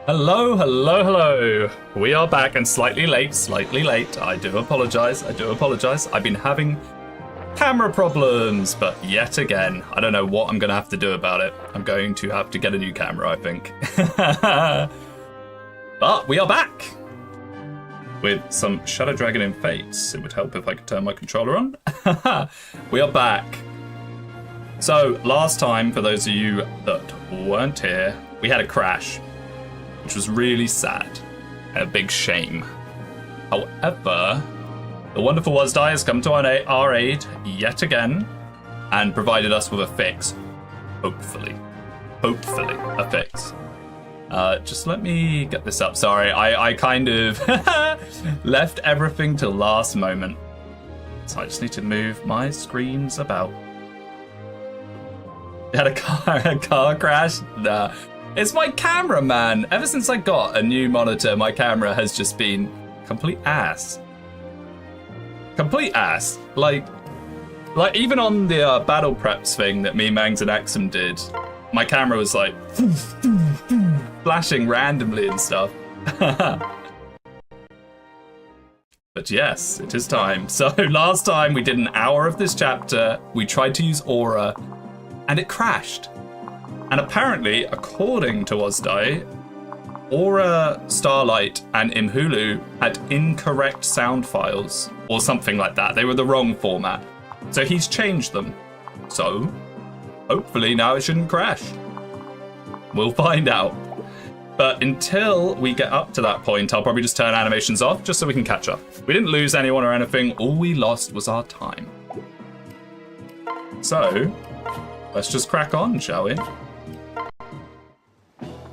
Hello, hello, hello. We are back and slightly late. I do apologize. I've been having camera problems, but yet again, I don't know what I'm going to have to do about it. I'm going to have to get a new camera, I think. But we are back with some Shadow Dragon in Fates. It would help if I could turn my controller on. We are back. So, last time, for those of you that weren't here, we had a crash, which was really sad and a big shame. However, the wonderful Wasdai has come to our aid yet again and provided us with a fix. Hopefully a fix. Just let me get this up. Sorry, I kind of left everything till last moment. So I just need to move my screens about. You had a car crash? Nah. It's my camera, man. Ever since I got a new monitor, my camera has just been complete ass. Complete ass. Like even on the battle preps thing that me, Mangs, and Axum did, my camera was like flashing randomly and stuff. But yes, it is time. So last time we did an hour of this chapter, we tried to use Aura, and it crashed. And apparently, according to Wasdai, Aura, Starlight, and Imhulu had incorrect sound files, or something like that. They were the wrong format. So he's changed them. So, hopefully now it shouldn't crash. We'll find out. But until we get up to that point, I'll probably just turn animations off, just so we can catch up. We didn't lose anyone or anything. All we lost was our time. So, let's just crack on, shall we?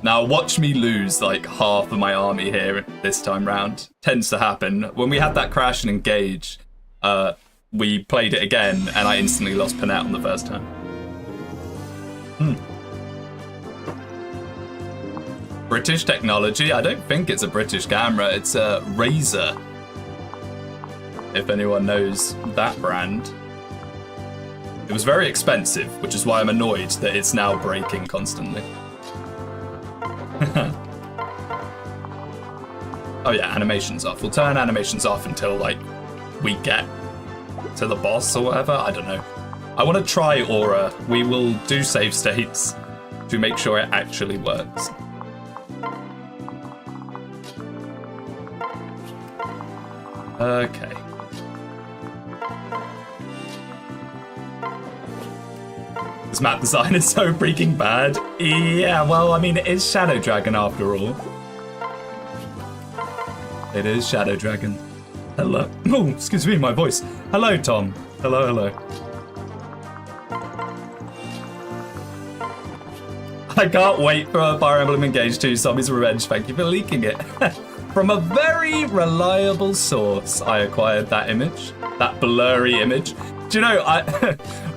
Now, watch me lose like half of my army here this time round. Tends to happen. When we had that crash and engage, we played it again, and I instantly lost Panette on the first turn. British technology? I don't think it's a British camera. It's a Razer. If anyone knows that brand. It was very expensive, which is why I'm annoyed that it's now breaking constantly. Oh yeah, animations off. We'll turn animations off until, like, we get to the boss or whatever. I don't know. I want to try Aura. We will do save states to make sure it actually works. Okay. This map design is so freaking bad. Yeah, well, I mean, it is Shadow Dragon after all. It is Shadow Dragon. Hello. Oh, excuse me, my voice. Hello, Tom. Hello, hello. I can't wait for Fire Emblem Engage 2 Zombie's Revenge. Thank you for leaking it. From a very reliable source, I acquired that image. That blurry image. Do you know,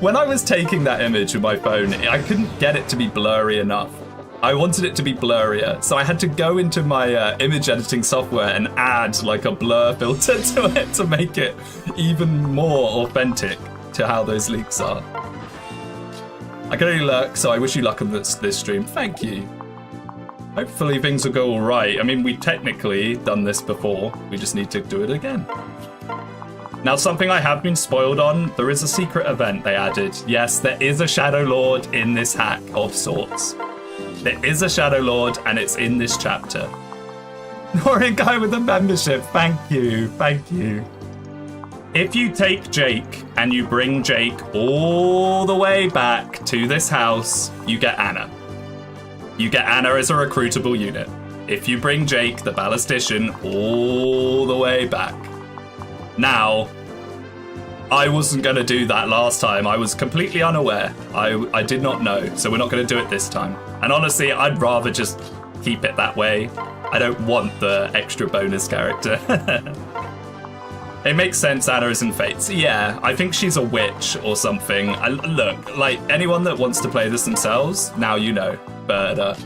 when I was taking that image with my phone, I couldn't get it to be blurry enough. I wanted it to be blurrier, so I had to go into my image editing software and add like a blur filter to it to make it even more authentic to how those leaks are. I can only lurk, so I wish you luck on this stream. Thank you. Hopefully things will go all right. I mean, we've technically done this before. We just need to do it again. Now, something I have been spoiled on, there is a secret event they added. Yes, there is a Shadow Lord in this hack of sorts. There is a Shadow Lord, and it's in this chapter. Norrin guy with a membership, thank you, thank you. If you take Jake, and you bring Jake all the way back to this house, you get Anna. You get Anna as a recruitable unit. If you bring Jake, the ballistician, all the way back. Now, I wasn't going to do that last time. I was completely unaware. I did not know, so we're not going to do it this time. And honestly, I'd rather just keep it that way. I don't want the extra bonus character. It makes sense Anna is in Fates. Yeah, I think she's a witch or something. Look, like, anyone that wants to play this themselves, now you know. But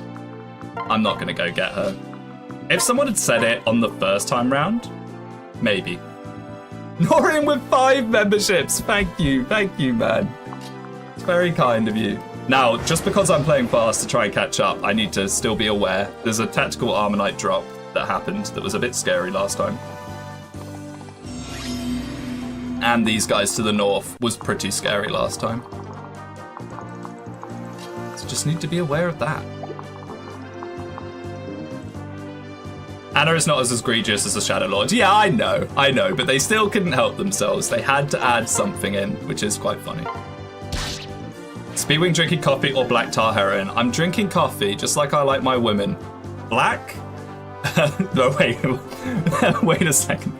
I'm not going to go get her. If someone had said it on the first time round, maybe. Norrin with 5 memberships. Thank you, man. It's very kind of you. Now, just because I'm playing fast to try and catch up, I need to still be aware. There's a tactical Armonite drop that happened that was a bit scary last time. And these guys to the north was pretty scary last time. So just need to be aware of that. Anna is not as egregious as the Shadow Lord. Yeah, I know, but they still couldn't help themselves. They had to add something in, which is quite funny. Speedwing drinking coffee or black tar heroin? I'm drinking coffee, just like I like my women. Black? No, wait. Wait a second.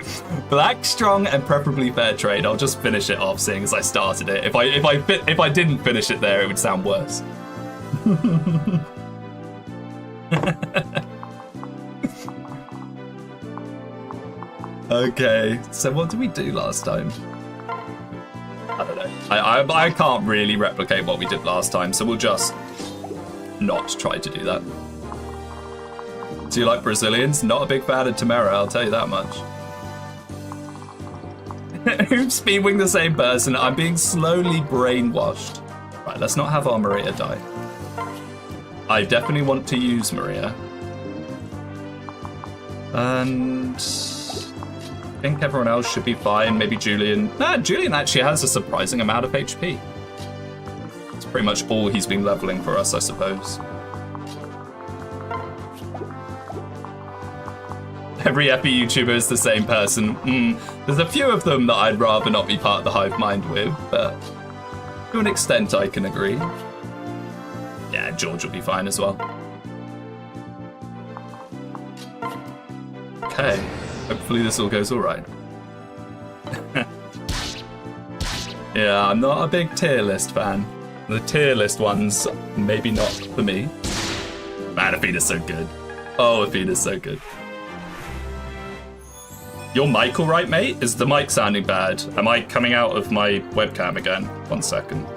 Black, strong, and preferably fair trade. I'll just finish it off, seeing as I started it. If I didn't finish it there, it would sound worse. Okay, so what did we do last time? I don't know. I can't really replicate what we did last time, so we'll just not try to do that. Do you like Brazilians? Not a big fan of Tamara, I'll tell you that much. Who's Speedwing the same person? I'm being slowly brainwashed. Right, let's not have our Maria die. I definitely want to use Maria. And I think everyone else should be fine. Maybe Julian. Nah, Julian actually has a surprising amount of HP. It's pretty much all he's been leveling for us, I suppose. Every epi YouTuber is the same person. There's a few of them that I'd rather not be part of the hive mind with, but to an extent I can agree. Yeah, George will be fine as well. Okay. Hopefully this all goes alright. Yeah, I'm not a big tier list fan. The tier list ones, maybe not for me. Man, Athena's so good. Oh, Athena's so good. You're mic alright, mate? Is the mic sounding bad? Am I coming out of my webcam again? 1 second.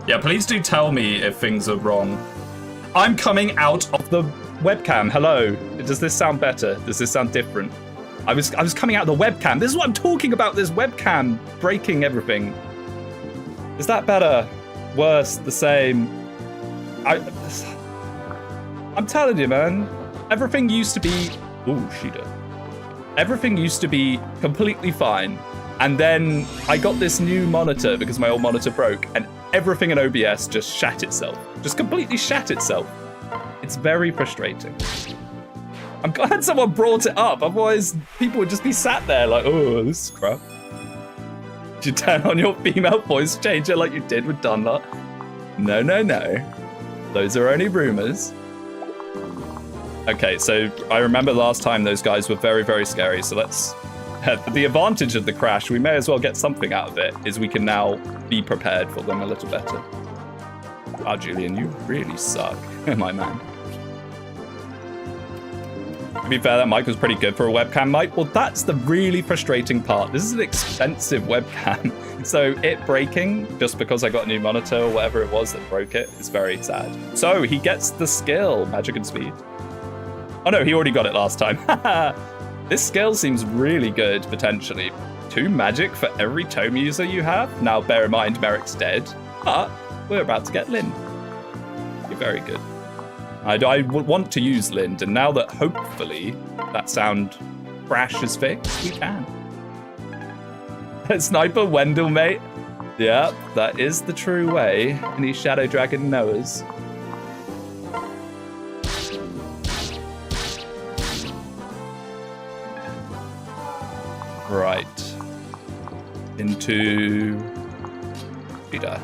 Yeah, please do tell me if things are wrong. I'm coming out of the webcam. Hello. Does this sound better? Does this sound different? I was coming out of the webcam. This is what I'm talking about, this webcam breaking everything. Is that better? Worse? The same? I'm telling you, man. Everything used to be... Ooh, Sheeta. Everything used to be completely fine. And then I got this new monitor because my old monitor broke, and everything in OBS just shat itself. Just completely shat itself. It's very frustrating. I'm glad someone brought it up, otherwise people would just be sat there like, oh, this is crap. Did you turn on your female voice changer like you did with Dunlop? No, no, no. Those are only rumors. Okay, so I remember last time those guys were very, very scary, so let's... The advantage of the crash, we may as well get something out of it, is we can now be prepared for them a little better. Wow, Julian, you really suck, my man. To be fair, that mic was pretty good for a webcam mic. Well, that's the really frustrating part. This is an expensive webcam. So it breaking, just because I got a new monitor or whatever it was that broke it, is very sad. So he gets the skill, Magic and Speed. Oh no, he already got it last time. This skill seems really good, potentially. 2 magic for every tome user you have. Now, bear in mind, Merrick's dead, but we're about to get Lynn. You're very good. I want to use Lind, and now that hopefully that sound crash is fixed, we can. Sniper Wendell, mate. Yeah, that is the true way. Any Shadow Dragon knowers. Right. Into... Sheeta.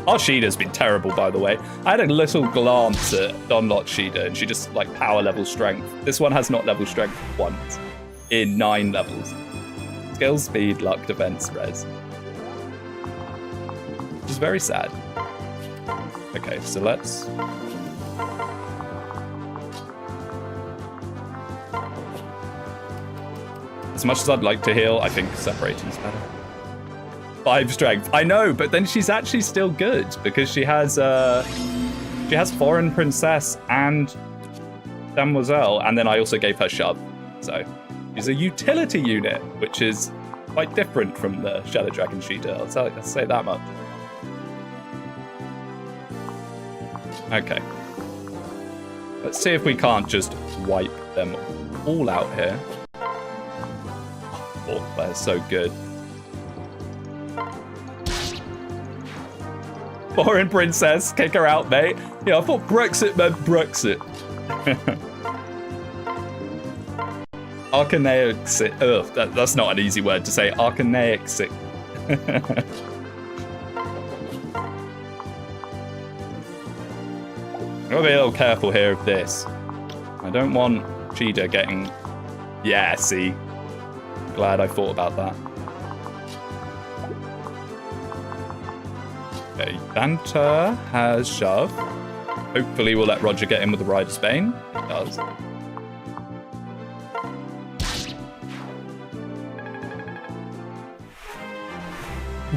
Our Sheeta's been terrible, by the way. I had a little glance at Donlot Sheeta, and she just, like, power level strength. This one has not level strength once in 9 levels. Skill, speed, luck, defense, res. Which is very sad. Okay, so let's... As much as I'd like to heal, I think separating is better. 5 strength. I know, but then she's actually still good because she has Foreign Princess and Damoiselle, and then I also gave her Shove. So she's a utility unit, which is quite different from the Shadow Dragon Sheeta. I'll say that much. Okay. Let's see if we can't just wipe them all out here. Oh, they're so good. Foreign princess, kick her out, mate. Yeah, I thought Brexit meant Brexit. Arcanaic. Ugh, that's not an easy word to say. Arcanaic. Gotta be a little careful here of this. I don't want Cheetah getting... Yeah, see. Glad I thought about that. Okay, Banter has shove. Hopefully we'll let Roger get in with the Rider's Bane. It does.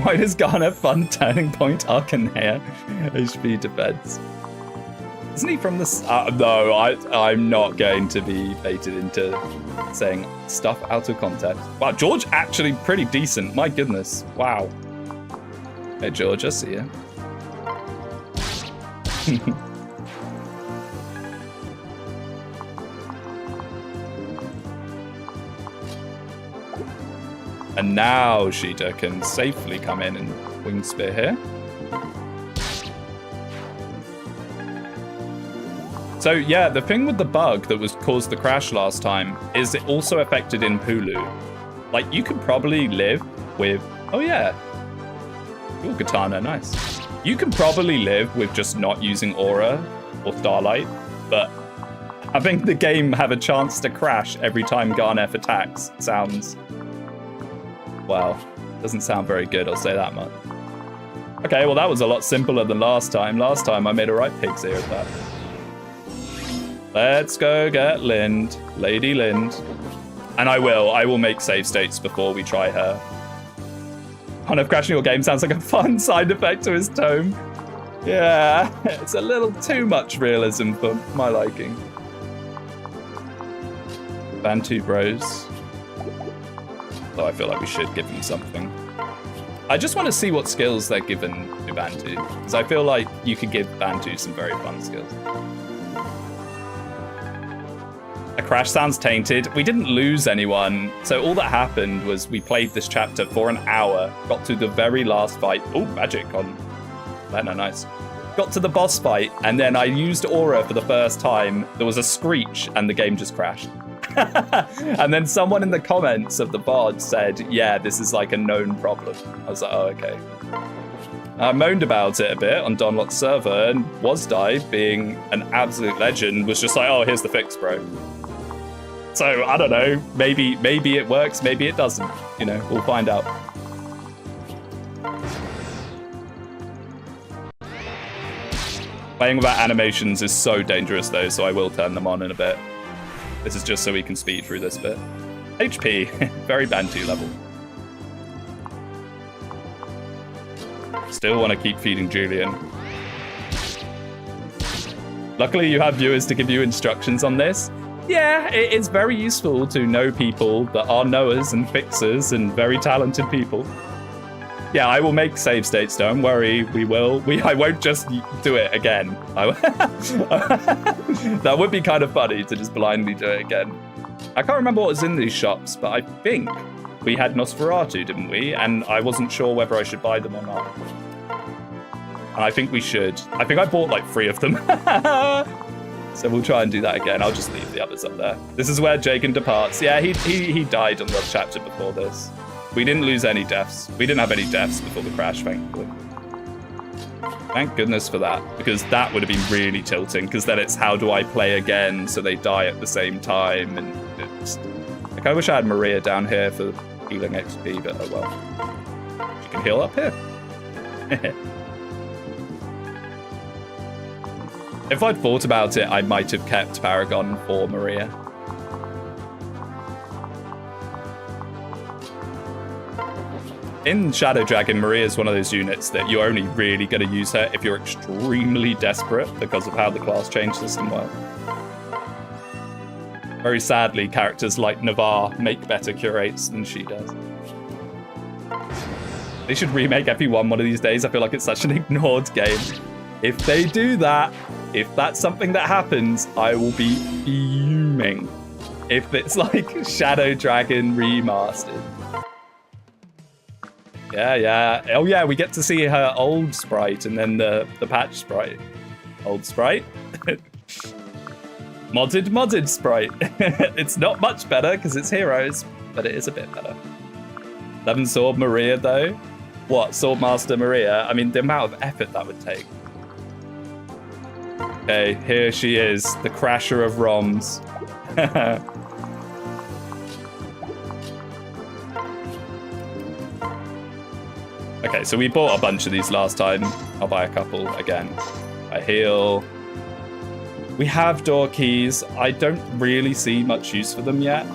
Why does Garner fund Turning Point Arcanea HP defense? Isn't he from this? No, I'm not going to be baited into saying stuff out of context. Wow, George actually pretty decent. My goodness. Wow. Hey, George, I see you. And now Sheeta can safely come in and Wing Spear here. So yeah, the thing with the bug that was caused the crash last time is it also affected in Hulu. Like, you could probably live with... Oh yeah. Ooh, Katana, nice. You can probably live with just not using Aura or Starlight, but having the game have a chance to crash every time Garneth attacks sounds... Well, doesn't sound very good, I'll say that much. Okay, well that was a lot simpler than last time. Last time I made a right pig's ear of that. Let's go get Lind, Lady Lind. And I will make save states before we try her. Kind of crashing your game sounds like a fun side effect to his tome. Yeah, it's a little too much realism for my liking. Bantu Bros. Though I feel like we should give them something. I just want to see what skills they're given to Bantu, because I feel like you could give Bantu some very fun skills. A crash sounds tainted. We didn't lose anyone, so all that happened was we played this chapter for an hour, got to the very last fight. Oh, magic on Lena, nice. Got to the boss fight, and then I used Aura for the first time. There was a screech, and the game just crashed. And then someone in the comments of the VOD said, yeah, this is like a known problem. I was like, oh, okay. I moaned about it a bit on Donlot's server, and Wasdai, being an absolute legend, was just like, oh, here's the fix, bro. So, I don't know, maybe it works, maybe it doesn't. You know, we'll find out. Playing without animations is so dangerous though, so I will turn them on in a bit. This is just so we can speed through this bit. HP, very Bantu level. Still want to keep feeding Julian. Luckily you have viewers to give you instructions on this. Yeah, it's very useful to know people that are knowers and fixers and very talented people. Yeah, I will make save states, don't worry, we will. I won't just do it again. That would be kind of funny to just blindly do it again. I can't remember what was in these shops, but I think we had Nosferatu, didn't we? And I wasn't sure whether I should buy them or not. And I think we should. I think I bought like 3 of them. So we'll try and do that again. I'll just leave the others up there. This is where Jagan departs. Yeah, he died on the chapter before this. We didn't lose any deaths. We didn't have any deaths before the crash, thankfully. Thank goodness for that, because that would have been really tilting, because then it's how do I play again so they die at the same time, and it's... Like, I wish I had Maria down here for healing XP, but oh well. She can heal up here. If I'd thought about it, I might have kept Paragon for Maria. In Shadow Dragon, Maria is one of those units that you're only really going to use her if you're extremely desperate because of how the class change system works. Very sadly, characters like Navarre make better curates than she does. They should remake FP1 one of these days. I feel like it's such an ignored game. If they do that, if that's something that happens, I will be fuming. If it's like Shadow Dragon remastered. Yeah. Oh yeah, we get to see her old sprite and then the patch sprite. Old sprite. modded sprite. It's not much better because it's heroes, but it is a bit better. 11 Sword Maria though. What, Swordmaster Maria? I mean, the amount of effort that would take. Okay, here she is, the crasher of ROMs. Okay, so we bought a bunch of these last time. I'll buy a couple again. I heal. We have door keys. I don't really see much use for them yet.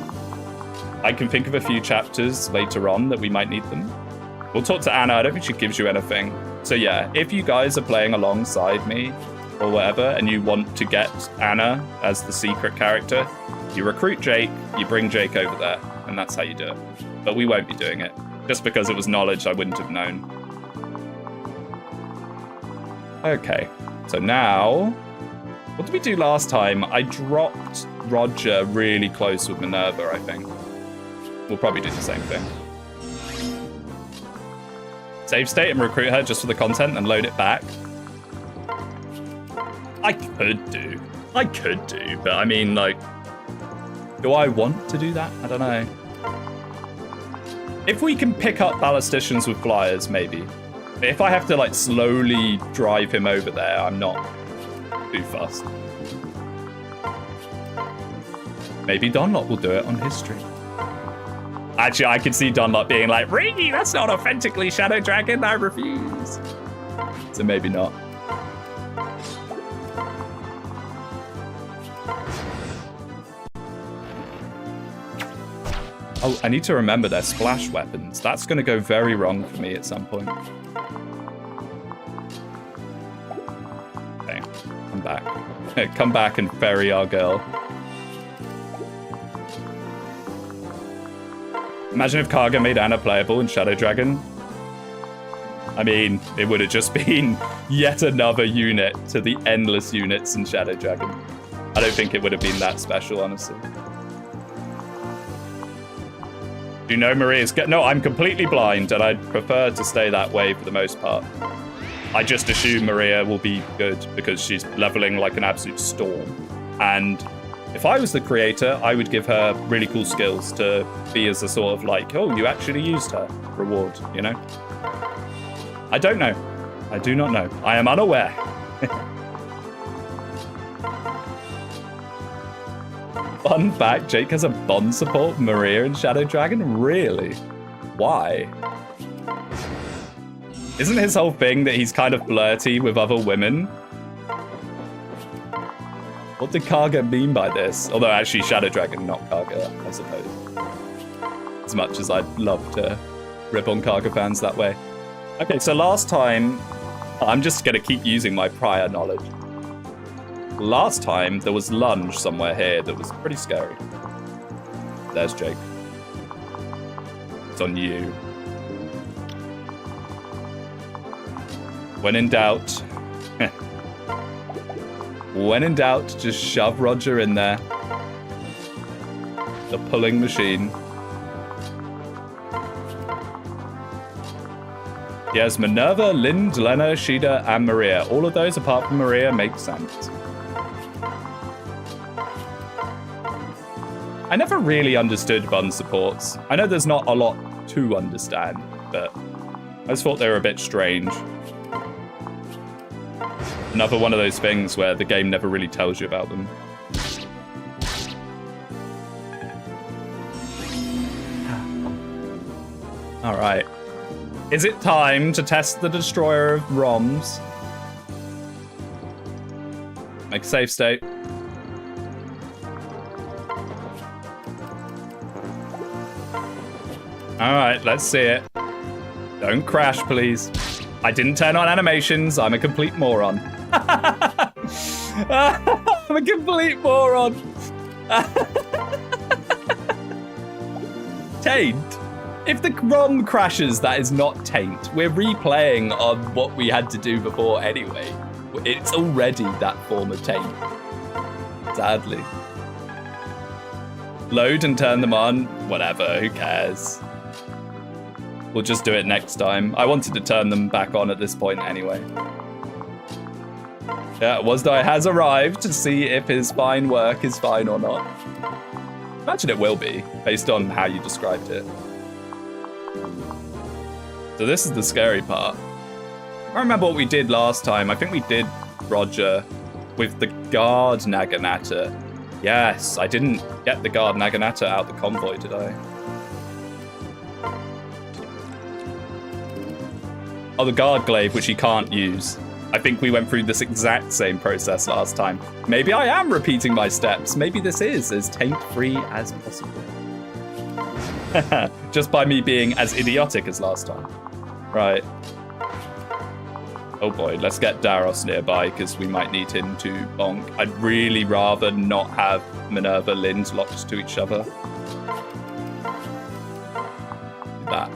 I can think of a few chapters later on that we might need them. We'll talk to Anna. I don't think she gives you anything. So yeah, if you guys are playing alongside me or whatever, and you want to get Anna as the secret character, you recruit Jake, you bring Jake over there, and that's how you do it. But we won't be doing it. Just because it was knowledge I wouldn't have known. Okay, so now, what did we do last time? I dropped Roger really close with Minerva, I think. We'll probably do the same thing. Save state and recruit her just for the content and load it back. I could do, but I mean, like, do I want to do that? I don't know. If we can pick up ballisticians with flyers, maybe. If I have to, like, slowly drive him over there, I'm not too fussed. Maybe Dunlop will do it on history. Actually, I could see Dunlop being like, "Really? That's not authentically Shadow Dragon. I refuse." So maybe not. Oh, I need to remember their splash weapons. That's going to go very wrong for me at some point. Okay, come back. Come back and ferry our girl. Imagine if Karga made Anna playable in Shadow Dragon. I mean, it would have just been yet another unit to the endless units in Shadow Dragon. I don't think it would have been that special, honestly. Do you know Maria's... No, I'm completely blind, and I'd prefer to stay that way for the most part. I just assume Maria will be good because she's leveling like an absolute storm. And if I was the creator, I would give her really cool skills to be as a sort of like, oh, you actually used her reward, you know? I don't know. I do not know. I am unaware. Fun fact, Jake has a bond support with Maria in Shadow Dragon? Really? Why? Isn't his whole thing that he's kind of flirty with other women? What did Karga mean by this? Although actually Shadow Dragon, not Karga, I suppose. As much as I'd love to rip on Karga fans that way. Okay, so last time, I'm just gonna keep using my prior knowledge. Last time, there was lunge somewhere here that was pretty scary. There's Jake. It's on you. When in doubt... when in doubt, just shove Roger in there. The pulling machine. Yes, Minerva, Lind, Lena, Shida, and Maria. All of those, apart from Maria, make sense. I never really understood bun supports. I know there's not a lot to understand, but I just thought they were a bit strange. Another one of those things where the game never really tells you about them. All right. Is it time to test the destroyer of ROMs? Make a save state. All right, let's see it. Don't crash, please. I didn't turn on animations. I'm a complete moron. I'm a complete moron. Taint. If the ROM crashes, that is not taint. We're replaying on what we had to do before anyway. It's already that form of taint. Sadly. Load and turn them on. Whatever, who cares? We'll just do it next time. I wanted to turn them back on at this point anyway. Yeah, Wasdai has arrived to see if his fine work is fine or not. Imagine it will be, based on how you described it. So this is the scary part. I remember what we did last time. I think we did Roger with the guard Naginata. Yes, I didn't get the guard Naginata out the convoy, did I? Oh, the guard glaive, which he can't use. I think we went through this exact same process last time. Maybe I am repeating my steps. Maybe this is as taint-free as possible. Just by me being as idiotic as last time. Right. Oh boy, let's get Daros nearby because we might need him to bonk. I'd really rather not have Minerva Lind locked to each other. That.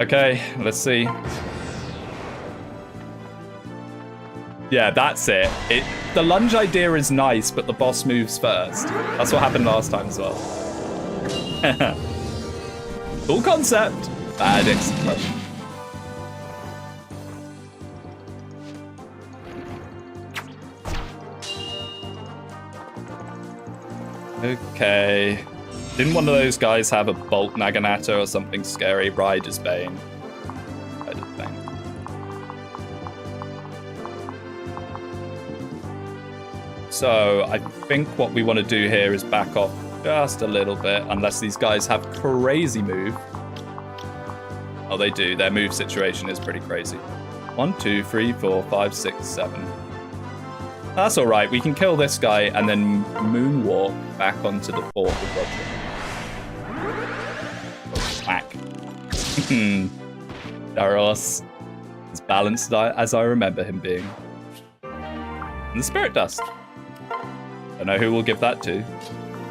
Okay, let's see. Yeah, that's it. The lunge idea is nice, but the boss moves first. That's what happened last time as well. Cool concept. Bad execution. Okay. Didn't one of those guys have a Bolt Naginata or something scary? Rider's Bane. Rider's Bane. So, I think what we want to do here is back off just a little bit, unless these guys have crazy move. Oh, they do. Their move situation is pretty crazy. 1, 2, 3, 4, 5, 6, 7. That's all right. We can kill this guy and then moonwalk back onto the fort with Roger. Oh, whack. Daros is balanced as I remember him being. And the Spirit Dust. Don't know who we'll give that to.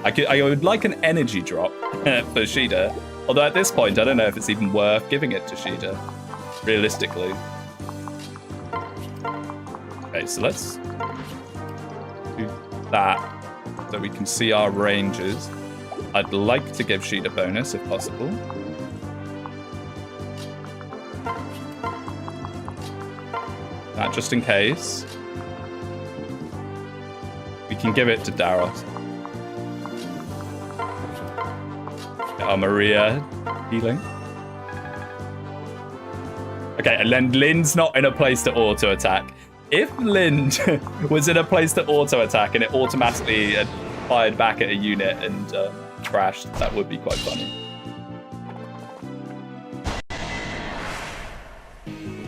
I would like an energy drop for Shida. Although at this point, I don't know if it's even worth giving it to Shida, realistically. Okay, so let's do that so we can see our ranges. I'd like to give Shida bonus if possible. That just in case. We can give it to Daros. Maria healing. Okay, and then Lynn's not in a place to auto attack. If Lynn was in a place to auto attack and it automatically fired back at a unit and crashed, that would be quite funny.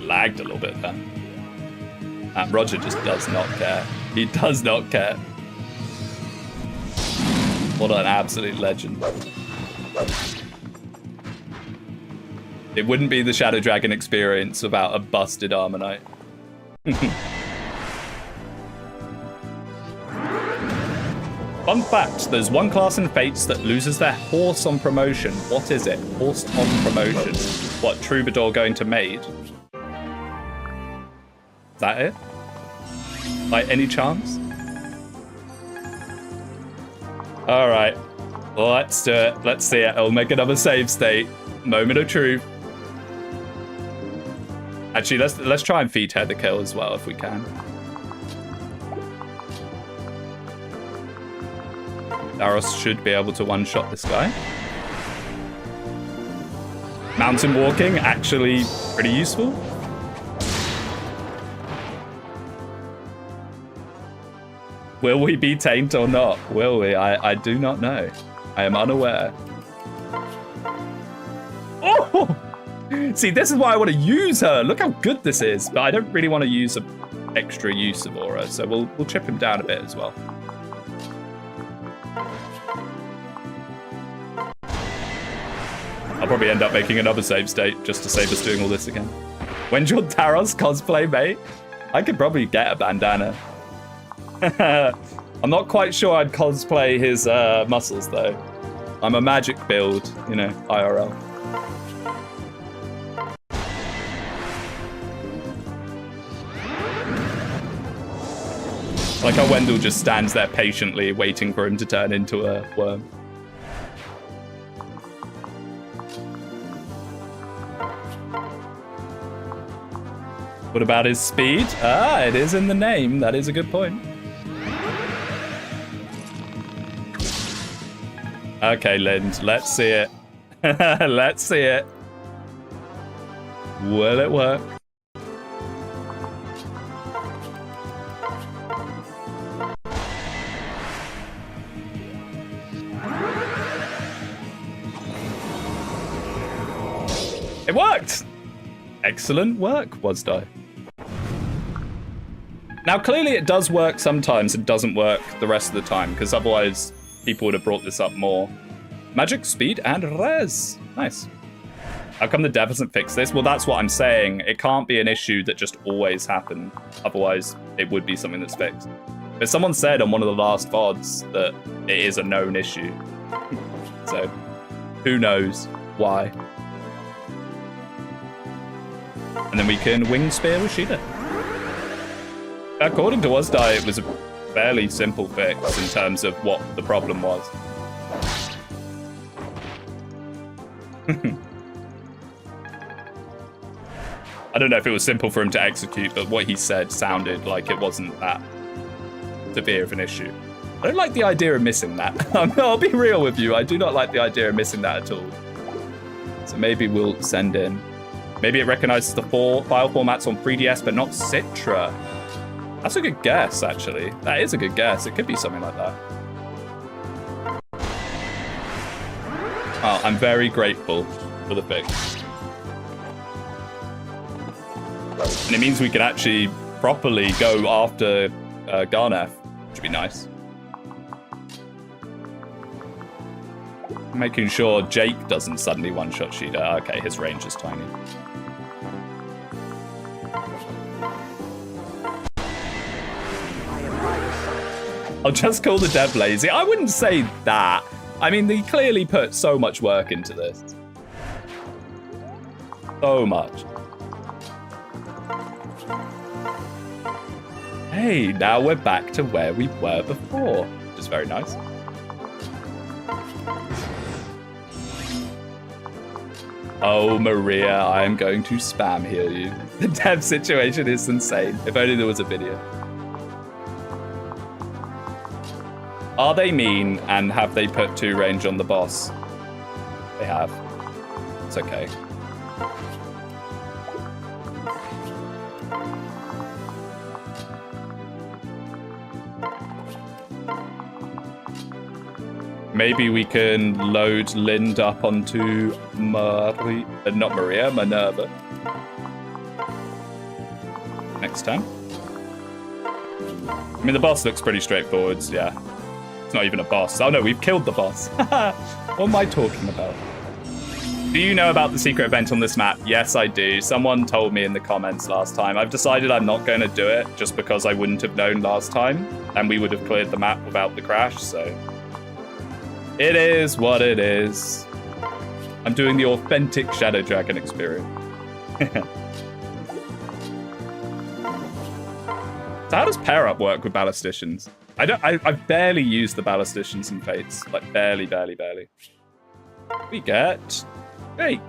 Lagged a little bit then. And Roger just does not care. He does not care. What an absolute legend. It wouldn't be the Shadow Dragon experience without a busted Armor Knight. Fun fact, there's one class in Fates that loses their horse on promotion. What is it? Horse on promotion. What, Troubadour going to Maid? Is that it? By any chance? Alright. Let's do it. Let's see it. I'll make another save state. Moment of truth. Actually, let's try and feed her the kill as well if we can. Daros should be able to one-shot this guy. Mountain walking, actually pretty useful. Will we be tamed or not? Will we? I do not know. I am unaware. Oh! See, this is why I want to use her. Look how good this is. But I don't really want to use an extra use of aura, so we'll chip him down a bit as well. I'll probably end up making another save state just to save us doing all this again. When's your Taros cosplay, mate? I could probably get a bandana. I'm not quite sure I'd cosplay his muscles, though. I'm a magic build, you know, IRL. Like how Wendell just stands there patiently waiting for him to turn into a worm. What about his speed? Ah, it is in the name. That is a good point. Okay, Lind, let's see it. Let's see it. Will it work? It worked! Excellent work, Wasdi. Now, clearly it does work sometimes and doesn't work the rest of the time, because otherwise people would have brought this up more. Magic, speed, and res. Nice. How come the dev hasn't fixed this? Well, that's what I'm saying. It can't be an issue that just always happens. Otherwise, it would be something that's fixed. But someone said on one of the last VODs that it is a known issue. So, who knows why? And then we can wing spear with Sheila. According to Wasdi, it was a fairly simple fix in terms of what the problem was. I don't know if it was simple for him to execute, but what he said sounded like it wasn't that severe of an issue. I don't like the idea of missing that. I'll be real with you. I do not like the idea of missing that at all. So maybe we'll send in. Maybe it recognizes the file formats on 3DS, but not Citra. That's a good guess, actually. That is a good guess. It could be something like that. Oh, I'm very grateful for the fix. And it means we can actually properly go after Garneth, which would be nice. Making sure Jake doesn't suddenly one-shot Sheila. Okay, his range is tiny. I'll just call the dev lazy. I wouldn't say that. I mean, they clearly put so much work into this. So much. Hey, now we're back to where we were before, which is very nice. Oh, Maria, I am going to spam heal you. The dev situation is insane. If only there was a video. Are they mean, and have they put 2 range on the boss? They have. It's okay. Maybe we can load Lind up onto not Maria, Minerva. Next time. I mean, the boss looks pretty straightforward, yeah. It's not even a boss. Oh no, we've killed the boss. What am I talking about? Do you know about the secret event on this map? Yes, I do. Someone told me in the comments last time. I've decided I'm not going to do it just because I wouldn't have known last time and we would have cleared the map without the crash, so... It is what it is. I'm doing the authentic Shadow Dragon experience. So how does pair up work with ballisticians? I've barely used the ballisticians in Fates. Like barely. We get Jake.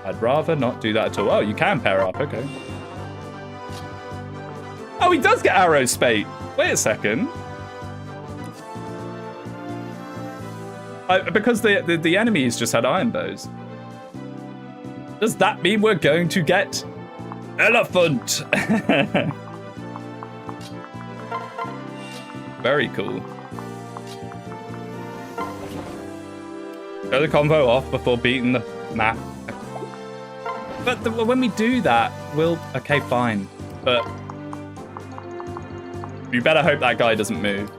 I'd rather not do that at all. Oh, you can pair up, okay. Oh, he does get arrow spate. Wait a second. Because the enemies just had iron bows. Does that mean we're going to get elephant? Very cool. Show the combo off before beating the map. But when we do that, we'll... Okay, fine. But... you better hope that guy doesn't move.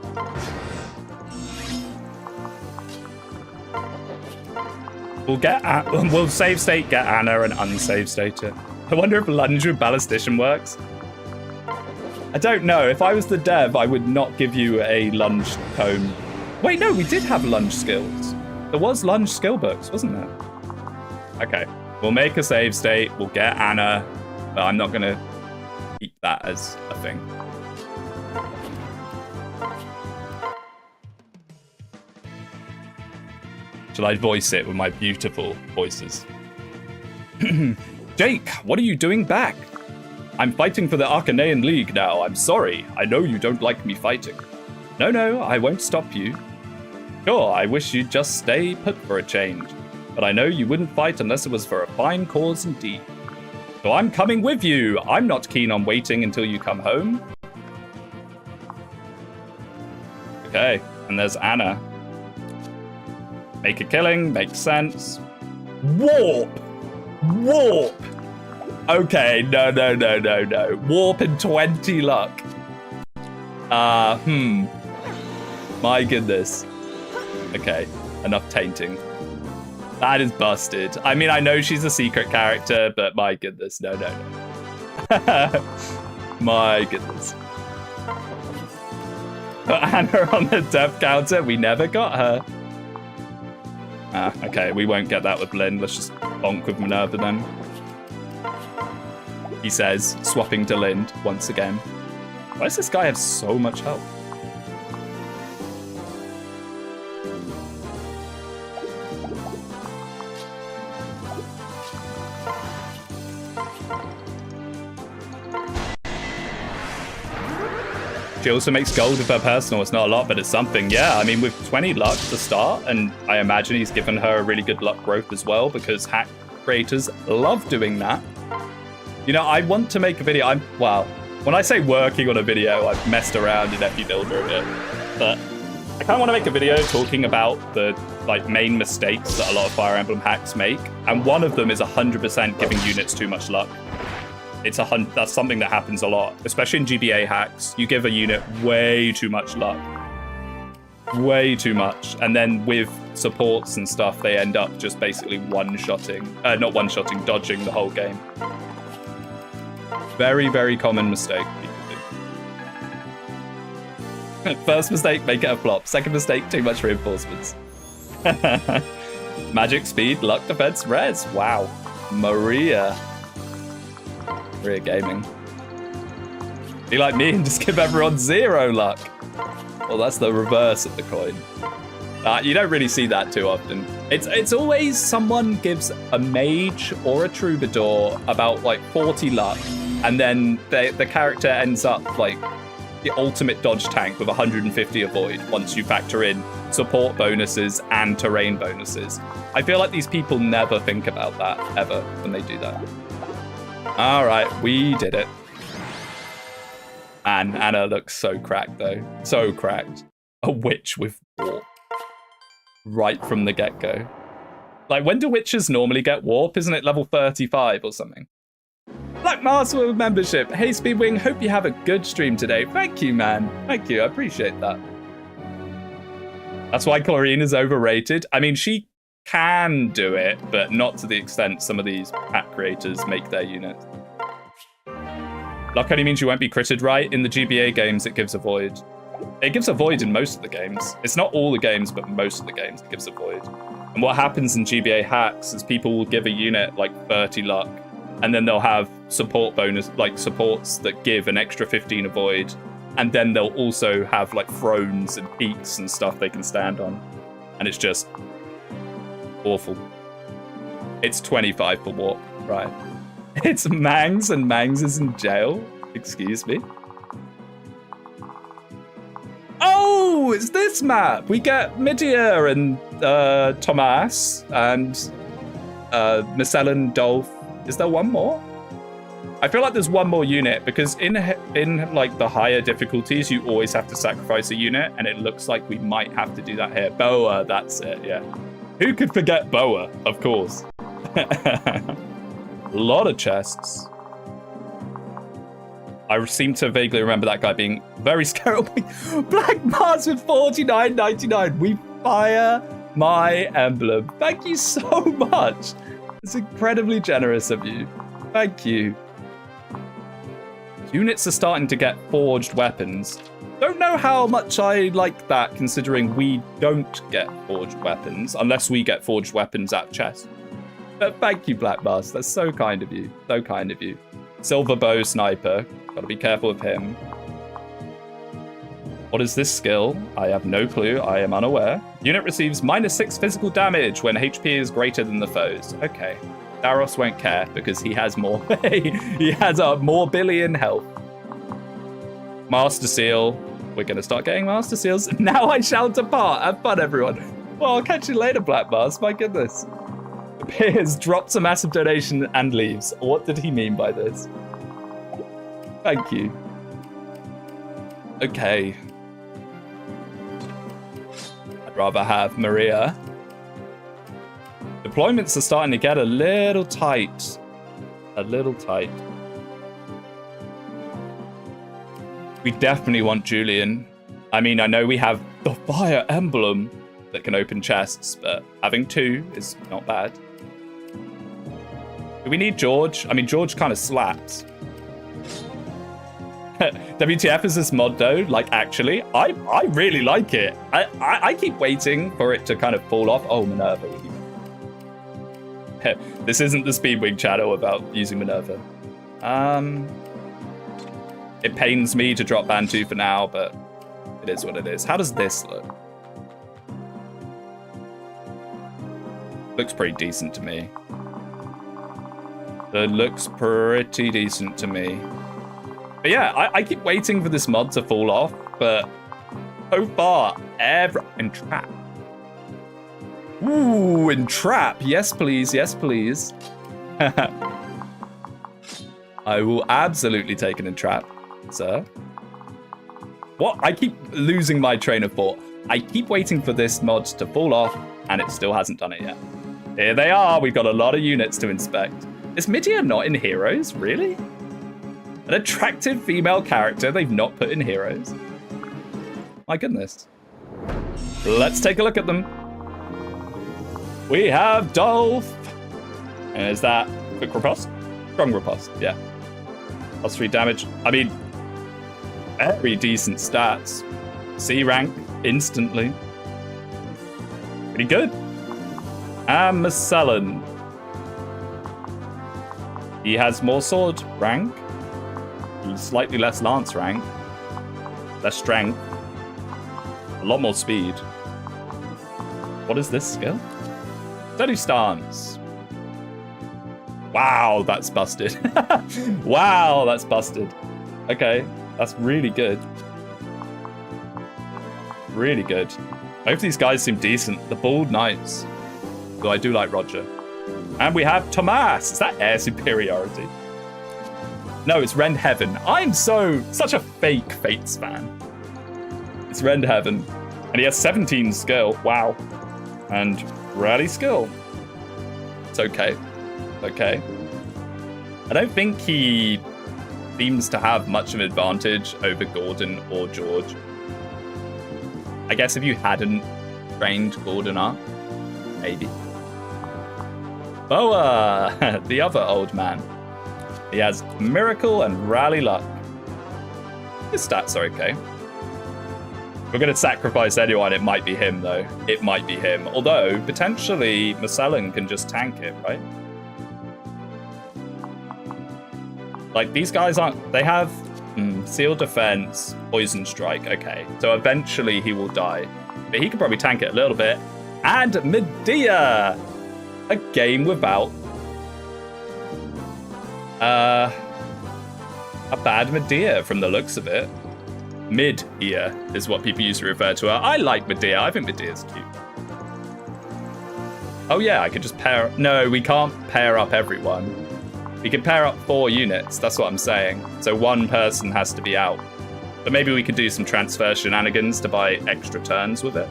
We'll save state, get Anna, and unsave state it. I wonder if lunge with ballistician works. I don't know. If I was the dev, I would not give you a lunge tome. Wait, no, we did have lunge skills. There was lunge skill books, wasn't there? Okay, we'll make a save state. We'll get Anna, but I'm not going to keep that as a thing. Shall I voice it with my beautiful voices? Jake, what are you doing back? I'm fighting for the Arcanean League now. I'm sorry. I know you don't like me fighting. No, I won't stop you. Sure, I wish you'd just stay put for a change. But I know you wouldn't fight unless it was for a fine cause indeed. So I'm coming with you. I'm not keen on waiting until you come home. Okay, and there's Anna. Make a killing, makes sense. Warp! Okay, no. Warp and 20 luck. My goodness. Okay, enough tainting. That is busted. I mean, I know she's a secret character, but my goodness, no. My goodness. Put Anna on the death counter. We never got her. Okay, we won't get that with Lynn. Let's just bonk with Minerva then. He says, swapping to Lind once again. Why does this guy have so much health? She also makes gold with her personal. It's not a lot, but it's something. Yeah, I mean, with 20 luck to start, and I imagine he's given her a really good luck growth as well, because hack creators love doing that. You know, I want to make a video. Wow. When I say working on a video, I've messed around in FE Builder a bit. But I kind of want to make a video talking about the main mistakes that a lot of Fire Emblem hacks make. And one of them is 100% giving units too much luck. That's something that happens a lot, especially in GBA hacks. You give a unit way too much luck. Way too much. And then with supports and stuff, they end up just basically dodging the whole game. Very, very common mistake people do. First mistake, make it a flop. Second mistake, too much reinforcements. Magic, speed, luck, defense, res. Wow. Maria Gaming. Be like me and just give everyone 0 luck. Well, that's the reverse of the coin. You don't really see that too often. It's always someone gives a mage or a troubadour about 40 luck, and then the character ends up the ultimate dodge tank with 150 avoid once you factor in support bonuses and terrain bonuses. I feel like these people never think about that ever when they do that. All right, we did it. And Anna looks so cracked though. So cracked. A witch with warp. Right from the get-go. When do witches normally get warp? Isn't it level 35 or something? Black Master membership. Hey Speedwing, hope you have a good stream today. Thank you, man. Thank you, I appreciate that. That's why Chlorine is overrated. I mean, she can do it, but not to the extent some of these pack creators make their units. Luck only means you won't be critted right. In the GBA games, it gives a void. It gives a void in most of the games. It's not all the games, but most of the games it gives a void. And what happens in GBA hacks is people will give a unit 30 luck, and then they'll have support bonus, supports that give an extra 15 avoid, and then they'll also have thrones and peaks and stuff they can stand on. And it's just awful. It's 25 for warp, right? It's Mangs, and Mangs is in jail. Excuse me. Oh, it's this map. We get Midia and Tomas and Miss Ellen Dolph. Is there one more? I feel like there's one more unit, because in the higher difficulties, you always have to sacrifice a unit, and it looks like we might have to do that here. Boa, that's it, yeah. Who could forget Boa, of course. A lot of chests. I seem to vaguely remember that guy being very scary. Black Mars with $49.99. We fire my emblem. Thank you so much. It's incredibly generous of you. Thank you. Units are starting to get forged weapons. Don't know how much I like that, considering we don't get forged weapons, unless we get forged weapons at chest. But thank you, Black Mars. That's so kind of you. So kind of you. Silver Bow Sniper. Gotta be careful of him. What is this skill? I have no clue. I am unaware. Unit receives -6 physical damage when HP is greater than the foe's. Okay. Daros won't care because he has more. He has a more billion health. Master Seal. We're going to start getting Master Seals. Now I shall depart. Have fun, everyone. Well, I'll catch you later, Black Mars. My goodness. Appears, drops a massive donation, and leaves. What did he mean by this? Thank you. Okay. I'd rather have Maria. Deployments are starting to get a little tight. A little tight. We definitely want Julian. I mean, I know we have the Fire Emblem that can open chests, but having 2 is not bad. Do we need George? I mean, George kind of slaps. WTF is this mod though? Like, actually, I really like it. I keep waiting for it to kind of fall off. Oh, Minerva. This isn't the Speedwing channel about using Minerva. It pains me to drop Bantu for now, but it is what it is. How does this look? Looks pretty decent to me. It looks pretty decent to me. But yeah, I keep waiting for this mod to fall off, but so far, Entrap. Ooh, Entrap. Yes, please. Yes, please. I will absolutely take an Entrap, sir. What? I keep losing my train of thought. I keep waiting for this mod to fall off, and it still hasn't done it yet. Here they are. We've got a lot of units to inspect. Is Midia not in Heroes? Really? An attractive female character they've not put in Heroes. My goodness. Let's take a look at them. We have Dolph. And is that quick riposte? Strong riposte, yeah. +3 damage. I mean, very decent stats. C rank instantly. Pretty good. And Marcellin. He has more sword rank. He's slightly less lance rank. Less strength. A lot more speed. What is this skill? Steady stance. Wow, that's busted. Wow, that's busted. Okay, that's really good. Really good. Both these guys seem decent. The Bald Knights. Though I do like Roger. And we have Tomas. Is that air superiority? No, it's Rend Heaven. I'm such a fake Fates fan. It's Rend Heaven. And he has 17 skill. Wow. And rally skill. It's okay. Okay. I don't think he seems to have much of an advantage over Gordon or George. I guess if you hadn't trained Gordon up, maybe. Boa, the other old man. He has Miracle and Rally Luck. His stats are okay. If we're going to sacrifice anyone, it might be him, though. It might be him. Although, potentially, Marcellin can just tank it, right? Like, these guys aren't... They have Seal Defense, Poison Strike. Okay, so eventually he will die. But he can probably tank it a little bit. And Medea! A game without... a bad Medea, from the looks of it. Mid-ear is what people used to refer to her. I like Medea. I think Medea's cute. Oh yeah, I could just pair... No, we can't pair up everyone. We can pair up 4 units. That's what I'm saying. So one person has to be out. But maybe we could do some transfer shenanigans to buy extra turns with it.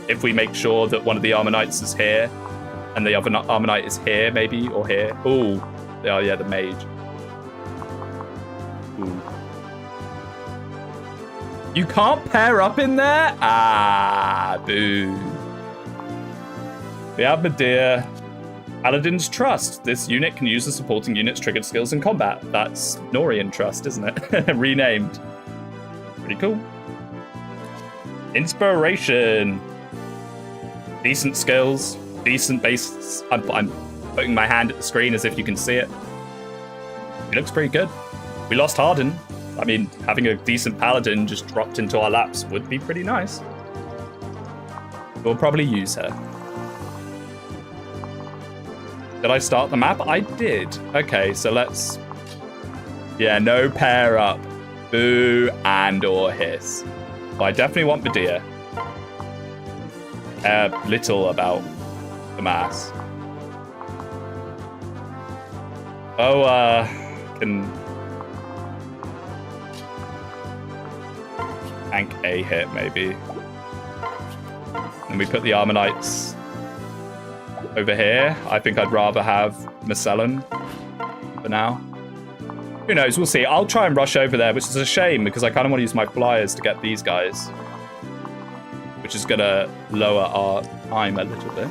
If we make sure that one of the Armor Knights is here, and the other Armor Knight is here, maybe, or here. Ooh. Oh, yeah, the Mage. Ooh. You can't pair up in there? Ah, boo. We have Medea. Paladin's Trust. This unit can use the supporting unit's triggered skills in combat. That's Norian Trust, isn't it? Renamed. Pretty cool. Inspiration. Decent skills. Decent base. I'm putting my hand at the screen as if you can see it. It looks pretty good. We lost Harden. I mean, having a decent paladin just dropped into our laps would be pretty nice. We'll probably use her. Did I start the map? I did. Okay, so let's... Yeah, no pair up. Boo and or hiss. But I definitely want Medea. Little about the mass. Oh, can... tank a hit, maybe. And we put the Armor Knights over here. I think I'd rather have Marcellin for now. Who knows? We'll see. I'll try and rush over there, which is a shame because I kind of want to use my flyers to get these guys, which is going to lower our time a little bit.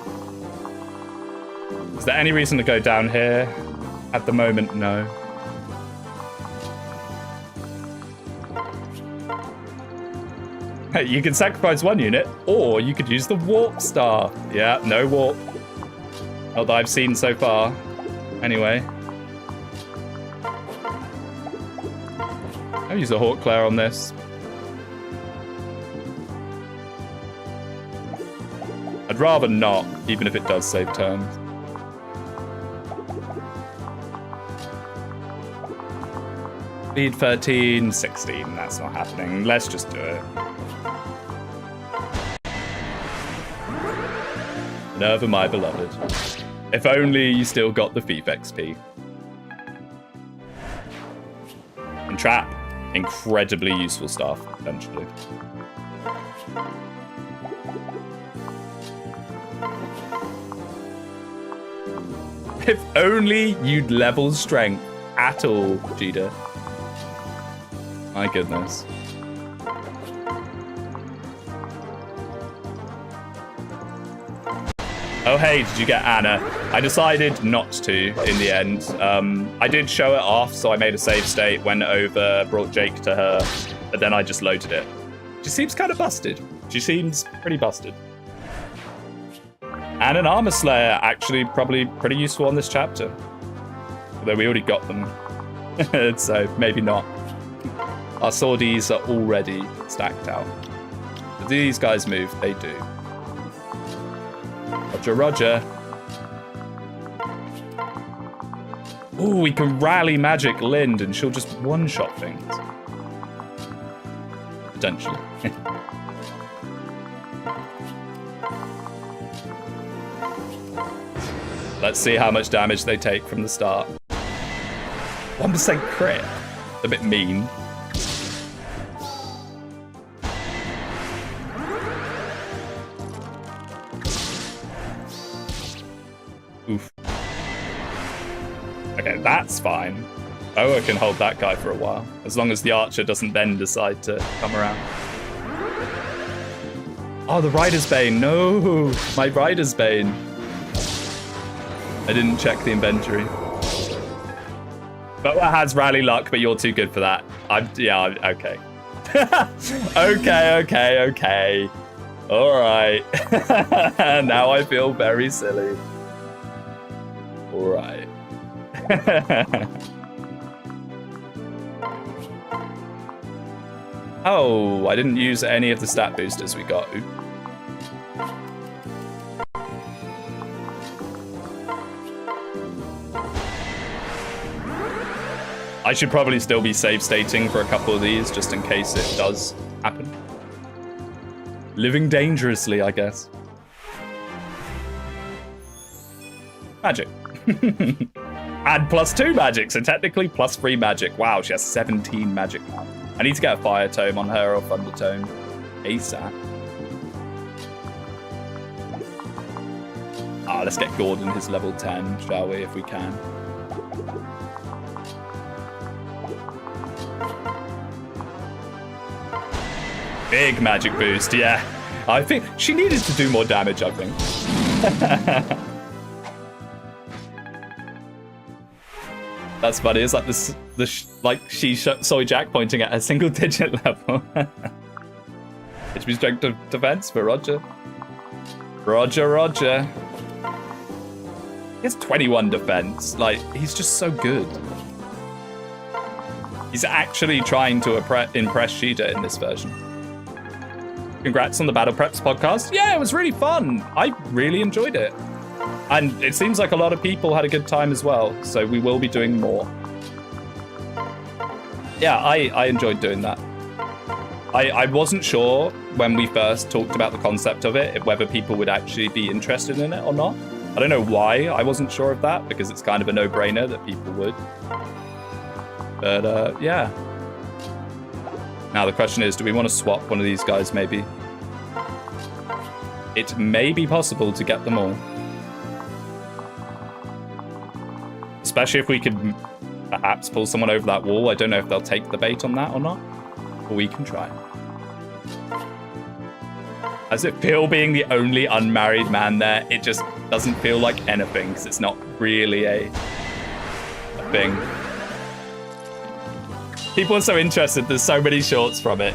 Is there any reason to go down here? At the moment, no. You can sacrifice one unit, or you could use the warp star. Yeah, no warp. Not that I've seen so far. Anyway. I'll use a Hawk Claire on this. I'd rather not, even if it does save turns. Speed 13, 16. That's not happening. Let's just do it. Minerva, my beloved. If only you still got the thief XP. And trap. Incredibly useful stuff, eventually. If only you'd level strength at all, Jida. My goodness. Oh, hey, did you get Anna? I decided not to in the end. I did show it off, so I made a save state, went over, brought Jake to her, but then I just loaded it. She seems kind of busted. She seems pretty busted. And an Armor Slayer, actually probably pretty useful on this chapter. Although we already got them. So maybe not. Our swordies are already stacked out. But these guys move, they do. Roger, roger. Ooh, we can rally Magic Lind and she'll just one-shot things. Potentially. Let's see how much damage they take from the start. 1% crit. A bit mean. Oof. Okay, that's fine. Oa can hold that guy for a while, as long as the archer doesn't then decide to come around. Oh, the Rider's Bane. No, my Rider's Bane. I didn't check the inventory. Boa has rally luck, but you're too good for that. Okay. Okay. All right. Now I feel very silly. All right. Oh, I didn't use any of the stat boosters we got. Oop. I should probably still be save stating for a couple of these, just in case it does happen. Living dangerously, I guess. Magic. Add +2 magic, so technically +3 magic. Wow, she has 17 magic now. I need to get a Fire Tome on her or Thunder Tome ASAP. Let's get Gordon his level 10, shall we, if we can. Big magic boost, yeah. I think she needed to do more damage, I think. That's funny. It's like she saw Jack pointing at a single-digit level. HP strength of defense for Roger. Roger. He has 21 defense. Like, he's just so good. He's actually trying to impress Sheeta in this version. Congrats on the Battle Preps podcast. Yeah, it was really fun. I really enjoyed it. And it seems like a lot of people had a good time as well, so we will be doing more. Yeah, I enjoyed doing that. I wasn't sure when we first talked about the concept of it, whether people would actually be interested in it or not. I don't know why I wasn't sure of that, because it's kind of a no-brainer that people would. But, yeah. Now the question is, do we want to swap one of these guys, maybe? It may be possible to get them all. Especially if we could perhaps pull someone over that wall. I don't know if they'll take the bait on that or not. But we can try. As it feel being the only unmarried man there, it just doesn't feel like anything, because it's not really a thing. People are so interested, there's so many shorts from it.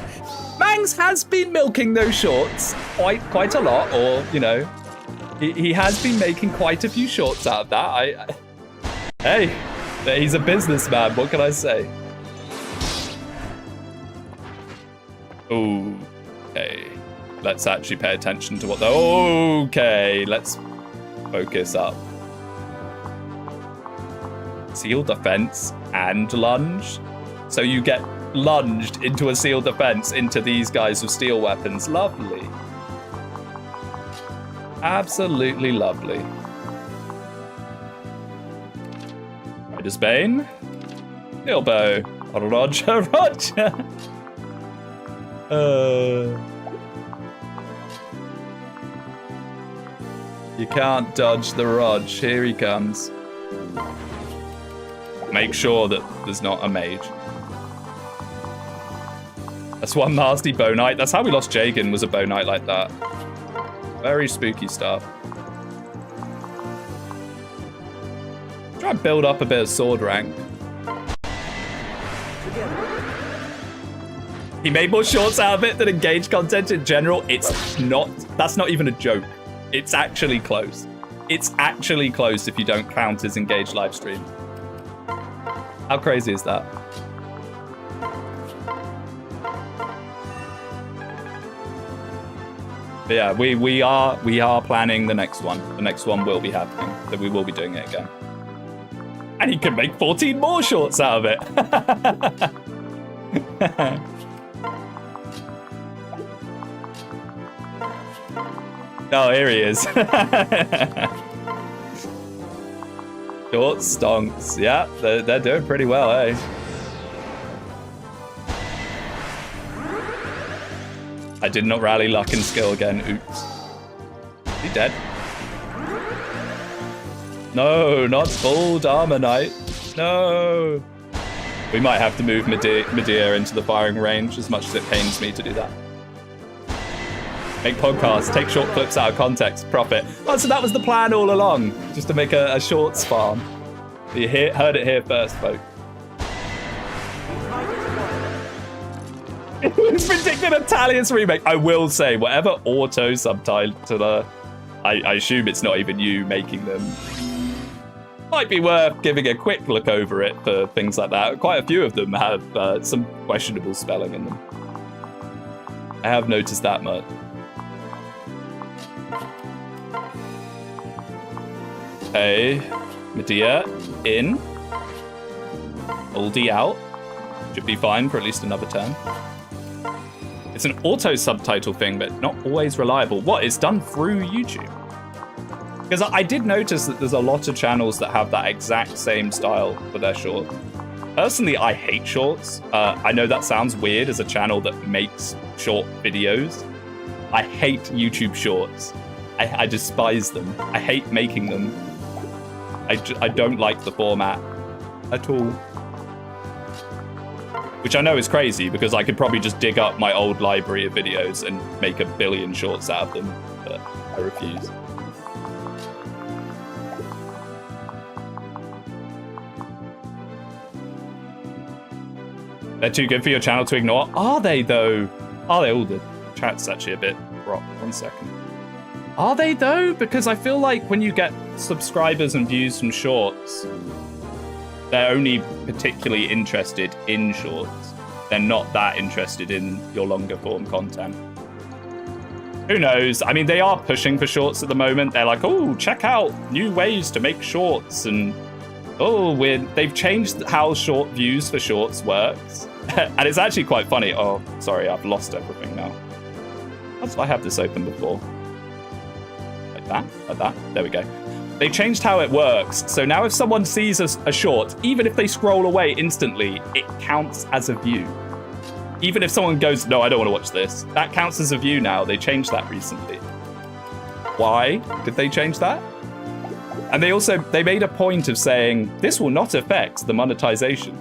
Mangs has been milking those shorts quite a lot, or, you know, he has been making quite a few shorts out of that. Hey, he's a businessman, what can I say? Ooh, okay. Let's actually pay attention to what the... Okay, let's focus up. Seal defense and lunge. So you get lunged into a seal defense into these guys with steel weapons. Lovely. Absolutely lovely. Rider's Bane. Bilbo. Roger, Roger. You can't dodge the Rog. Here he comes. Make sure that there's not a mage. That's one nasty bow knight. That's how we lost Jagan, was a bow knight like that. Very spooky stuff. Try and build up a bit of sword rank. He made more shorts out of it than engaged content in general. It's not, that's not even a joke. It's actually close. It's actually close if you don't count his engaged live stream. How crazy is that? But yeah, we are planning the next one. The next one will be happening, so we will be doing it again. And he can make 14 more shorts out of it. Oh, here he is. Short stonks. Yeah, they're doing pretty well, eh? I did not rally luck and skill again. Oops. Is he dead? No, not full armor knight. No. We might have to move Medea into the firing range, as much as it pains me to do that. Make podcasts, take short clips out of context, profit. Oh, so that was the plan all along, just to make a shorts farm. You heard it here first, folks. It's predicted a Talius remake. I will say, whatever auto subtitler, I assume it's not even you making them. Might be worth giving a quick look over it for things like that. Quite a few of them have some questionable spelling in them. I have noticed that much. Okay, Medea in. Oldie out. Should be fine for at least another turn. It's an auto subtitle thing, but not always reliable. What? It's done through YouTube? Because I did notice that there's a lot of channels that have that exact same style for their shorts. Personally, I hate shorts. I know that sounds weird as a channel that makes short videos. I hate YouTube shorts. I despise them. I hate making them. I don't like the format at all. Which I know is crazy, because I could probably just dig up my old library of videos and make a billion shorts out of them, but I refuse. They're too good for your channel to ignore. Are they, though? Are they all? The chat's actually a bit rocked. 1 second. Are they, though? Because I feel like when you get subscribers and views from shorts, They're only particularly interested in shorts. They're not that interested in your longer form content. Who knows? I mean, they are pushing for shorts at the moment. They're like, oh, check out new ways to make shorts. And, oh, they've changed how short views for shorts works. And it's actually quite funny. Oh, sorry, I've lost everything now. How did I have this open before? Like that? Like that? There we go. They changed how it works. So now if someone sees a short, even if they scroll away instantly, it counts as a view. Even if someone goes, no, I don't want to watch this, that counts as a view now. They changed that recently. Why did they change that? And they made a point of saying, this will not affect the monetization.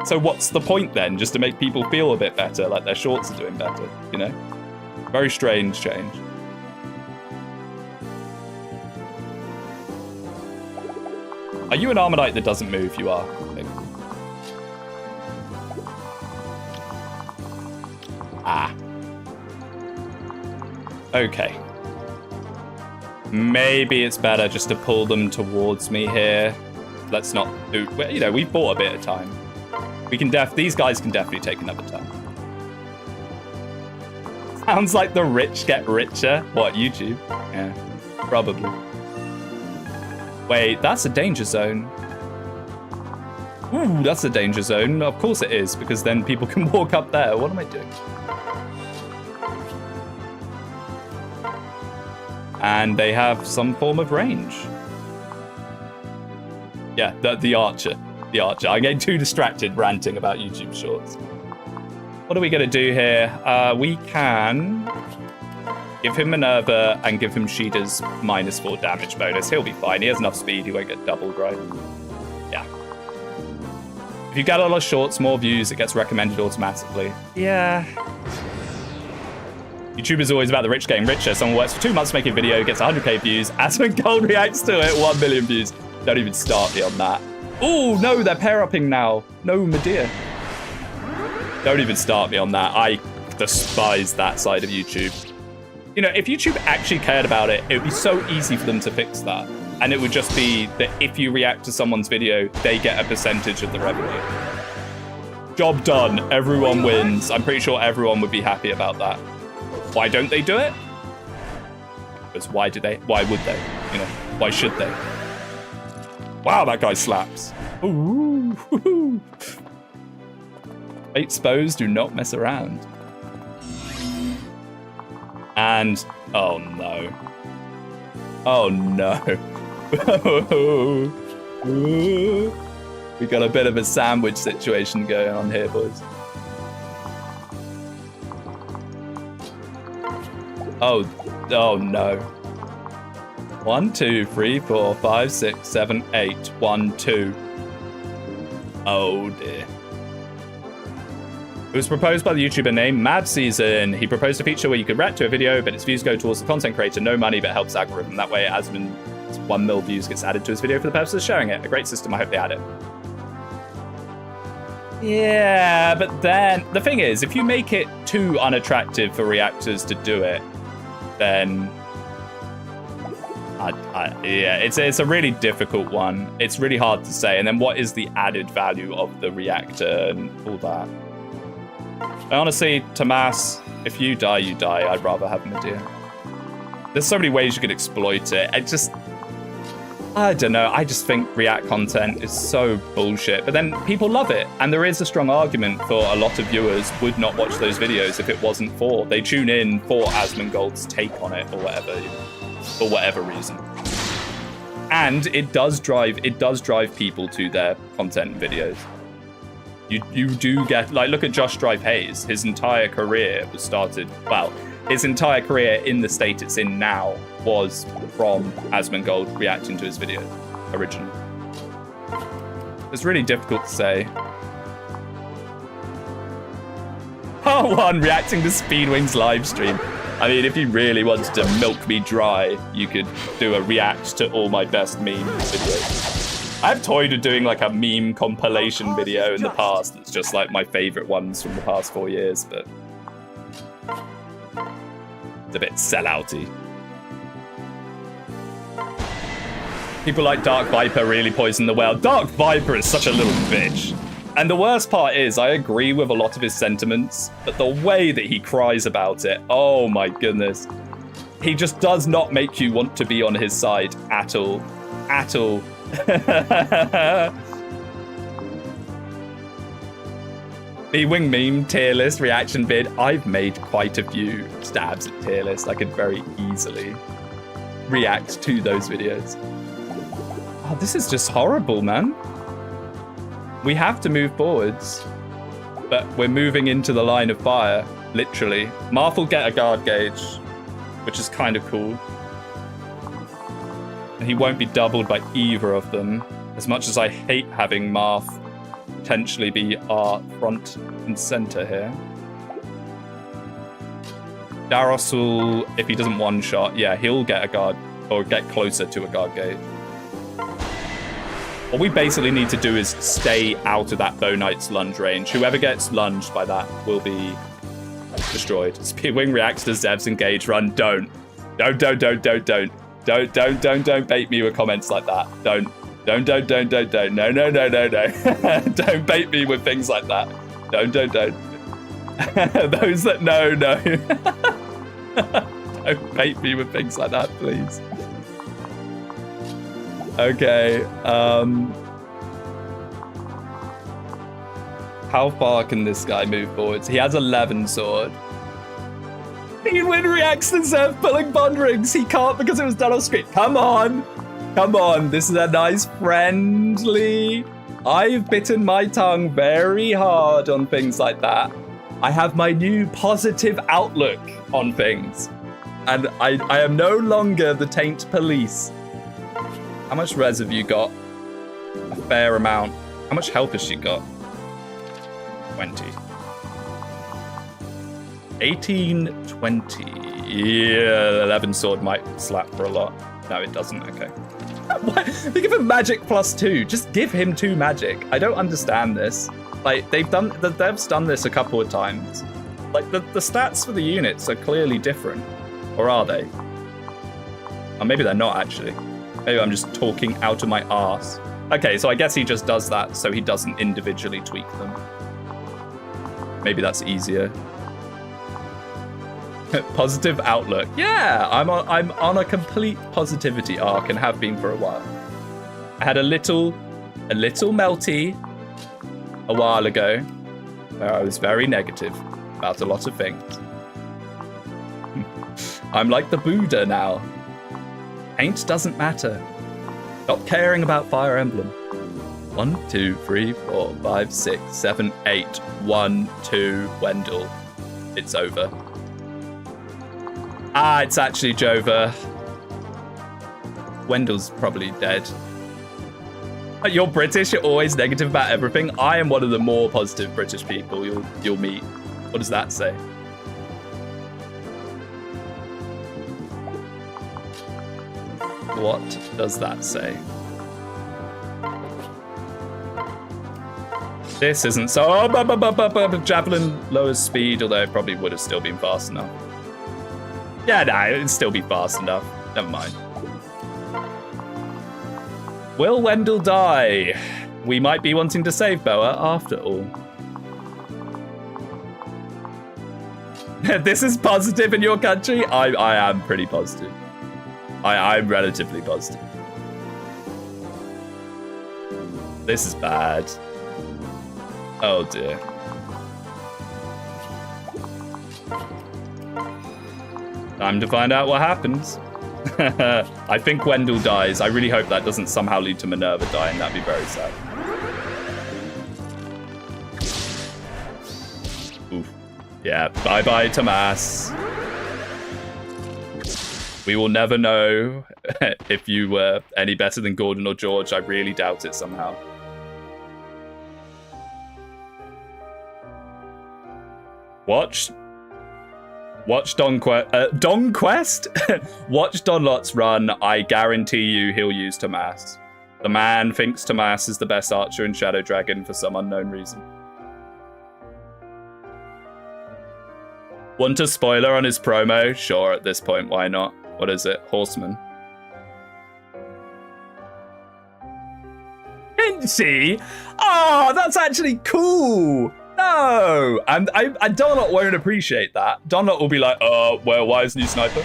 So what's the point then? Just to make people feel a bit better, like their shorts are doing better, you know? Very strange change. Are you an Armadite that doesn't move? You are. Maybe. Ah. Okay. Maybe it's better just to pull them towards me here. Let's not do... You know, we've bought a bit of time. We can these guys can definitely take another turn. Sounds like the rich get richer. What, YouTube? Yeah, probably. Wait, that's a danger zone. Ooh, that's a danger zone. Of course it is, because then people can walk up there. What am I doing? And they have some form of range. Yeah, the archer. The archer. I'm getting too distracted ranting about YouTube shorts. What are we going to do here? We can give him Minerva and give him Sheeta's -4 damage bonus. He'll be fine. He has enough speed. He won't get doubled, right? Yeah. If you get a lot of shorts, more views, it gets recommended automatically. Yeah. YouTube is always about the rich getting richer. Someone works for 2 months to make a video, gets 100k views, Asmund Gold reacts to it, 1 million views. Don't even start me on that. Oh, no, they're pair-upping now. No, Medea. Don't even start me on that. I despise that side of YouTube. You know, if YouTube actually cared about it, it would be so easy for them to fix that. And it would just be that if you react to someone's video, they get a percentage of the revenue. Job done. Everyone wins. I'm pretty sure everyone would be happy about that. Why don't they do it? Because why would they? You know, why should they? Wow, that guy slaps. Ooh. Eight spos do not mess around. And, oh no. Oh no. We got a bit of a sandwich situation going on here, boys. Oh no. 1, 2, 3, 4, 5, 6, 7, 8. 1, 2. Oh dear. It was proposed by the YouTuber named Mad Season. He proposed a feature where you could react to a video, but its views go towards the content creator. No money, but helps algorithm. That way, Asmund's 1 mil views gets added to his video for the purpose of sharing it. A great system. I hope they add it. Yeah, but then the thing is, if you make it too unattractive for reactors to do it, then yeah, it's a really difficult one. It's really hard to say. And then what is the added value of the reactor and all that? Honestly, Tomas, if you die, you die. I'd rather have Medea. There's so many ways you could exploit it. I don't know. I just think React content is so bullshit. But then people love it. And there is a strong argument for a lot of viewers would not watch those videos if it wasn't for. They tune in for Asmund Gold's take on it or whatever, you know, for whatever reason. And it does drive people to their content and videos. You do get, like, look at Josh Drive Hayes. His entire career was started, well, his entire career in the state it's in now was from Asmund Gold reacting to his videos originally. It's really difficult to say. Part 1, reacting to Speedwing's live stream. I mean, if you really wanted to milk me dry, you could do a react to all my best meme videos. I've toyed with doing like a meme compilation video in the past that's just like my favorite ones from the past 4 years, but it's a bit sellouty. People like Dark Viper really poison the well. Dark Viper is such a little bitch. And the worst part is, I agree with a lot of his sentiments, but the way that he cries about it, oh my goodness. He just does not make you want to be on his side at all. At all. B-Wing meme, tier list, reaction vid. I've made quite a few stabs at tier list. I could very easily react to those videos. Oh, this is just horrible, man. We have to move forwards, but we're moving into the line of fire, literally. Marth will get a guard gauge, which is kind of cool. And he won't be doubled by either of them, as much as I hate having Marth potentially be our front and center here. Daros will, if he doesn't one-shot, yeah, he'll get a guard, or get closer to a guard gauge. What we basically need to do is stay out of that Bow Knight's lunge range. Whoever gets lunged by that will be destroyed. Speedwing reacts to Zev's engage run. Don't bait me with comments like that. Don't. No. Don't bait me with things like that. Don't. Those that know. Don't bait me with things like that, please. Okay, how far can this guy move forwards? He has 11 sword. Speedwing reacts to Zev pulling bond rings. He can't because it was done off screen. Come on. This is a nice friendly. I've bitten my tongue very hard on things like that. I have my new positive outlook on things. And I am no longer the taint police. How much res have you got? A fair amount. How much health has she got? 20. 18, 20. Yeah, 11 sword might slap for a lot. No, it doesn't. Okay. What? They give him magic +2. Just give him 2 magic. I don't understand this. Like, the devs done this a couple of times. Like, the stats for the units are clearly different. Or are they? Or maybe they're not, actually. Maybe I'm just talking out of my arse. Okay, so I guess he just does that so he doesn't individually tweak them. Maybe that's easier. Positive outlook. Yeah, I'm on a complete positivity arc and have been for a while. I had a little melty a while ago where I was very negative about a lot of things. I'm like the Buddha now. Paint doesn't matter. Stop caring about Fire Emblem. 1, 2, 3, 4, 5, 6, 7, 8. 1, 2, Wendell. It's over. Ah, it's actually Jova. Wendell's probably dead. You're British, you're always negative about everything. I am one of the more positive British people you'll meet. What does that say? What does that say? This isn't so. Oh, Javelin lowers speed, although it probably would have still been fast enough. Yeah, no, it'd still be fast enough. Never mind. Will Wendell die? We might be wanting to save Boa after all. This is positive in your country? I am pretty positive. I'm relatively positive. This is bad. Oh dear. Time to find out what happens. I think Wendell dies. I really hope that doesn't somehow lead to Minerva dying. That'd be very sad. Oof. Yeah, bye-bye, Tomas. We will never know if you were any better than Gordon or George. I really doubt it somehow. Watch Donquest? Watch Donlot's run. I guarantee you he'll use Tomas. The man thinks Tomas is the best archer in Shadow Dragon for some unknown reason. Want a spoiler on his promo? Sure, at this point, why not? What is it? Horseman. See? Oh, that's actually cool. No. And Donut won't appreciate that. Donut will be like, well, why isn't he sniper?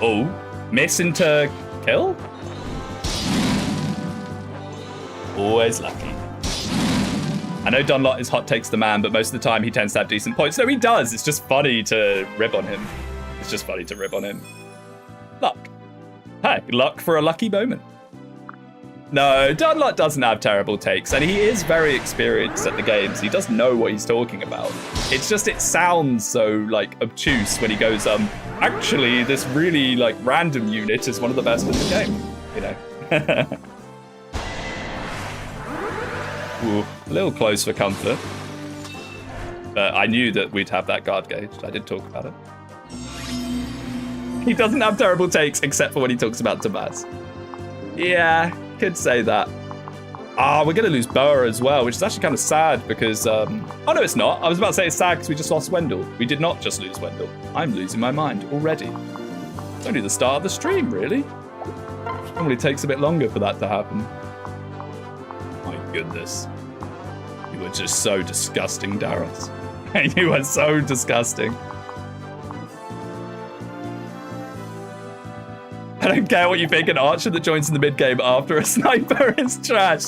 Oh, miss into kill? Always lucky. I know Dunlop is hot takes the man, but most of the time he tends to have decent points. No, he does. It's just funny to rib on him. It's just funny to rib on him. Luck. Hey, luck for a lucky moment. No, Dunlop doesn't have terrible takes, and he is very experienced at the games. He does know what he's talking about. It's just it sounds so, like, obtuse when he goes, actually, this really, like, random unit is one of the best in the game, you know? Ooh, a little close for comfort. But I knew that we'd have that guard gauge. I did talk about it. He doesn't have terrible takes, except for when he talks about Tabaz. Yeah, could say that. We're going to lose Boa as well, which is actually kind of sad because... oh, no, it's not. I was about to say it's sad because we just lost Wendell. We did not just lose Wendell. I'm losing my mind already. It's only the start of the stream, really. Normally takes a bit longer for that to happen. My goodness. You were just so disgusting, Darius. You are so disgusting. I don't care what you think, an archer that joins in the mid-game after a sniper is trash.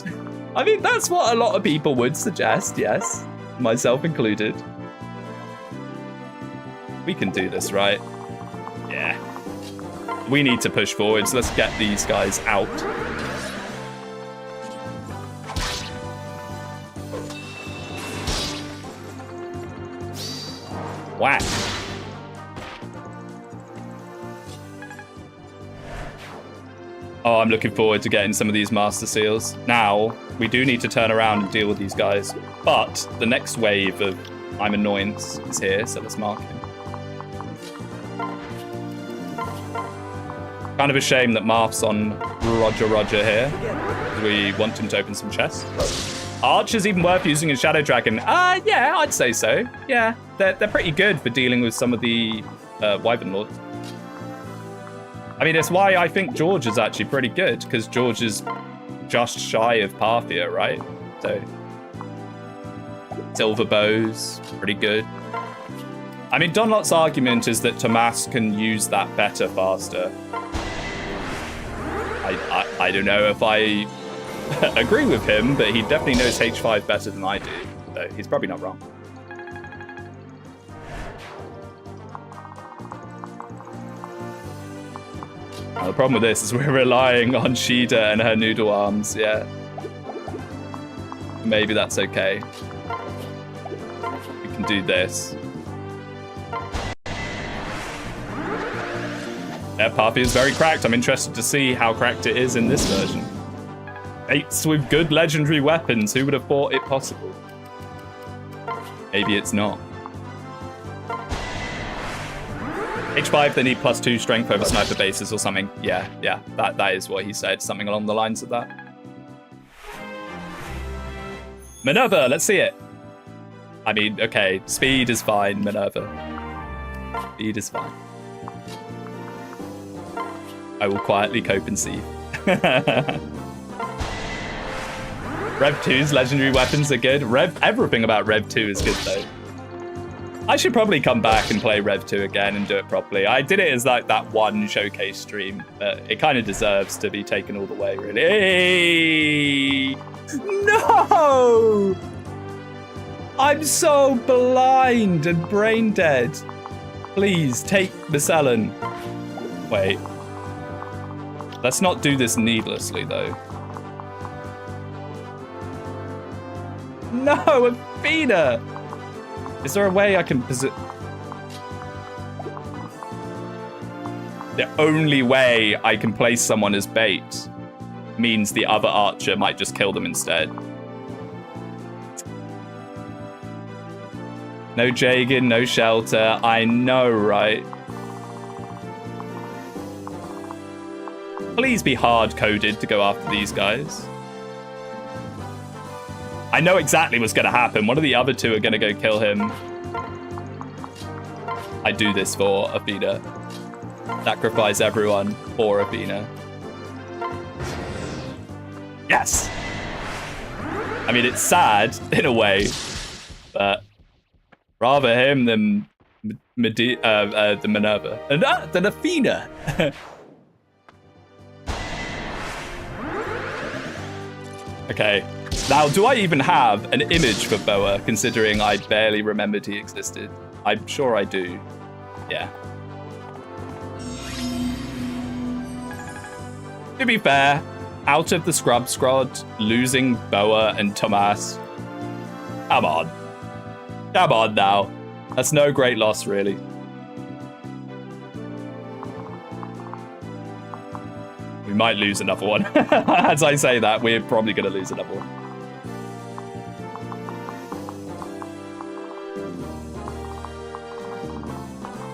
I mean, that's what a lot of people would suggest, yes. Myself included. We can do this, right? Yeah. We need to push forward, so let's get these guys out. Whack. Oh, I'm looking forward to getting some of these Master Seals. Now, we do need to turn around and deal with these guys. But the next wave of I'm Annoyance is here, so let's mark him. Kind of a shame that Marth's on Roger here. We want him to open some chests. Archer's even worth using in Shadow Dragon. Yeah, I'd say so. Yeah, they're pretty good for dealing with some of the Wyvern Lords. I mean, it's why I think George is actually pretty good, because George is just shy of Parthia, right? So, Silver Bows, pretty good. I mean, Dunlop's argument is that Tomas can use that better faster. I don't know if I agree with him, but he definitely knows H5 better than I do, so he's probably not wrong. Now, the problem with this is we're relying on Sheeda and her noodle arms, yeah. Maybe that's okay. We can do this. Yeah, Parthia is very cracked. I'm interested to see how cracked it is in this version. 8s with good legendary weapons. Who would have thought it possible? Maybe it's not. H5, they need +2 strength over sniper bases or something. Yeah, that is what he said. Something along the lines of that. Minerva, let's see it. I mean, okay, speed is fine, Minerva. Speed is fine. I will quietly cope and see. Rev 2's legendary weapons are good. Everything about Rev 2 is good, though. I should probably come back and play Rev 2 again and do it properly. I did it as like that one showcase stream, but it kind of deserves to be taken all the way, really. Hey! No! I'm so blind and brain dead. Please, take Misellen. Wait. Let's not do this needlessly, though. No, Athena! Is there a way I can position? The only way I can place someone as bait means the other archer might just kill them instead. No Jagan, no shelter. I know, right? Please be hard-coded to go after these guys. I know exactly what's going to happen. One of the other two are going to go kill him. I do this for Athena. Sacrifice everyone for Athena. Yes! I mean, it's sad in a way, but rather him than the Minerva. Than Athena! Okay. Now, do I even have an image for Boa, considering I barely remembered he existed? I'm sure I do. Yeah. To be fair, out of the Scrub Squad, losing Boa and Tomas. Come on. Come on now. That's no great loss, really. We might lose another one. As I say that, we're probably going to lose another one.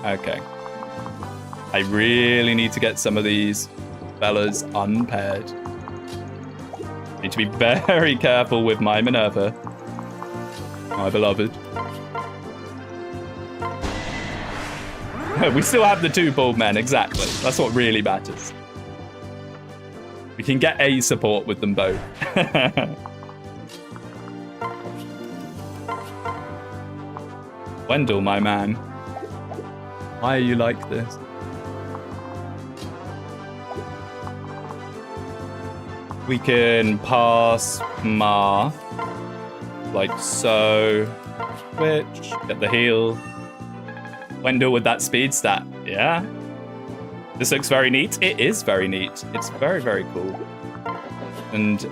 Okay. I really need to get some of these fellas unpaired. Need to be very careful with my Minerva. My beloved. We still have the 2 bald men, exactly. That's what really matters. We can get a support with them both. Wendell, my man. Why are you like this? We can pass Ma. Like so. Switch. Get the heal. Wendell with that speed stat. Yeah. This looks very neat. It is very neat. It's very, very cool. And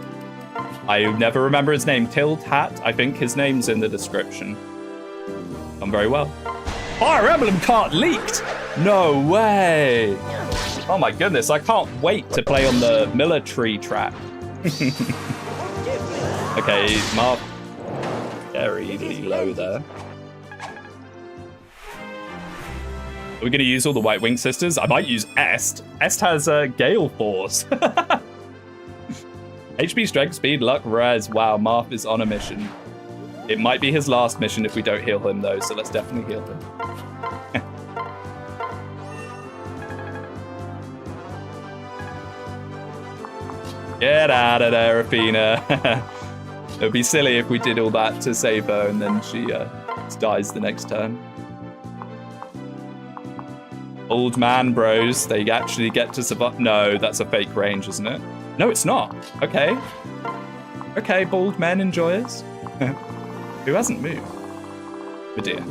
I never remember his name. Tilt Hat. I think his name's in the description. Done very well. Fire Emblem cart leaked! No way! Oh my goodness, I can't wait to play on the military track. Okay, Mark. Very low there. Are we going to use all the White Wing Sisters? I might use Est. Est has Gale Force. HP, Strength, Speed, Luck, Res. Wow, Marth is on a mission. It might be his last mission if we don't heal him, though, so let's definitely heal him. Get out of there, Athena. It would be silly if we did all that to save her and then she dies the next turn. Old man bros, they actually get to survive. No, that's a fake range, isn't it? No, it's not. Okay. Okay, bald men enjoyers. Who hasn't moved? Oh dear.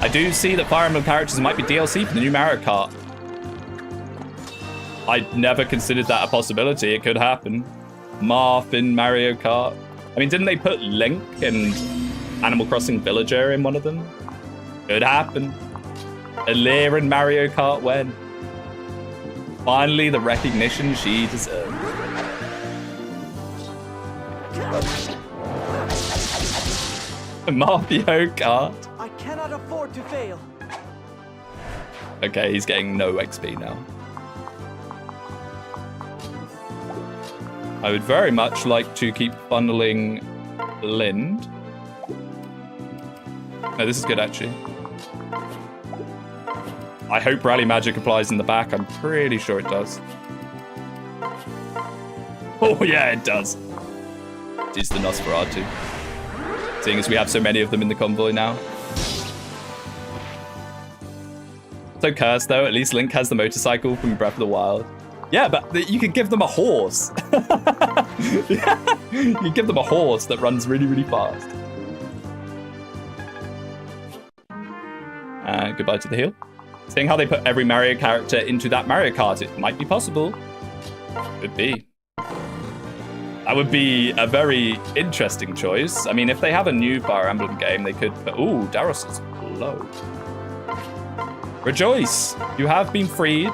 I do see that Fire Emblem characters might be DLC for the new Mario Kart. I never considered that a possibility. It could happen. Marth in Mario Kart. I mean, didn't they put Link and Animal Crossing Villager in one of them? Could happen. Alear in Mario Kart when? Finally, the recognition she deserved. Mario Kart. I cannot afford to fail. Okay, he's getting no XP now. I would very much like to keep funneling Lind. No, this is good, actually. I hope Rally Magic applies in the back. I'm pretty sure it does. Oh, yeah, it does. It is the Nosferatu. Seeing as we have so many of them in the convoy now. So cursed, though. At least Link has the motorcycle from Breath of the Wild. Yeah, but you could give them a horse. Yeah, you give them a horse that runs really, really fast. Goodbye to the heal. Seeing how they put every Mario character into that Mario Kart, it might be possible. Could be. That would be a very interesting choice. I mean, if they have a new Fire Emblem game, they could put... Ooh, Daros is low. Rejoice! You have been freed.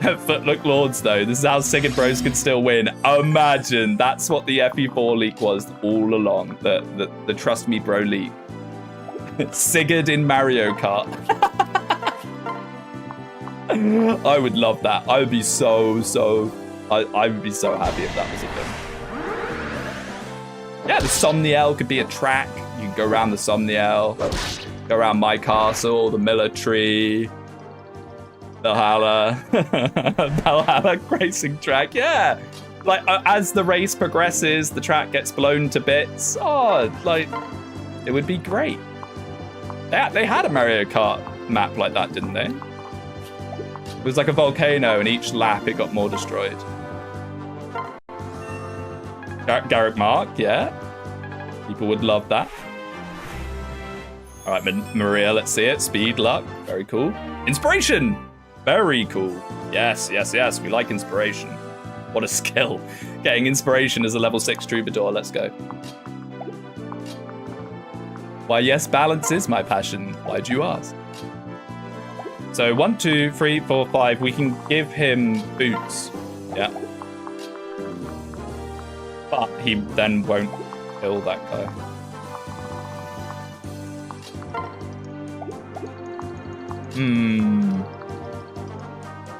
Footlook Lords, though. This is how Sigurd Bros can still win. Imagine that's what the FE4 leak was all along. The Trust Me Bro leak. Sigurd in Mario Kart. I would love that. I would be I would be so happy if that was a thing. Yeah, the Somniel could be a track. You can go around the Somniel. Go around my castle, the military, Valhalla, Valhalla racing track. Yeah, like as the race progresses, the track gets blown to bits. Oh, like it would be great. They had a Mario Kart map like that, didn't they? It was like a volcano, and each lap it got more destroyed. Garrett Mark, yeah. People would love that. All right, Maria, let's see it. Speed, luck, very cool. Inspiration, very cool. Yes, yes, yes, we like inspiration. What a skill. Getting inspiration as a level 6 troubadour, let's go. Why, yes, balance is my passion. Why'd you ask? So 1, 2, 3, 4, 5. We can give him boots. Yeah. But he then won't kill that guy.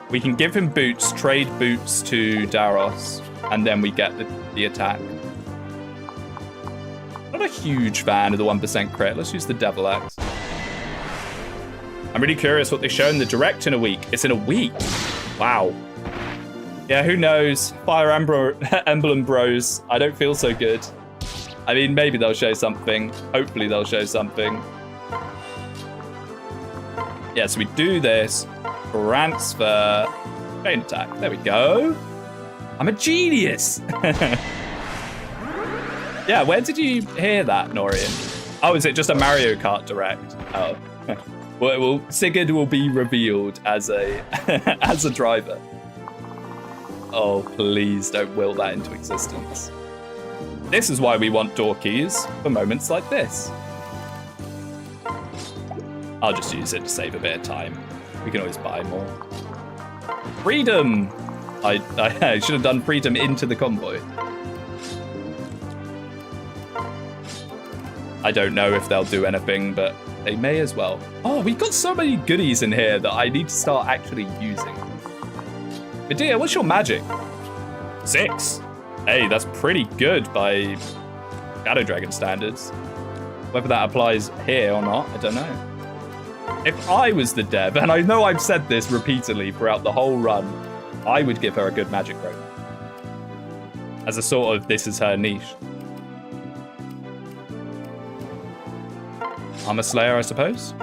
We can give him boots, trade boots to Daros, and then we get the attack. Not a huge fan of the 1% crit. Let's use the Devil Axe. I'm really curious what they show in the Direct in a week. It's in a week. Wow. Yeah, who knows? Fire Emblem Bros. I don't feel so good. I mean, maybe they'll show something. Hopefully they'll show something. Yeah, so we do this. Transfer. Chain attack. There we go. I'm a genius. Yeah, where did you hear that, Norian? Oh, is it just a Mario Kart Direct? Oh. Well, Sigurd will be revealed as a as a driver. Oh, please don't will that into existence. This is why we want door keys for moments like this. I'll just use it to save a bit of time. We can always buy more. Freedom! I should have done freedom into the convoy. I don't know if they'll do anything, but they may as well. Oh, we've got so many goodies in here that I need to start actually using. Medea, what's your magic? 6. Hey, that's pretty good by Shadow Dragon standards. Whether that applies here or not, I don't know. If I was the dev, and I know I've said this repeatedly throughout the whole run, I would give her a good magic rope. As a sort of, this is her niche. Armor Slayer, I suppose?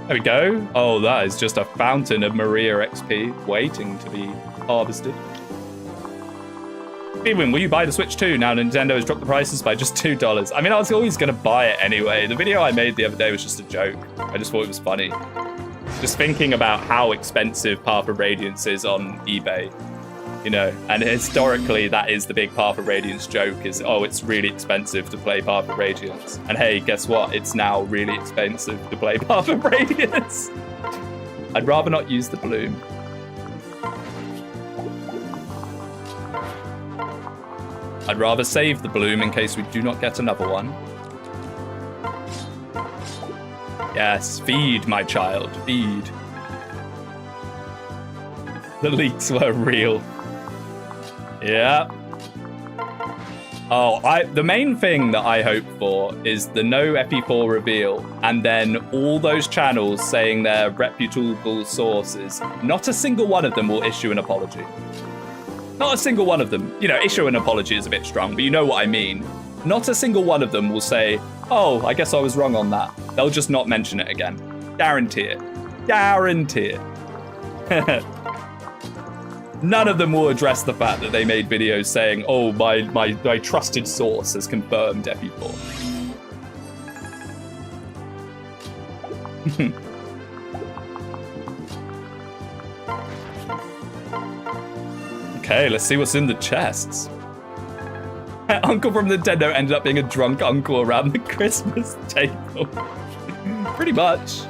There we go. Oh, that is just a fountain of Maria XP waiting to be harvested. Speedwing, will you buy the Switch 2 now Nintendo has dropped the prices by just $2? I mean, I was always going to buy it anyway. The video I made the other day was just a joke. I just thought it was funny. Just thinking about how expensive Path of Radiance is on eBay. You know, and historically that is the big Path of Radiance joke is, oh, it's really expensive to play Path of Radiance. And hey, guess what? It's now really expensive to play Path of Radiance. I'd rather not use the bloom. I'd rather save the bloom in case we do not get another one. Yes, feed, my child, feed. The leaks were real. Yeah. Oh, the main thing that I hope for is the no FE4 reveal, and then all those channels saying they're reputable sources. Not a single one of them will issue an apology. Not a single one of them. You know, issue an apology is a bit strong, but you know what I mean. Not a single one of them will say, oh, I guess I was wrong on that. They'll just not mention it again. Guarantee it. Guarantee it. None of them will address the fact that they made videos saying, oh, my trusted source has confirmed FE4. Okay, let's see what's in the chests. Uncle from Nintendo ended up being a drunk uncle around the Christmas table. Pretty much.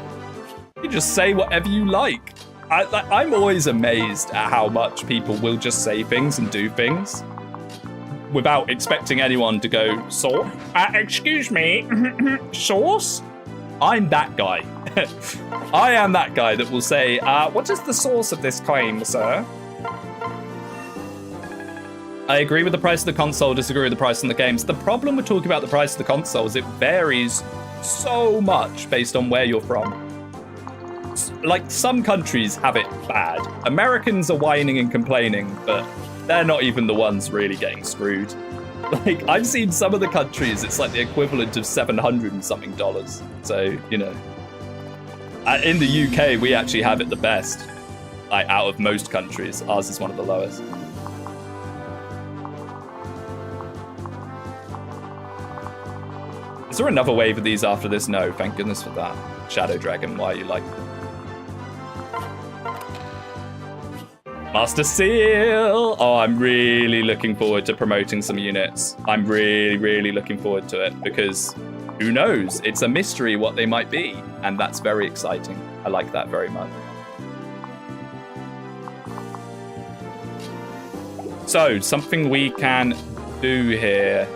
You just say whatever you like. I'm always amazed at how much people will just say things and do things without expecting anyone to go, sauce? Excuse me, sauce? I'm that guy. I am that guy that will say, what is the source of this claim, sir? I agree with the price of the console, disagree with the price of the games. The problem with talking about the price of the console is it varies so much based on where you're from. Like, some countries have it bad. Americans are whining and complaining, but they're not even the ones really getting screwed. Like, I've seen some of the countries, it's like the equivalent of $700 and something. So, you know. In the UK, we actually have it the best. Like, out of most countries, ours is one of the lowest. Is there another wave of these after this? No, thank goodness for that. Shadow Dragon, why you like them? Master Seal! Oh, I'm really looking forward to promoting some units. I'm really looking forward to it because who knows? It's a mystery what they might be, and that's very exciting. I like that very much. So, something we can do here.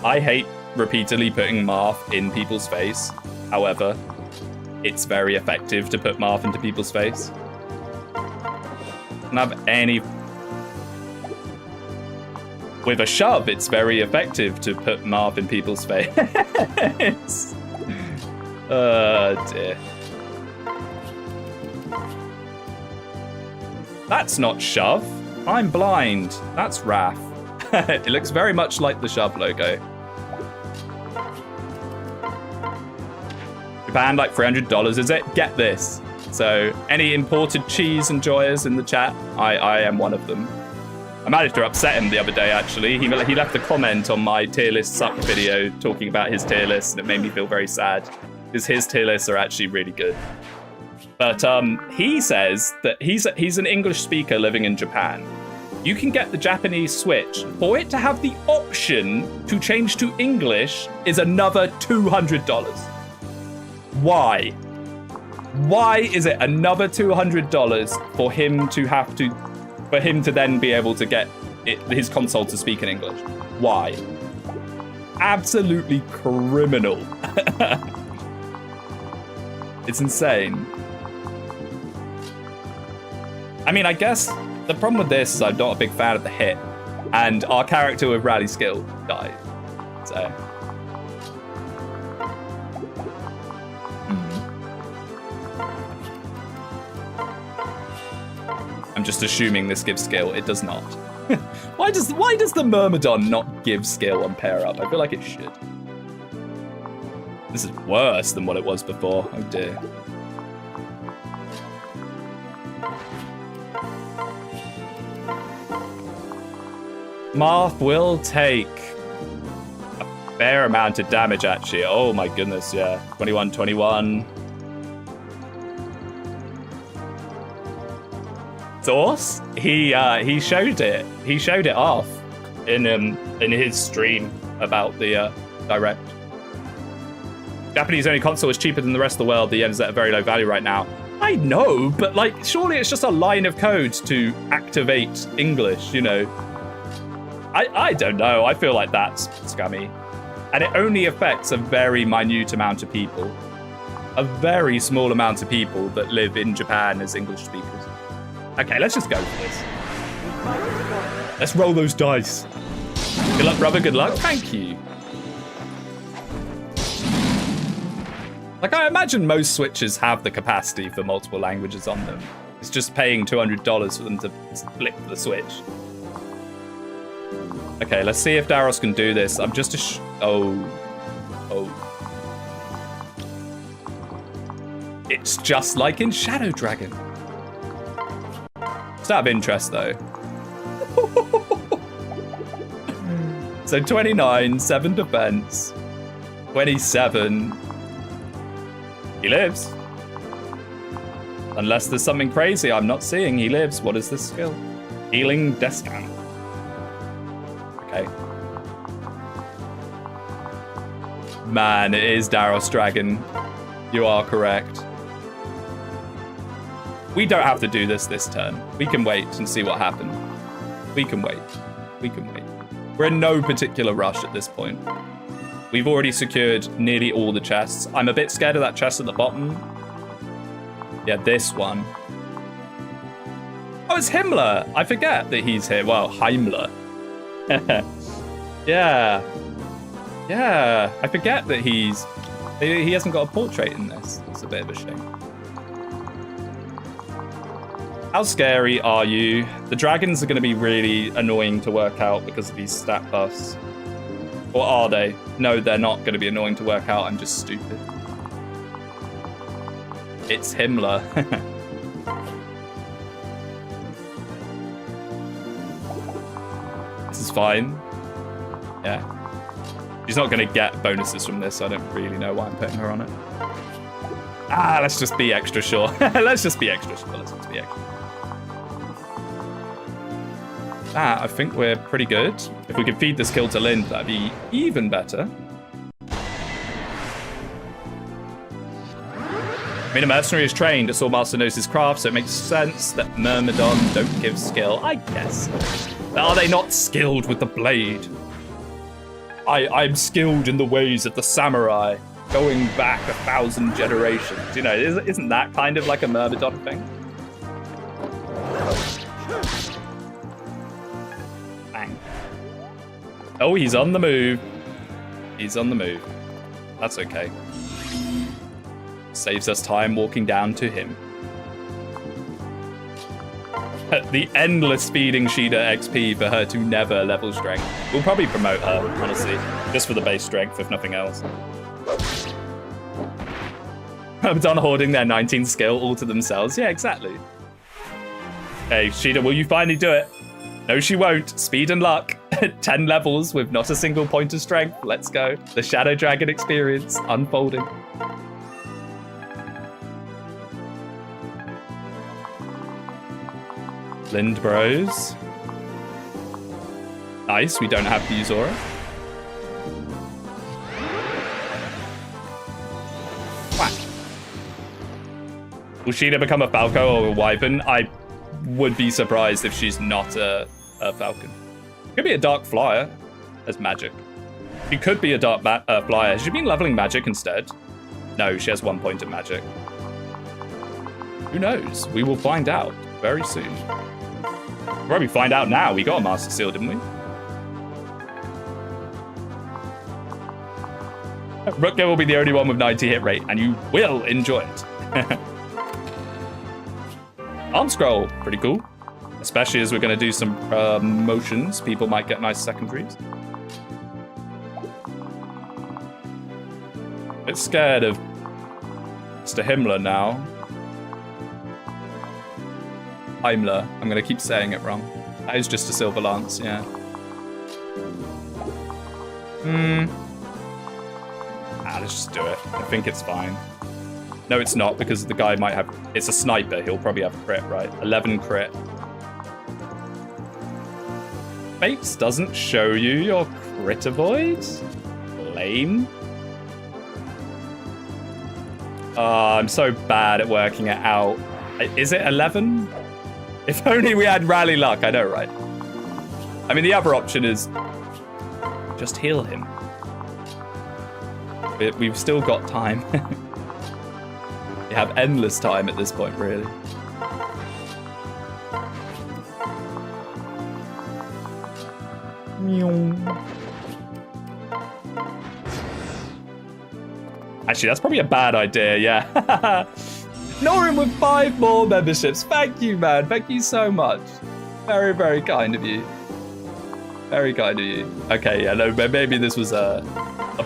I hate repeatedly putting Marth in people's face. However, it's very effective to put Marth into people's face. Don't have any. With a shove, it's very effective to put Marth in people's face. Oh dear. That's not shove. I'm blind. That's Wrath. It looks very much like the shove logo. Japan, like $300, is it? Get this. So, any imported cheese enjoyers in the chat? I am one of them. I managed to upset him the other day, actually. He left a comment on my tier list suck video talking about his tier list, and it made me feel very sad, because his tier lists are actually really good. But he says that he's an English speaker living in Japan. You can get the Japanese Switch. For it to have the option to change to English is another $200. Why? Why is it another $200 for him to then be able to get his console to speak in English? Why? Absolutely criminal. It's insane. I mean, I guess the problem with this is I'm not a big fan of the hit, and our character with rally skill died. So. I'm just assuming this gives skill. It does not. Why does the Myrmidon not give skill on pair up? I feel like it should. This is worse than what it was before. Oh dear. Marth will take a fair amount of damage, actually. Oh my goodness, yeah. 21. Source? He showed it. He showed it off in his stream about the direct. Japanese only console is cheaper than the rest of the world. The yen's at a very low value right now. I know, but like, surely it's just a line of code to activate English, you know. I don't know. I feel like that's scummy. And it only affects a very minute amount of people. A very small amount of people that live in Japan as English speakers. Okay, let's just go for this. Let's roll those dice. Good luck, brother. Good luck. Thank you. Like, I imagine most Switches have the capacity for multiple languages on them. It's just paying $200 for them to flip the Switch. Okay, let's see if Daros can do this. I'm just oh. It's just like in Shadow Dragon. Just out of interest, though. So 29, 7 defense, 27. He lives. Unless there's something crazy I'm not seeing, he lives. What is this skill? Healing Descant. Okay. Man, it is Daros Dragon. You are correct. We don't have to do this turn. We can wait and see what happens. We can wait. We can wait. We're in no particular rush at this point. We've already secured nearly all the chests. I'm a bit scared of that chest at the bottom. Yeah, this one. Oh, it's Himmler. I forget that he's here. Well, Heimler. Yeah. Yeah. I forget that he's He hasn't got a portrait in this. It's a bit of a shame. How scary are you? The dragons are going to be really annoying to work out because of these stat buffs. Or are they? No, they're not going to be annoying to work out. I'm just stupid. It's Himmler. This is fine. Yeah. She's not going to get bonuses from this, so I don't really know why I'm putting her on it. Ah, let's just be extra sure. Let's just be extra sure. Let's just be extra. Ah, I think we're pretty good. If we could feed this kill to Lind, that'd be even better. I mean, a mercenary is trained. A swordmaster knows his craft, so it makes sense that Myrmidon don't give skill. I guess. Are they not skilled with the blade? I'm skilled in the ways of the samurai, going back 1,000 generations. You know, isn't that kind of like a Myrmidon thing? Bang. Oh, he's on the move. He's on the move. That's okay. Saves us time walking down to him. The endless feeding Sheeda XP for her to never level strength. We'll probably promote her, honestly. Just for the base strength, if nothing else. I'm done hoarding their 19 skill all to themselves. Yeah, exactly. Hey, Sheeda, will you finally do it? No, she won't. Speed and luck. 10 levels with not a single point of strength. Let's go. The Shadow Dragon experience unfolding. Lind bros. Nice, we don't have the Uzora. Whack. Will Sheeda become a Falco or a Wyvern? I would be surprised if she's not a Falcon. Could be a Dark Flyer as magic. She could be a Dark Flyer. Has she been leveling magic instead? No, she has 1 point of magic. Who knows? We will find out very soon. We'll probably find out now. We got a Master Seal, didn't we? Rutger will be the only one with 90 hit rate, and you will enjoy it. Arm Scroll, pretty cool. Especially as we're going to do some motions. People might get nice secondaries. A bit scared of Mr. Himmler now. Heimler. I'm going to keep saying it wrong. That is just a silver lance, yeah. Let's just do it. I think it's fine. No, it's not, because the guy might have... It's a sniper. He'll probably have crit, right? 11 crit. Fates doesn't show you your crit avoid? Lame. I'm so bad at working it out. Is it 11? If only we had rally luck, I know, right? I mean, the other option is just heal him. We've still got time. We have endless time at this point, really. Actually, that's probably a bad idea, yeah. Norin with 5 more memberships. Thank you, man. Thank you so much. Very, very kind of you. Very kind of you. Okay, yeah, no, maybe this was a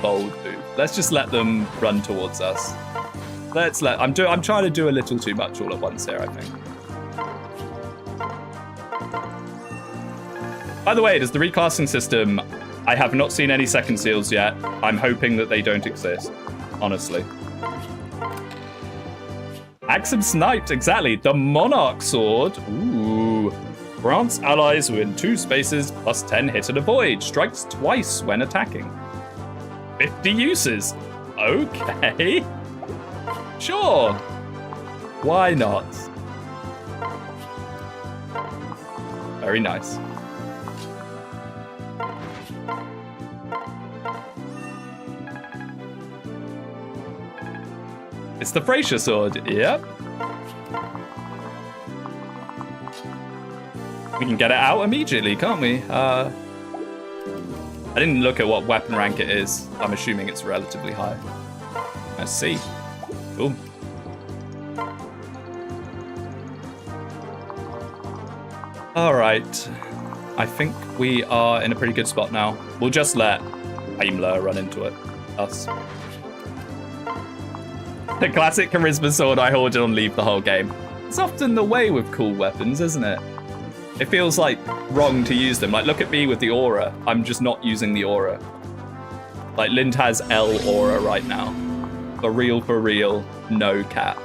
bold move. Let's just let them run towards us. I'm trying to do a little too much all at once here, I think. By the way, does the recasting system... I have not seen any second seals yet. I'm hoping that they don't exist, honestly. Axum sniped, exactly. The Monarch Sword. Ooh. Grants allies within 2 spaces plus 10 hit and avoid. Strikes twice when attacking. 50 uses. Okay. Sure. Why not? Very nice. It's the Frasier sword. Yep. We can get it out immediately, can't we? I didn't look at what weapon rank it is. I'm assuming it's relatively high. Let's see. Cool. All right. I think we are in a pretty good spot now. We'll just let Aimler run into it. Us. The classic charisma sword I hoarded on Leave the whole game. It's often the way with cool weapons, isn't it? It feels like wrong to use them. Like, look at me with the aura. I'm just not using the aura. Like, Lind has L aura right now. For real, no cap.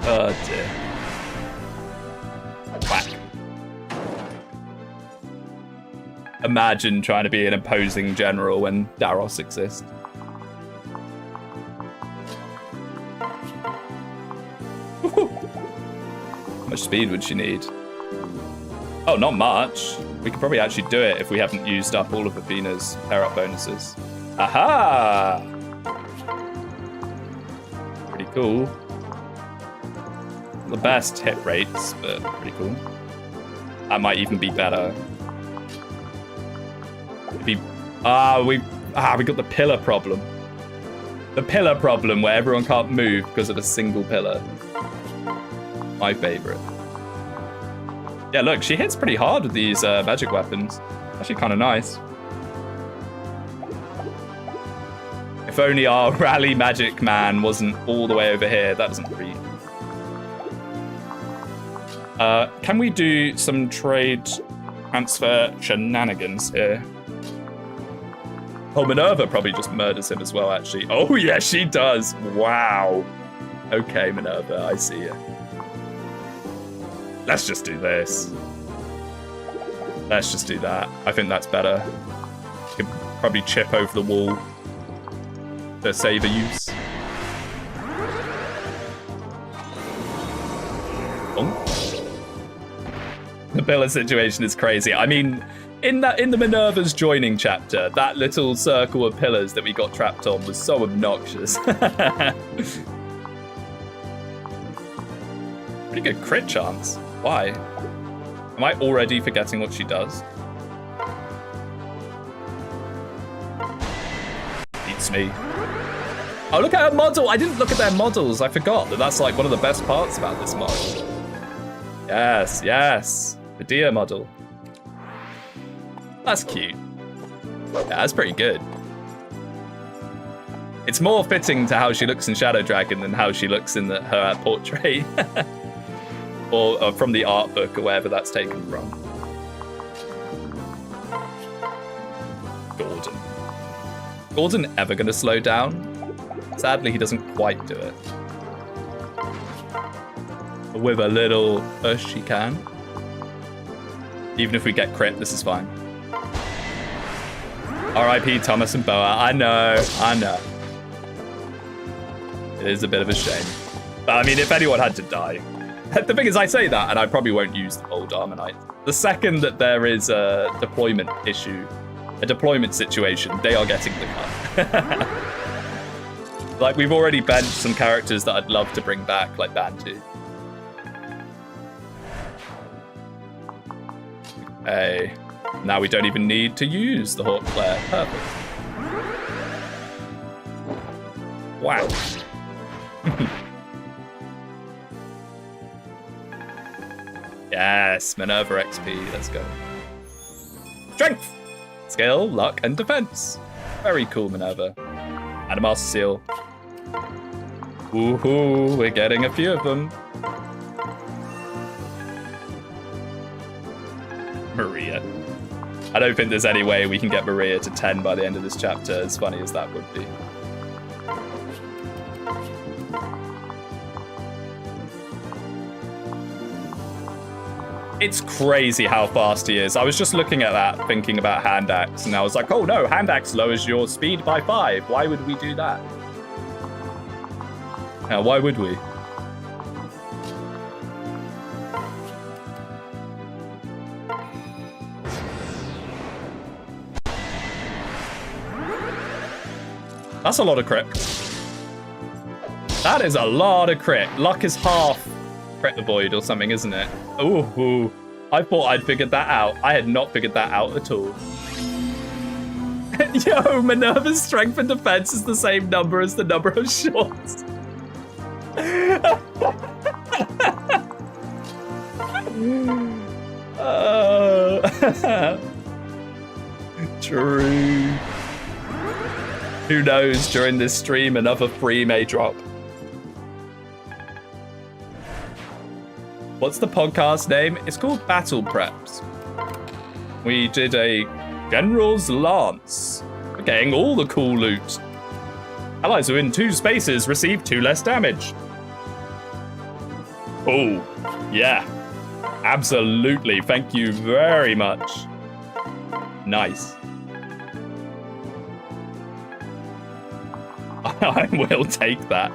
Oh dear. Whack. Imagine trying to be an opposing general when Daros exists. How much speed would she need? Oh, not much. We could probably actually do it if we haven't used up all of Athena's pair-up bonuses. Aha! Pretty cool. The best hit rates, but pretty cool. That might even be better. We got the pillar problem. The pillar problem where everyone can't move because of a single pillar. My favorite. Yeah, look, she hits pretty hard with these magic weapons. Actually kind of nice. If only our rally magic man wasn't all the way over here. That doesn't read. Can we do some trade transfer shenanigans here? Oh, Minerva probably just murders him as well, actually. Oh, yeah, she does. Wow. Okay, Minerva, I see you. Let's just do this. Let's just do that. I think that's better. You can probably chip over the wall to save a use. Oh. The pillar situation is crazy. I mean, in the Minerva's joining chapter, that little circle of pillars that we got trapped on was so obnoxious. Pretty good crit chance. Why? Am I already forgetting what she does? Beats me. Oh, look at her model. I didn't look at their models. I forgot that that's like one of the best parts about this mod. Yes, yes. The deer model. That's cute. Yeah, that's pretty good. It's more fitting to how she looks in Shadow Dragon than how she looks in her portrait. or from the art book or wherever that's taken from. Gordon. Gordon ever going to slow down? Sadly, he doesn't quite do it. With a little push, he can. Even if we get crit, this is fine. R.I.P. Thomas and Boa. I know. It is a bit of a shame. But I mean, if anyone had to die. The thing is, I say that, and I probably won't use the old Armonite. The second that there is a deployment issue, a deployment situation, they are getting the cut. Like, we've already benched some characters that I'd love to bring back, like Bantu. Hey, now we don't even need to use the Hawk Flare. Perfect. Wow. Yes, Minerva XP, let's go. Strength! Skill, luck, and defense. Very cool, Minerva. And a Master Seal. Woohoo, we're getting a few of them. Maria. I don't think there's any way we can get Maria to 10 by the end of this chapter, as funny as that would be. It's crazy how fast he is. I was just looking at that, thinking about Hand Axe, and I was like, oh no, Hand Axe lowers your speed by 5. Why would we do that? Why would we? That's a lot of crit. That is a lot of crit. Luck is half crit the void or something, isn't it? Ooh, I thought I'd figured that out. I had not figured that out at all. Yo, Minerva's strength and defense is the same number as the number of shots. True. Who knows, during this stream, another free may drop. What's the podcast name? It's called Battle Preps. We did a General's Lance. We're getting all the cool loot. Allies within 2 spaces receive 2 less damage. Oh, yeah. Absolutely. Thank you very much. Nice. I will take that.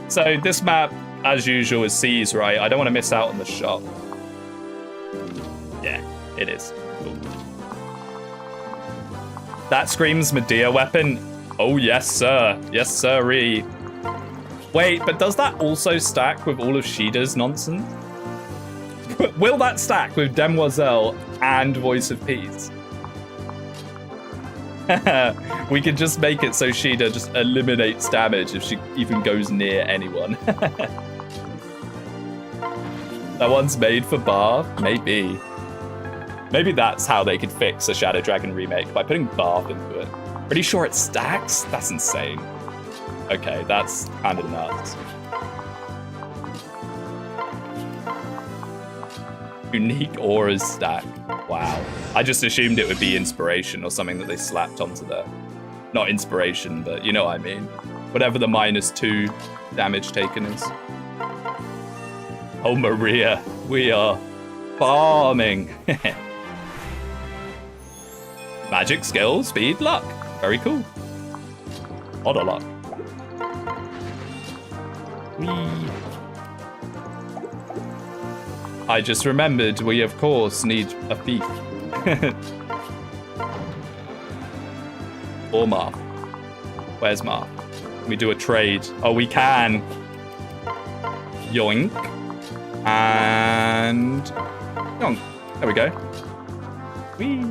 So this map, as usual, is seas, right? I don't want to miss out on the shop. Yeah, it is. Cool. That screams Medea weapon. Oh, yes, sir. Yes, sirree. Wait, but does that also stack with all of Shida's nonsense? Will that stack with Demoiselle and Voice of Peace? We could just make it so Shida just eliminates damage if she even goes near anyone. That one's made for Bath? Maybe. Maybe that's how they could fix a Shadow Dragon remake, by putting Bath into it. Pretty sure it stacks? That's insane. Okay, that's kind of nuts. Unique auras stack. Wow. I just assumed it would be inspiration or something that they slapped onto there. Not inspiration, but you know what I mean. Whatever the -2 damage taken is. Oh, Maria, we are farming. Magic, skill, speed, luck. Very cool. Odd a lot. Whee. I just remembered we, of course, need a thief. Or Marth. Where's Marth? Can we do a trade? Oh, we can. Yoink. And... yoink. There we go. Whee.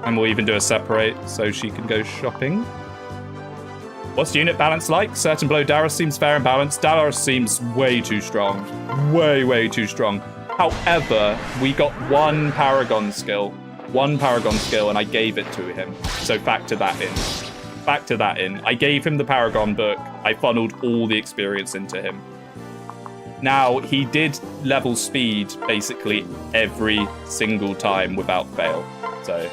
And we'll even do a separate so she can go shopping. What's the unit balance like? Certain below Darius seems fair and balanced. Darius seems way too strong. Way too strong. However, we got 1 Paragon skill. 1 Paragon skill, and I gave it to him. So factor that in. Factor that in. I gave him the Paragon book. I funneled all the experience into him. Now, he did level speed basically every single time without fail. So...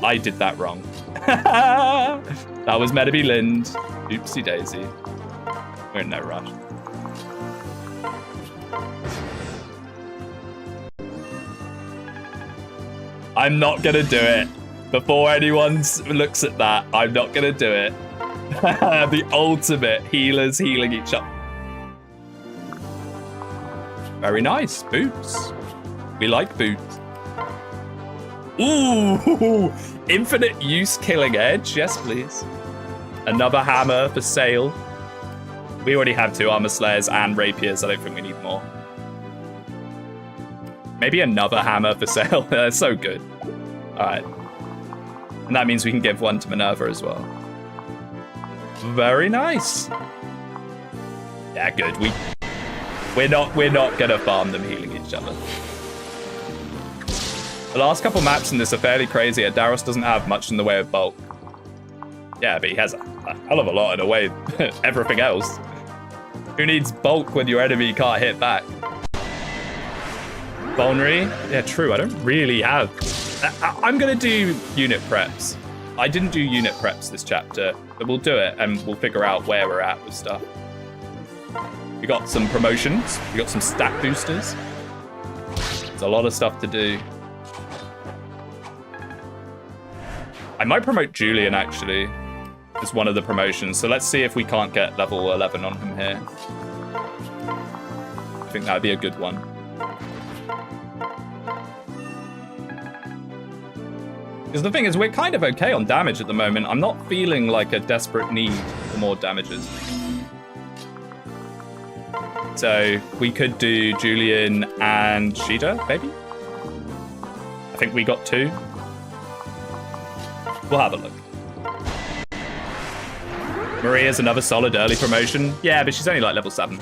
I did that wrong. That was meant to be Lind. Oopsie daisy. We're in no rush. I'm not gonna do it. Before anyone looks at that, I'm not gonna do it. The ultimate healers healing each other. Very nice. Boots. We like boots. Ooh, infinite use killing edge. Yes, please. Another hammer for sale. We already have 2 armor slayers and rapiers. I don't think we need more. Maybe another hammer for sale. They're so good. All right. And that means we can give 1 to Minerva as well. Very nice. Yeah, good. We're not gonna farm them healing each other. The last couple maps in this are fairly crazy. Darius doesn't have much in the way of bulk. Yeah, but he has a hell of a lot in the way of everything else. Who needs bulk when your enemy can't hit back? Vulnerary? Yeah, true. I don't really have... I'm going to do unit preps. I didn't do unit preps this chapter, but we'll do it and we'll figure out where we're at with stuff. We got some promotions. We got some stat boosters. There's a lot of stuff to do. I might promote Julian, actually, as one of the promotions. So let's see if we can't get level 11 on him here. I think that would be a good one. Because the thing is, we're kind of okay on damage at the moment. I'm not feeling like a desperate need for more damages. So we could do Julian and Shida, maybe? I think we got 2. We'll have a look. Maria's another solid early promotion. Yeah, but she's only like level 7.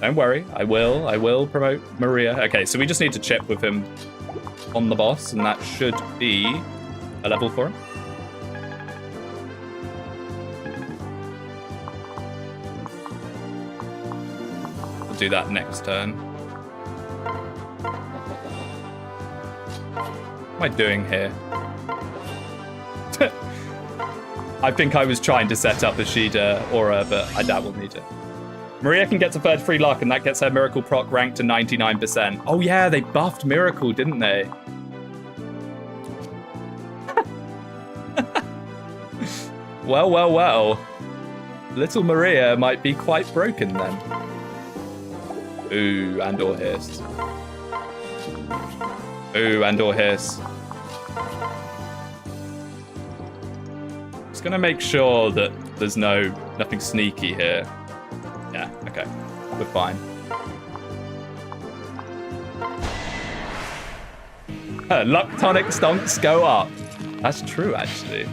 Don't worry, I will promote Maria. Okay, so we just need to chip with him on the boss, and that should be a level for him. We'll do that next turn. What am I doing here? I think I was trying to set up a Shida aura, but I doubt we'll need it. Maria can get to 33 luck, and that gets her Miracle proc ranked to 99%. Oh yeah, they buffed Miracle, didn't they? Well, well, well. Little Maria might be quite broken then. Ooh, and or hiss. Ooh, and or hiss. Just gonna make sure that there's nothing sneaky here. Yeah, okay. We're fine. Luck tonic stonks go up. That's true, actually.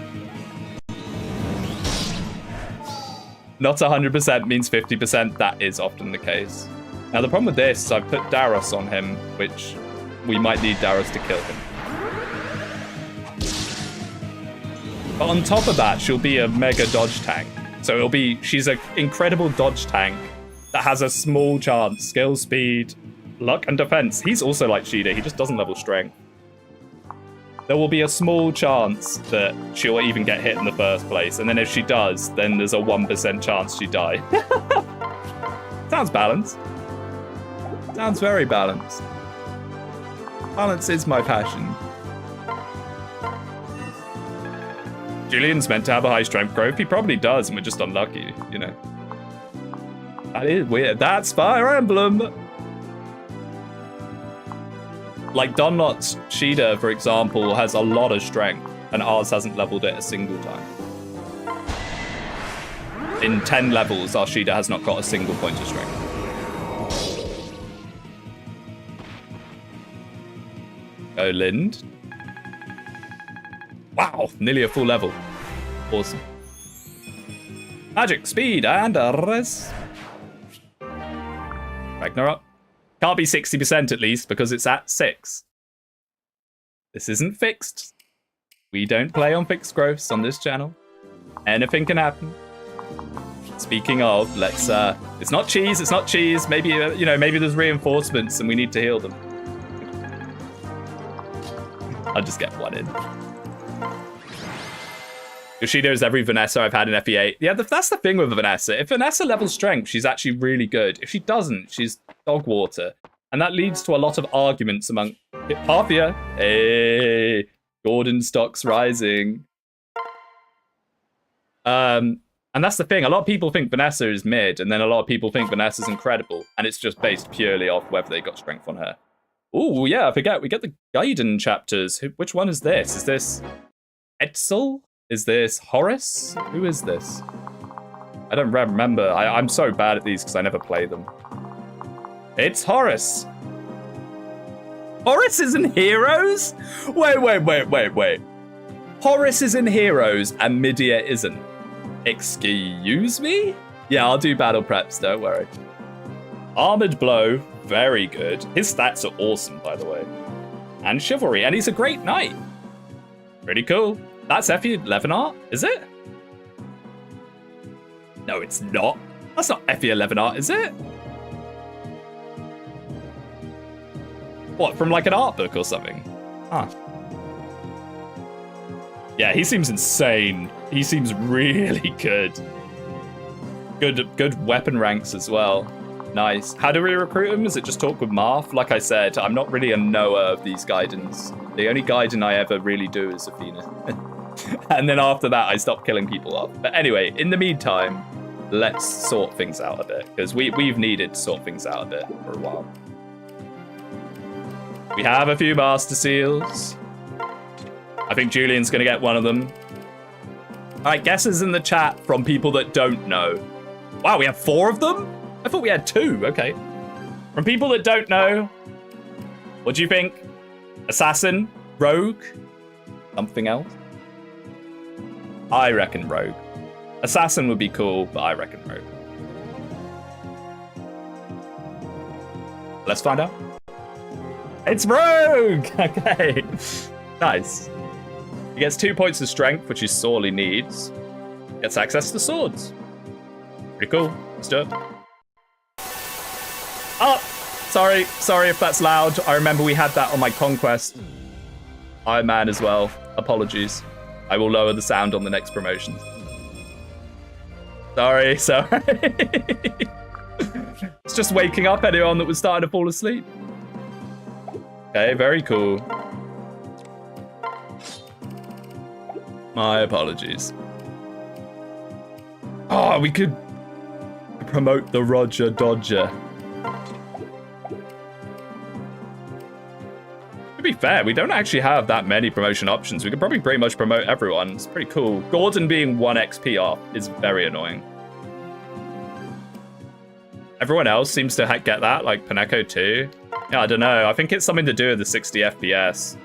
Not 100% means 50%. That is often the case. Now, the problem with this is I've put Daros on him, which we might need Daros to kill him. But on top of that, she'll be a mega dodge tank. So she's an incredible dodge tank that has a small chance. Skill, speed, luck, and defense. He's also like Shida. He just doesn't level strength. There will be a small chance that she'll even get hit in the first place. And then if she does, then there's a 1% chance she die. Sounds balanced. Sounds very balanced. Balance is my passion. Julian's meant to have a high strength growth. He probably does, and we're just unlucky, you know. That is weird. That's Fire Emblem. Like Donlot's Shida, for example, has a lot of strength, and ours hasn't leveled it a single time. In 10 levels, our Shida has not got a single point of strength. Oh, Lind. Wow, nearly a full level. Awesome. Magic, speed, and res. Ragnarok. Can't be 60% at least, because it's at 6. This isn't fixed. We don't play on fixed growths on this channel. Anything can happen. Speaking of, let's, it's not cheese. Maybe, maybe there's reinforcements and we need to heal them. I'll just get one in. Yoshida is every Vanessa I've had in FE8. Yeah, that's the thing with Vanessa. If Vanessa levels strength, she's actually really good. If she doesn't, she's dog water. And that leads to a lot of arguments among Parthia. Hey, Gordon stocks rising. And that's the thing. A lot of people think Vanessa is mid, and then a lot of people think Vanessa's incredible. And it's just based purely off whether they got strength on her. Oh, yeah, I forget. We get the Gaiden chapters. Which one is this? Is this Etzel? Is this Horace? Who is this? I don't remember. I'm so bad at these because I never play them. It's Horace. Horace is in Heroes? Wait. Horace is in Heroes and Midia isn't. Excuse me? Yeah, I'll do battle preps, don't worry. Armored Blow, very good. His stats are awesome, by the way. And Chivalry, and he's a great knight. Pretty cool. That's FE11 art, is it? No, it's not. That's not FE11 art, is it? What, from like an art book or something? Huh. Yeah, he seems insane. He seems really good. Good weapon ranks as well. Nice. How do we recruit him? Is it just talk with Marth? Like I said, I'm not really a knower of these Gaidens. The only Gaiden I ever really do is Athena. And then after that, I stop killing people off. But anyway, in the meantime, let's sort things out a bit, because we've needed to sort things out a bit for a while. We have a few Master Seals. I think Julian's going to get one of them. All right, guesses in the chat from people that don't know. Wow, we have 4 of them? I thought we had 2. Okay. From people that don't know, what do you think? Assassin? Rogue? Something else? I reckon Rogue. Assassin would be cool, but I reckon Rogue. Let's find out. It's Rogue! Okay. Nice. He gets 2 points of strength, which he sorely needs. Gets access to swords. Pretty cool. Let's do it. Oh! Sorry if that's loud. I remember we had that on my Conquest. Ironman as well. Apologies. I will lower the sound on the next promotion. Sorry. It's just waking up anyone that was starting to fall asleep. Okay, very cool. My apologies. Oh, we could promote the Roger Dodger. To be fair, we don't actually have that many promotion options. We could probably pretty much promote everyone. It's pretty cool. Gordon being 1 XP off is very annoying. Everyone else seems to get that, like Paneko too. Yeah, I don't know. I think it's something to do with the 60 FPS.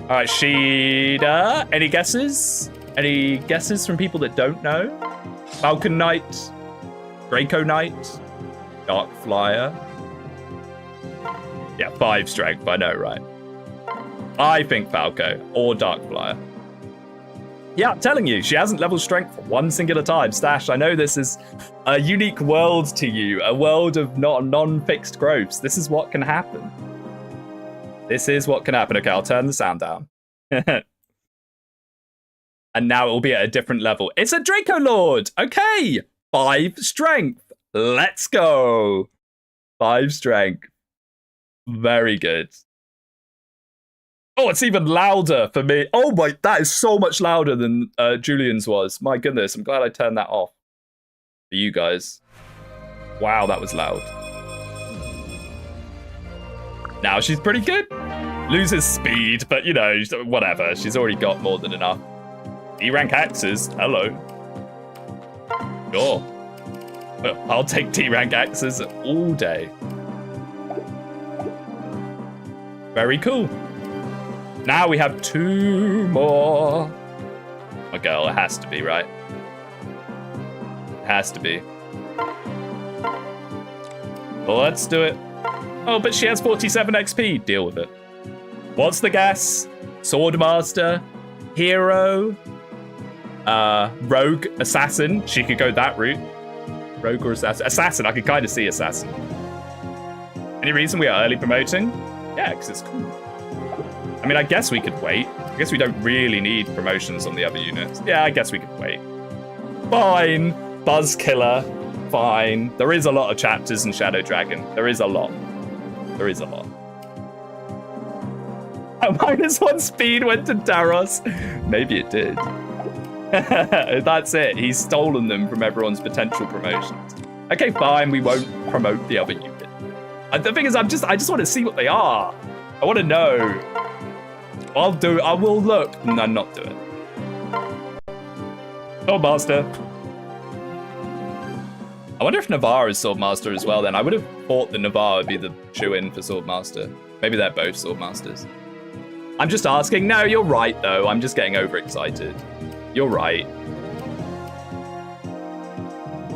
All right, Sheeda. Any guesses? Any guesses from people that don't know? Falcon Knight, Draco Knight, Dark Flyer. Yeah, 5 strength. I know, right? I think Falco or Dark Flyer. Yeah, I'm telling you, she hasn't leveled strength for 1 singular time. Stash, I know this is a unique world to you, a world of non-fixed growths. This is what can happen. This is what can happen. Okay, I'll turn the sound down. And now it will be at a different level. It's a Draco Lord. Okay, 5 strength. Let's go. 5 strength. Very good. Oh, it's even louder for me. Oh my, that is so much louder than Julian's was. My goodness, I'm glad I turned that off for you guys. Wow, that was loud. Now she's pretty good. Loses speed, but you know, whatever. She's already got more than enough. D-rank axes, hello. Sure. But I'll take D-rank axes all day. Very cool. Now we have 2 more. My girl, it has to be, right? It has to be. Well, let's do it. Oh, but she has 47 XP. Deal with it. What's the guess? Swordmaster, hero, rogue, assassin. She could go that route. Rogue or assassin? Assassin, I could kind of see assassin. Any reason we are early promoting? Yeah, because it's cool. I mean, I guess we could wait. I guess we don't really need promotions on the other units. Yeah, I guess we could wait. Fine. Buzzkiller. Fine. There is a lot of chapters in Shadow Dragon. There is a lot. There is a lot. Oh, -1 speed went to Taros. Maybe it did. That's it. He's stolen them from everyone's potential promotions. Okay, fine. We won't promote the other unit. The thing is, I just want to see what they are. I want to know. I will look. No, not do it. Swordmaster. I wonder if Navarre is Swordmaster as well then. I would have thought that Navarre would be the shoe-in for Swordmaster. Maybe they're both Swordmasters. I'm just asking. No, you're right though. I'm just getting overexcited. You're right.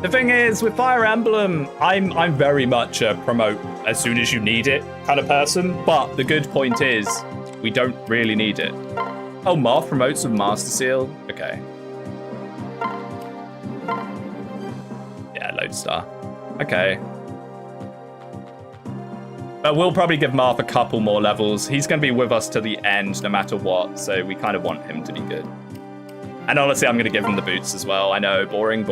The thing is, with Fire Emblem, I'm very much a promote as soon as you need it kind of person. But the good point is, we don't really need it. Oh, Marth promotes with Master Seal? Okay. Yeah, Lodestar. Okay. But we'll probably give Marth a couple more levels. He's going to be with us to the end no matter what, so we kind of want him to be good. And honestly, I'm going to give him the boots as well. I know, boring.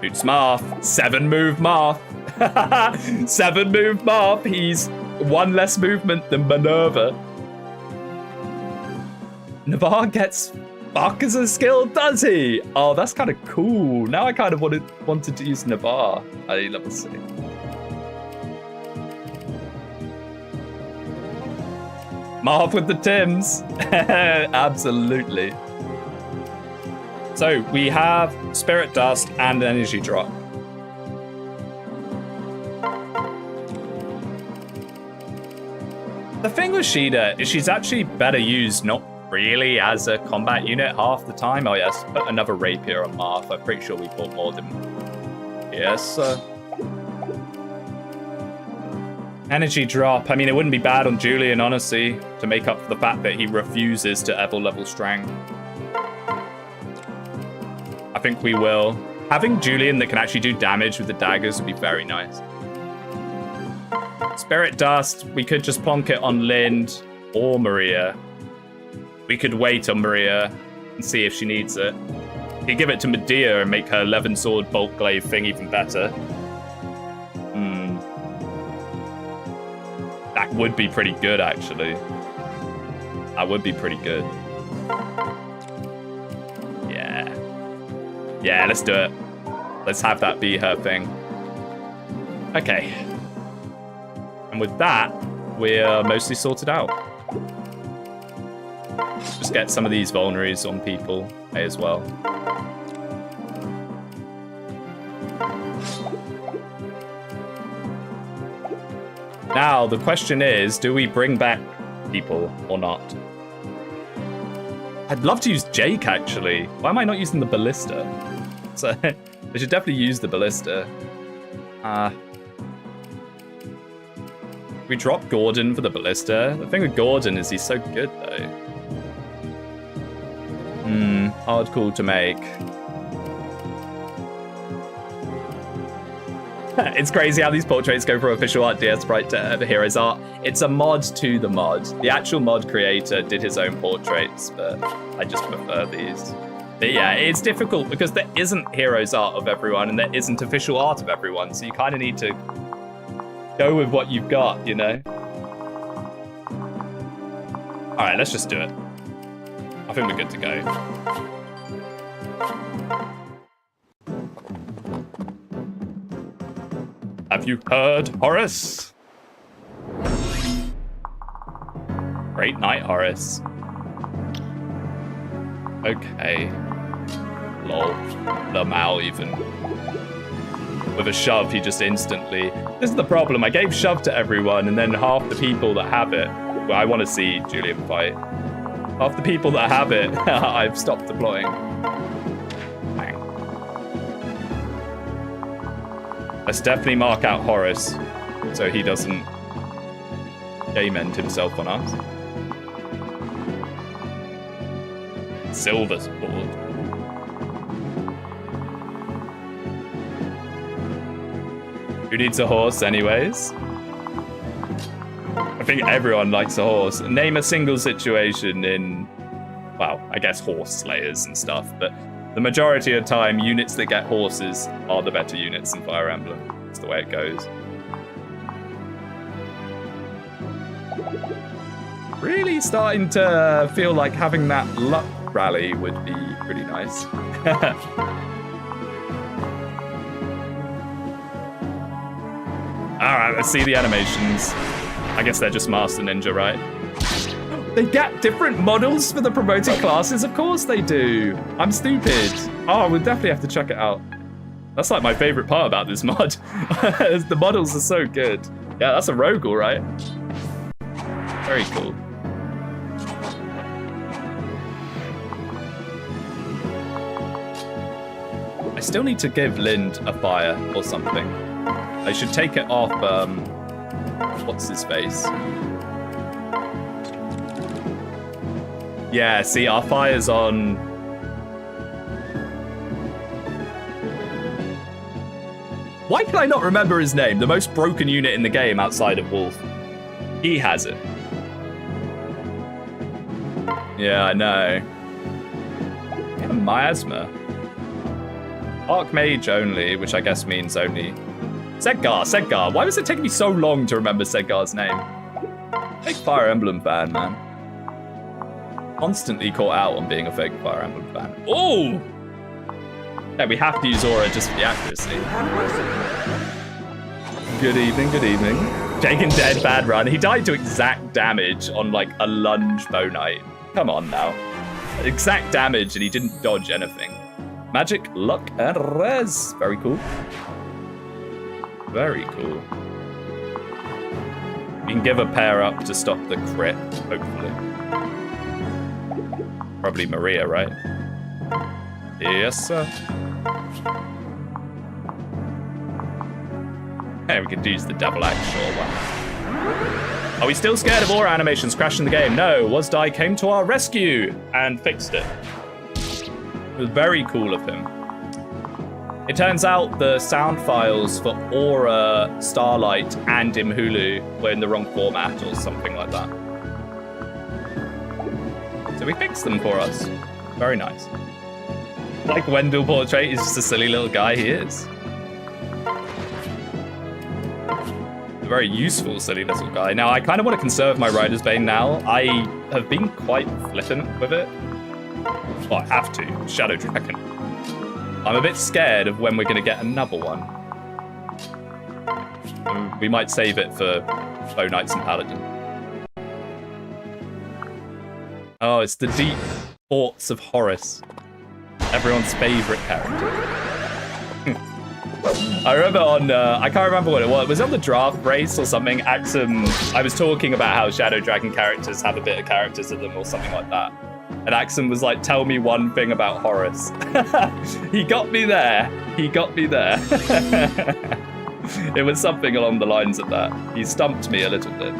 Boots Marth. 7-move Marth. 7-move Marth. He's 1 less movement than Minerva. Navarre gets fuck as a skill, does he? Oh, that's kind of cool. Now I kind of wanted to use Navarre at level 6. Marth with the Tims. Absolutely. So we have Spirit Dust and Energy Drop. The thing with Sheeta is she's actually better used not really as a combat unit half the time. Oh yes, put another rapier on Marth. I'm pretty sure we bought more than... Yes, energy drop. I mean, it wouldn't be bad on Julian, honestly, to make up for the fact that he refuses to ever level strength. I think we will. Having Julian that can actually do damage with the daggers would be very nice. Spirit Dust, we could just plonk it on Lind or Maria. We could wait on Maria and see if she needs it. We could give it to Medea and make her 11 sword bolt glaive thing even better. That would be pretty good, actually. That would be pretty good. Yeah. Yeah, let's do it. Let's have that be her thing. Okay. And with that, we're mostly sorted out. Just get some of these vulneraries on people as well. Now, the question is, do we bring back people or not? I'd love to use Jake, actually. Why am I not using the ballista? So, I should definitely use the ballista. We drop Gordon for the ballista. The thing with Gordon is he's so good, though. Hard call to make. It's crazy how these portraits go from official art DS sprite to the heroes art. It's a mod to the mod. The actual mod creator did his own portraits, but I just prefer these. But yeah, it's difficult because there isn't heroes art of everyone and there isn't official art of everyone, so you kind of need to go with what you've got, you know? Alright, let's just do it. I think we're good to go. Have you heard, Horace? Great night, Horace. Okay. Lol. Lamau even. With a shove, he just instantly... This is the problem. I gave shove to everyone, and then half the people that have it... Well, I want to see Julian fight. Half the people that have it, I've stopped deploying. Bang. Let's definitely mark out Horace, so he doesn't game end himself on us. Silver sword. Who needs a horse anyways? I think everyone likes a horse. Name a single situation in, well, I guess horse slayers and stuff, but the majority of the time, units that get horses are the better units in Fire Emblem. That's the way it goes. Really starting to feel like having that luck rally would be pretty nice. Alright, let's see the animations. I guess they're just Master Ninja, right? They get different models for the promoted classes? Of course they do. I'm stupid. Oh, we'll definitely have to check it out. That's like my favorite part about this mod. The models are so good. Yeah, that's a Rogel, right? Very cool. I still need to give Lind a fire or something. I should take it off, what's his face? Yeah, see, our fire's on... Why can I not remember his name? The most broken unit in the game outside of Wolf. He has it. Yeah, I know. Yeah, miasma. Archmage only, which I guess means only... Sedgar. Why was it taking me so long to remember Sedgar's name? Big Fire Emblem fan, man. Constantly caught out on being a fake Fire Emblem fan. Oh! Yeah, we have to use Aura just for the accuracy. Good evening, good evening. Taken dead, bad run. He died to exact damage on like a lunge bow knight. Come on now. Exact damage and he didn't dodge anything. Magic, luck, and res. Very cool. Very cool. We can give a pair up to stop the crit, hopefully. Probably Maria, right? Yes, sir. Hey, we could use the double axe, sure. Wow. Are we still scared of aura animations crashing the game? No, WasDie came to our rescue and fixed it. It was very cool of him. It turns out the sound files for Aura, Starlight, and Imhulu were in the wrong format or something like that. So we fixed them for us. Very nice. Like Wendell Portrait, he's just a silly little guy he is. A very useful silly little guy. Now, I kind of want to conserve my Rider's Bane now. I have been quite flippant with it. Well, I have to. Shadow Dragon. I'm a bit scared of when we're going to get another one. We might save it for Bow Knights and Paladin. Oh, it's the deep thoughts of Horus. Everyone's favourite character. I remember on, I can't remember what it was. Was it on the draft race or something? Axum, I was talking about how Shadow Dragon characters have a bit of character to them or something like that. And Axum was like, tell me one thing about Horus. He got me there. He got me there. It was something along the lines of that. He stumped me a little bit.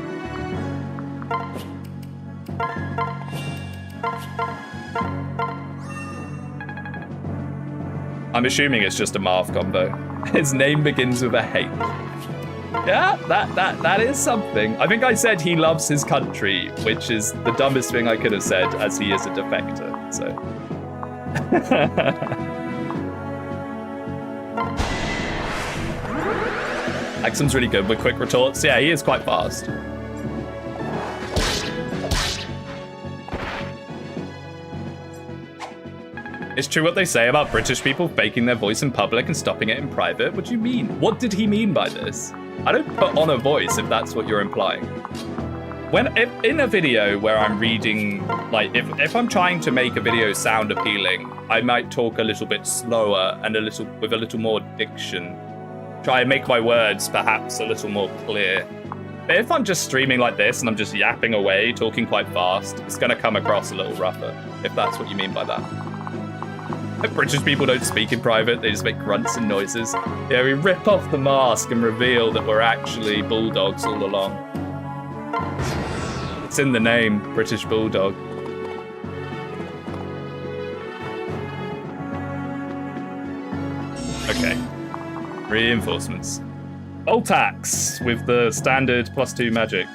I'm assuming it's just a Marth combo. His name begins with a H. Yeah, that is something. I think I said he loves his country, which is the dumbest thing I could have said, as he is a defector, so. Axum's really good with quick retorts. Yeah, he is quite fast. It's true what they say about British people faking their voice in public and stopping it in private. What do you mean? What did he mean by this? I don't put on a voice if that's what you're implying. If in a video where I'm reading, like if I'm trying to make a video sound appealing, I might talk a little bit slower and with a little more diction. Try and make my words perhaps a little more clear. But if I'm just streaming like this and I'm just yapping away, talking quite fast, it's gonna come across a little rougher, if that's what you mean by that. British people don't speak in private, they just make grunts and noises. Yeah, we rip off the mask and reveal that we're actually bulldogs all along. It's in the name, British Bulldog. Okay. Reinforcements. Voltax with the standard +2 magic.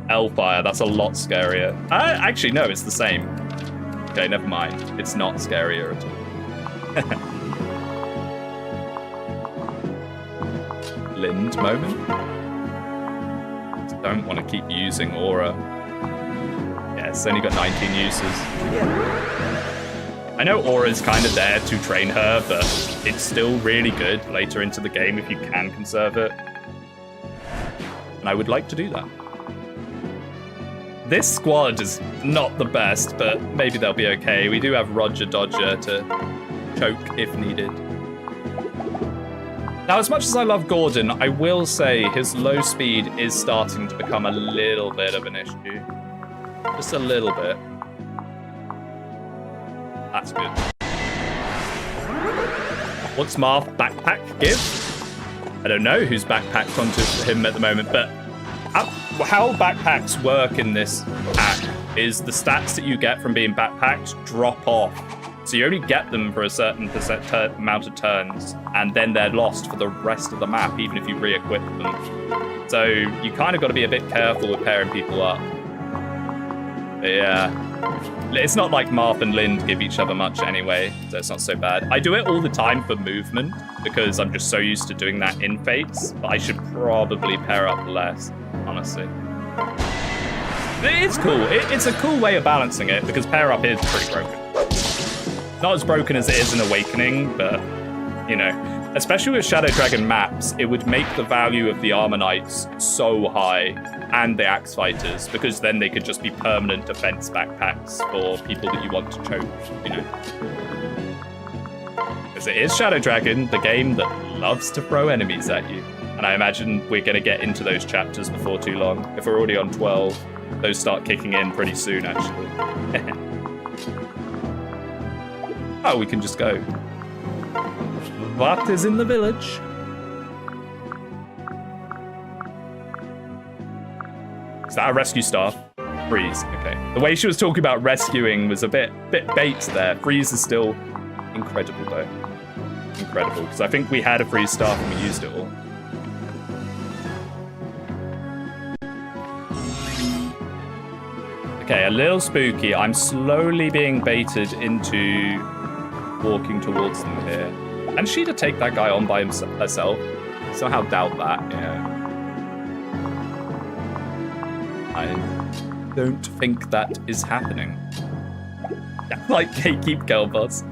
Hellfire, that's a lot scarier. Actually, no, it's the same. Okay, never mind. It's not scarier at all. Lind moment. Don't want to keep using Aura. Yeah, it's only got 19 uses. I know Aura's kind of there to train her, but it's still really good later into the game if you can conserve it. And I would like to do that. This squad is not the best, but maybe they'll be okay. We do have Roger Dodger to choke if needed. Now, as much as I love Gordon, I will say his low speed is starting to become a little bit of an issue. Just a little bit. That's good. What's Marth backpack give? I don't know who's backpacked onto him at the moment, but how backpacks work in this pack is the stats that you get from being backpacked drop off. So you only get them for a certain amount of turns, and then they're lost for the rest of the map, even if you re-equip them. So you kind of got to be a bit careful with pairing people up. But yeah. It's not like Marth and Lind give each other much anyway, so it's not so bad. I do it all the time for movement, because I'm just so used to doing that in Fates, but I should probably pair up less, honestly. It's cool. It's a cool way of balancing it, because pair up is pretty broken. Not as broken as it is in Awakening, but, you know, especially with Shadow Dragon maps, it would make the value of the Armor Knights so high, and the Axe Fighters, because then they could just be permanent defense backpacks for people that you want to choke, you know. Because it is Shadow Dragon, the game that loves to throw enemies at you. And I imagine we're going to get into those chapters before too long. If we're already on 12, those start kicking in pretty soon, actually. Oh, we can just go. What is in the village? Is that a rescue staff? Freeze, okay. The way she was talking about rescuing was a bit bait there. Freeze is still incredible, though. Incredible, because I think we had a freeze staff and we used it all. Okay, a little spooky. I'm slowly being baited into walking towards them here. And she to take that guy on by herself. Somehow doubt that, yeah. I don't think that is happening. Like gatekeep girl boss.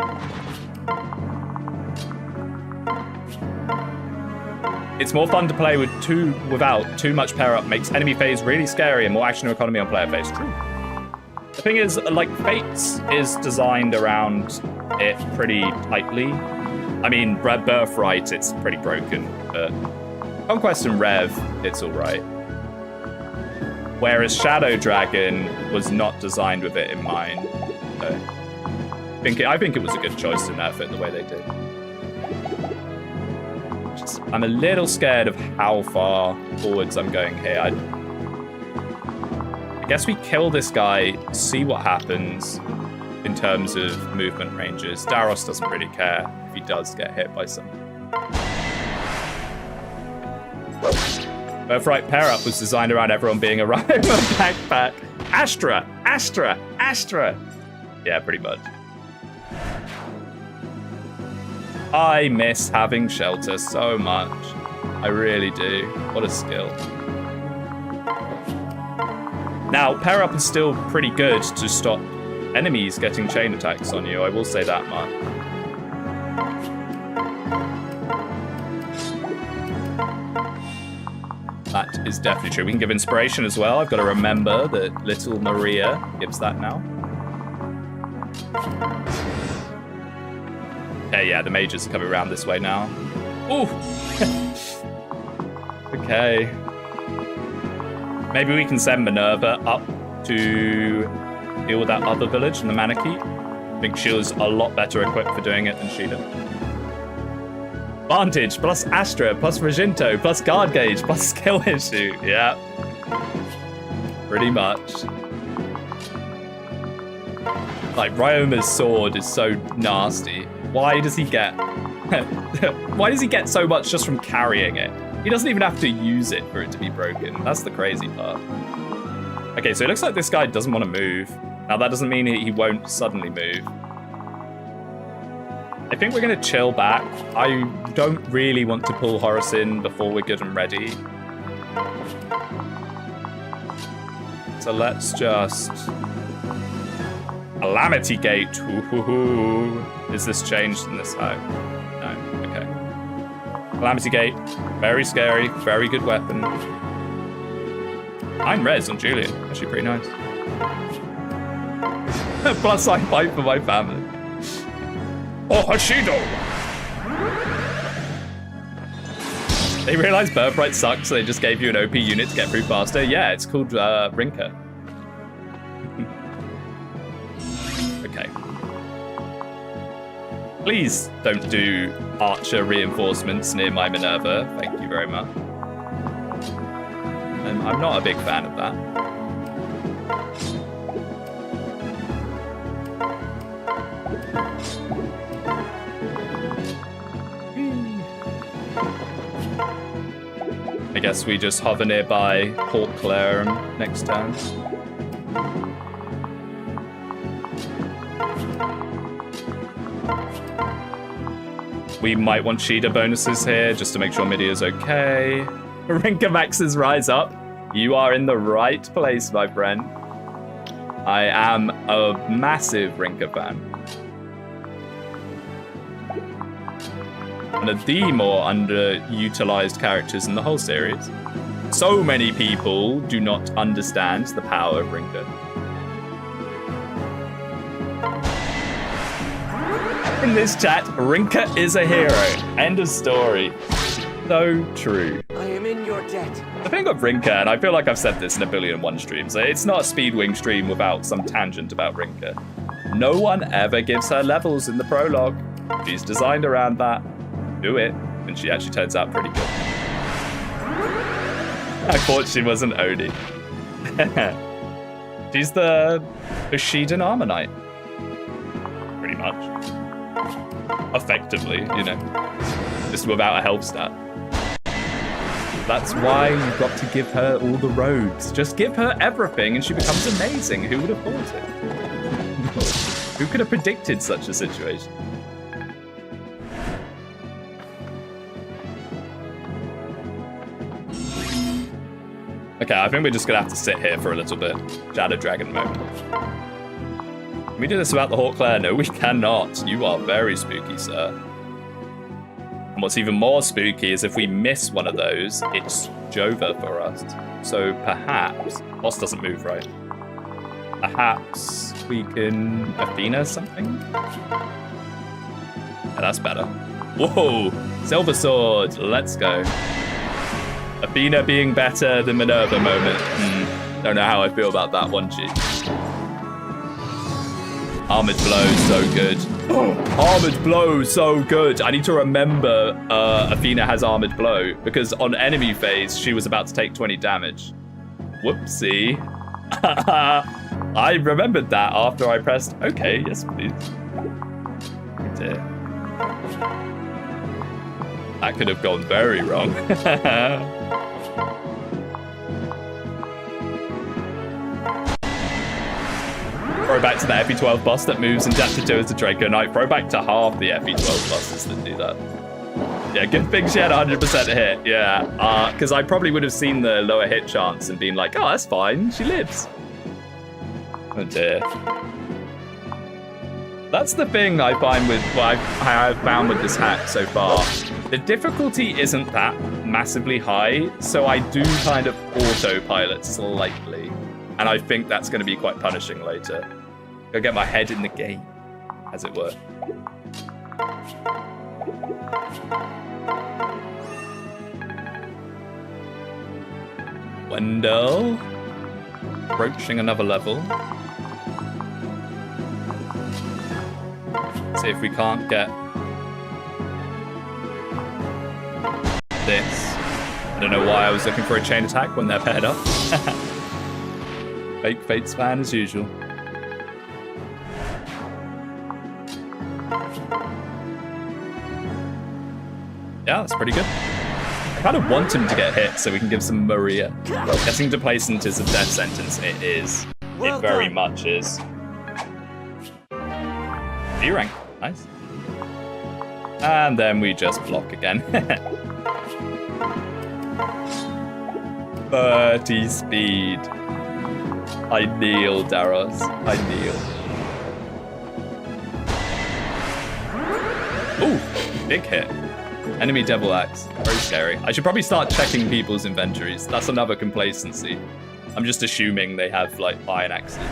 It's more fun to play without too much pair up. Makes enemy phase really scary and more action economy on player phase. True. The thing is, like, Fates is designed around it pretty tightly. I mean, Birthright, it's pretty broken, but Conquest and Rev, it's alright. Whereas Shadow Dragon was not designed with it in mind. So I think it was a good choice to nerf it the way they did. I'm a little scared of how far forwards I'm going here. I guess we kill this guy, see what happens in terms of movement ranges. Daros doesn't really care if he does get hit by something. Birthright pair up was designed around everyone being a Rhymer backpack. Astra! Astra! Astra! Yeah, pretty much. I miss having shelter so much. I really do. What a skill. Now, pair up is still pretty good to stop enemies getting chain attacks on you. I will say that much. That is definitely true. We can give inspiration as well. I've got to remember that little Maria gives that now. Okay, yeah, the mages are coming around this way now. Ooh! Okay. Maybe we can send Minerva up to deal with that other village in the Manakee. I think she was a lot better equipped for doing it than Sheeta. Vantage, plus Astra, plus Reginto, plus guard gauge, plus skill issue. Yeah. Pretty much. Like, Ryoma's sword is so nasty. Why does he get... Why does he get so much just from carrying it? He doesn't even have to use it for it to be broken. That's the crazy part. Okay, so it looks like this guy doesn't want to move. Now, that doesn't mean he won't suddenly move. I think we're going to chill back. I don't really want to pull Horus in before we're good and ready. So let's just... Calamity Gate. Ooh. Is this changed in this hack? No. Okay. Calamity Gate. Very scary. Very good weapon. 9 res on Julian. Actually pretty nice. Plus I fight for my family. Oh, Hashido! They realized Birthright sucks, so they just gave you an OP unit to get through faster. Yeah, it's called Rinka. Okay. Please don't do archer reinforcements near my Minerva. Thank you very much. I'm not a big fan of that. I guess we just hover nearby Port Clare next turn. We might want Sheeta bonuses here just to make sure Midi is okay. Rinka Max's rise up. You are in the right place, my friend. I am a massive Rinka fan. One of the more underutilized characters in the whole series. So many people do not understand the power of Rinka. In this chat, Rinka is a hero. End of story. So true. I am in your debt. The thing of Rinka, and I feel like I've said this in 1,000,000,001 streams, it's not a Speedwing stream without some tangent about Rinka. No one ever gives her levels in the prologue. She's designed around that. Do it. And she actually turns out pretty good. I thought she was an Oni. She's the Bushidan Armor Knight. Pretty much. Effectively, you know. Just without a health stat. That's why you've got to give her all the robes. Just give her everything and she becomes amazing. Who would have thought it? Who could have predicted such a situation? Okay, I think we're just gonna have to sit here for a little bit. Shadow Dragon moment. Can we do this without the Hawkclare? No, we cannot. You are very spooky, sir. And what's even more spooky is if we miss one of those, it's Jova for us. So perhaps... Boss doesn't move, right? Perhaps we can Athena something? Yeah, that's better. Whoa! Silver Sword, let's go. Athena being better than Minerva moment. Don't know how I feel about that one, G. Armored Blow, so good. Armored Blow, so good. I need to remember Athena has Armored Blow because on enemy phase, she was about to take 20 damage. Whoopsie. I remembered that after I pressed, okay, yes, please. Oh dear. That could have gone very wrong. Throw back to the FE12 boss that moves adapted to as a Draco Knight. Throw back to half the FE12 bosses that do that. Yeah, good thing she had 100% hit. Yeah, because I probably would have seen the lower hit chance and been like, oh, that's fine. She lives. Oh dear. That's the thing I find with what I've found with this hack so far. The difficulty isn't that massively high, so I do kind of autopilot slightly. And I think that's going to be quite punishing later. Go get my head in the game, as it were. Wendell. Approaching another level. See if we can't get this. I don't know why I was looking for a chain attack when they're paired up. Fake Fates fan as usual. Yeah, that's pretty good. I kind of want him to get hit so we can give some Maria. Getting Displacement is a death sentence. It is. It very much is. D rank. Nice. And then we just block again. 30 speed. I kneel, Daros. I kneel. Ooh, big hit. Enemy Devil Axe. Very scary. I should probably start checking people's inventories. That's another complacency. I'm just assuming they have, like, iron axes.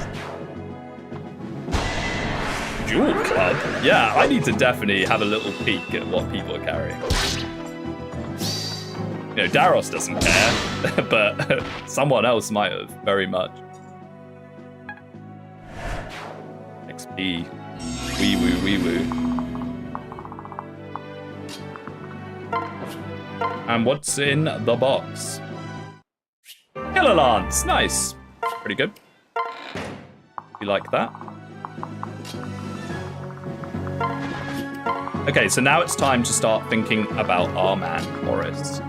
Jewel Club? Yeah, I need to definitely have a little peek at what people are carrying. You know, Daros doesn't care, but someone else might have, very much. XP. Wee woo, wee woo. And what's in the box? Killer Lance, nice. Pretty good. You like that? Okay, so now it's time to start thinking about our man, Morris.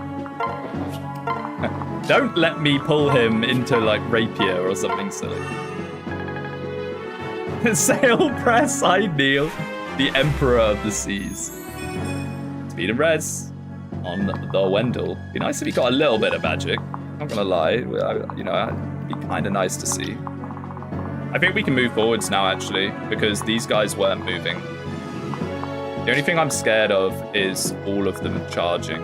Don't let me pull him into, like, Rapier or something silly. Sail press, I kneel. The Emperor of the Seas. Speed and res on the Wendell. Be nice if he got a little bit of magic. Not gonna lie, you know, it'd be kind of nice to see. I think we can move forwards now, actually, because these guys weren't moving. The only thing I'm scared of is all of them charging.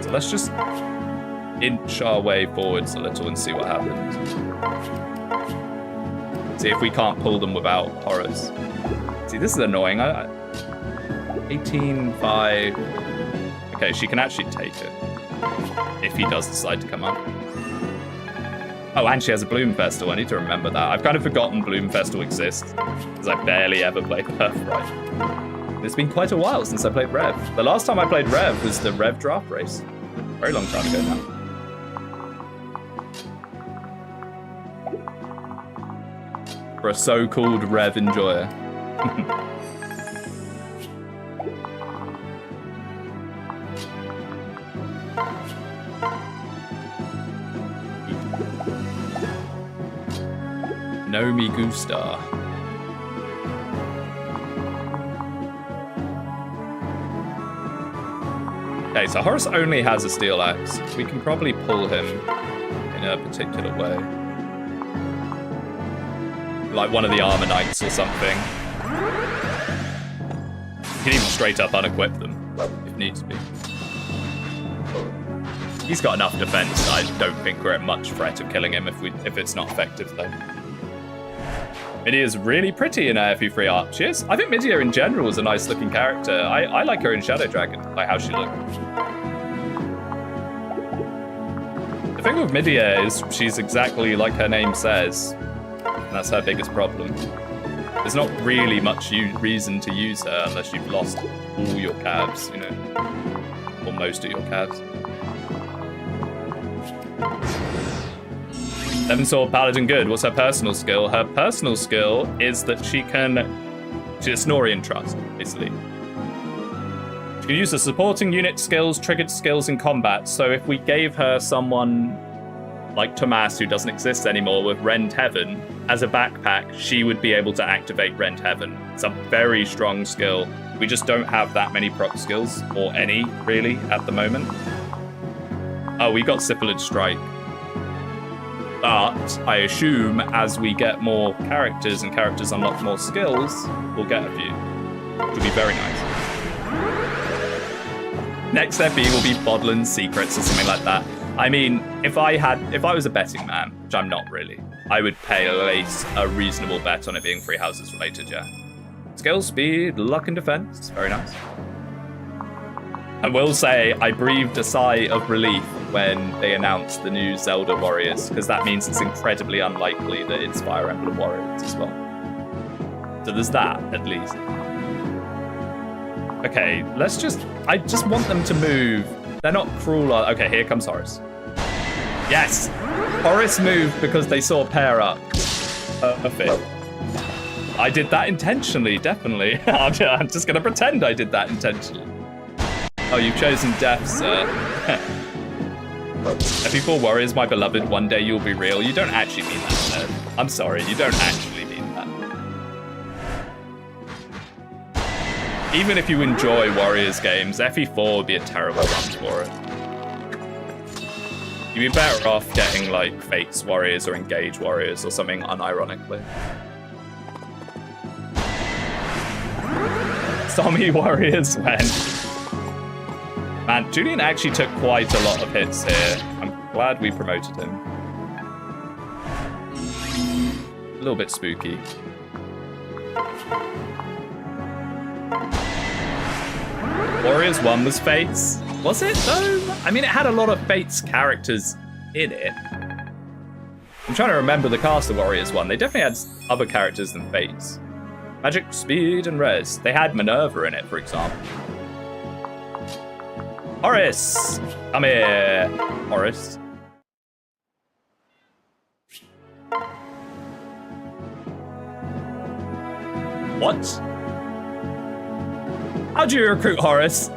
So let's just inch our way forwards a little and see what happens. See if we can't pull them without horrors. See, this is annoying. 18-5. Okay, okay, she can actually take it. If he does decide to come up. Oh, and she has a Bloom Festal. I need to remember that. I've kind of forgotten Bloom Festal exists, because I barely ever played Birthright. It's been quite a while since I played Rev. The last time I played Rev was the Rev draft race. Very long time ago now. For a so-called Rev enjoyer. No me gusta. Okay, so Horace only has a steel axe. We can probably pull him in a particular way. Like one of the armor knights or something. You can even straight up unequip them, if needs be. He's got enough defense. I don't think we're at much threat of killing him if it's not effective, though. Midia's really pretty in her FE3 art. She is. I think Midia in general is a nice looking character. I like her in Shadow Dragon, like how she looks. The thing with Midia is she's exactly like her name says. And that's her biggest problem. There's not really much reason to use her unless you've lost all your calves, you know. Or most of your calves. Seven Sword Paladin good. What's her personal skill? Her personal skill is that she's a Snorrian Trust, basically. She can use the supporting unit skills, triggered skills in combat. So if we gave her someone like Tomas, who doesn't exist anymore, with Rend Heaven as a backpack, she would be able to activate Rend Heaven. It's a very strong skill. We just don't have that many proc skills, or any, really, at the moment. Oh, we got Syphilid Strike. But I assume as we get more characters and characters unlock more skills, we'll get a few. Which will be very nice. Next FE will be Bodland's Secrets or something like that. I mean, if I was a betting man, which I'm not really, I would place a reasonable bet on it being Three Houses related, yeah. Skill, speed, luck and defense. Very nice. I will say I breathed a sigh of relief when they announced the new Zelda Warriors, because that means it's incredibly unlikely that it's Fire Emblem Warriors as well. So there's that, at least. Okay, I just want them to move. They're not cruel. Okay, here comes Horace. Yes! Horace moved because they saw pair up. A fit. I did that intentionally, definitely. I'm just going to pretend I did that intentionally. Oh, you've chosen death, sir. FE4 Warriors, my beloved, one day you'll be real. You don't actually mean that, sir. I'm sorry, you don't actually mean that. Even if you enjoy Warriors games, FE4 would be a terrible run for it. You'd be better off getting, like, Fates Warriors or Engage Warriors or something unironically. Zombie Warriors went. Man, Julian actually took quite a lot of hits here. I'm glad we promoted him. A little bit spooky. Warriors 1 was Fates. Was it, though? I mean, it had a lot of Fates characters in it. I'm trying to remember the cast of Warriors 1. They definitely had other characters than Fates. Magic, speed, and res. They had Minerva in it, for example. Horace! Come here, Horace. What? How do you recruit Horace?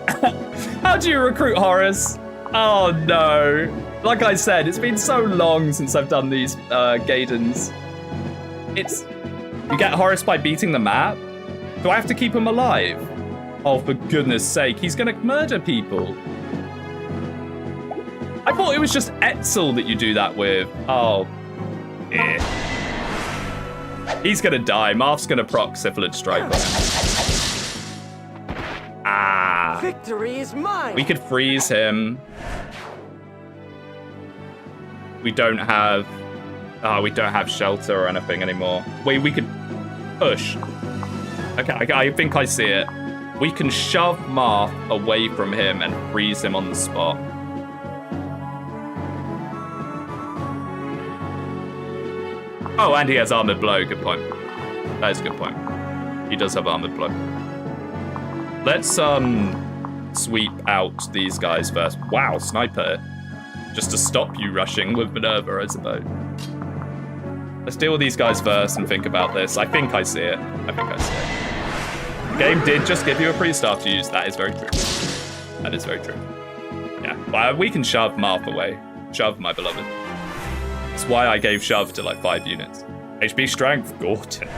How do you recruit Horace? Oh no. Like I said, it's been so long since I've done these Gaidens. You get Horace by beating the map? Do I have to keep him alive? Oh, for goodness sake, he's gonna murder people. I thought it was just Etzel that you do that with. Oh, yeah. He's gonna die. Marth's gonna proc Syphilid Strike on him. Ah. Victory is mine. We could freeze him. We don't have shelter or anything anymore. Wait, we could push. Okay, I think I see it. We can shove Marth away from him and freeze him on the spot. Oh, and he has Armored Blow. Good point. That is a good point. He does have Armored Blow. Let's sweep out these guys first. Wow, Sniper. Just to stop you rushing with Minerva, I suppose. Let's deal with these guys first and think about this. I think I see it. I think I see it. The game did just give you a pre-staff to use. That is very true. That is very true. Yeah, well, we can shove Marth away. Shove, my beloved. That's why I gave Shove to like 5 units. HP Strength, Gordon.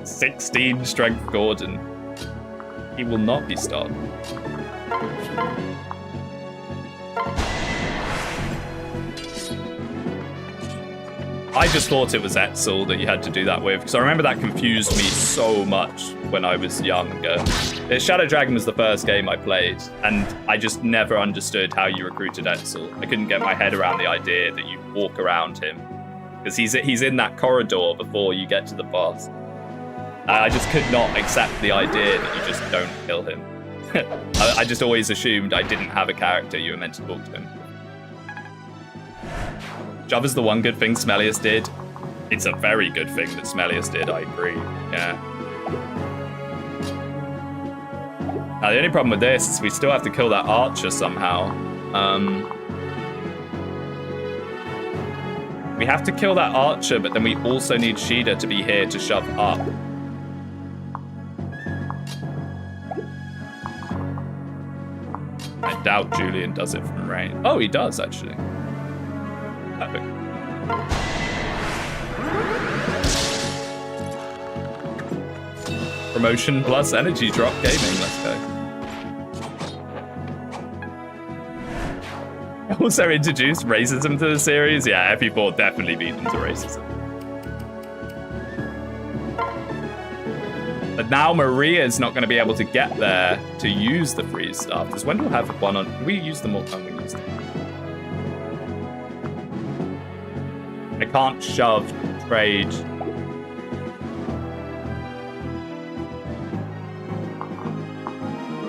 16 Strength, Gordon. He will not be stopped. I just thought it was Etzel that you had to do that with, because I remember that confused me so much when I was younger. Shadow Dragon was the first game I played, and I just never understood how you recruited Etzel. I couldn't get my head around the idea that you walk around him, because he's in that corridor before you get to the boss. I just could not accept the idea that you just don't kill him. I just always assumed I didn't have a character you were meant to talk to him. Java's the one good thing Smellius did. It's a very good thing that Smellius did, I agree. Yeah. Now, the only problem with this is we still have to kill that archer somehow. We have to kill that archer, but then we also need Shida to be here to shove up. I doubt Julian does it from range. Oh, he does, actually. Perfect. Promotion plus energy drop gaming, let's go. Also introduced racism to the series. Yeah, FE4 definitely beat them to racism. But now Maria's not going to be able to get there to use the freeze stuff. Does Wendell have one on? Can we use them all time we use them? I can't shove, trade.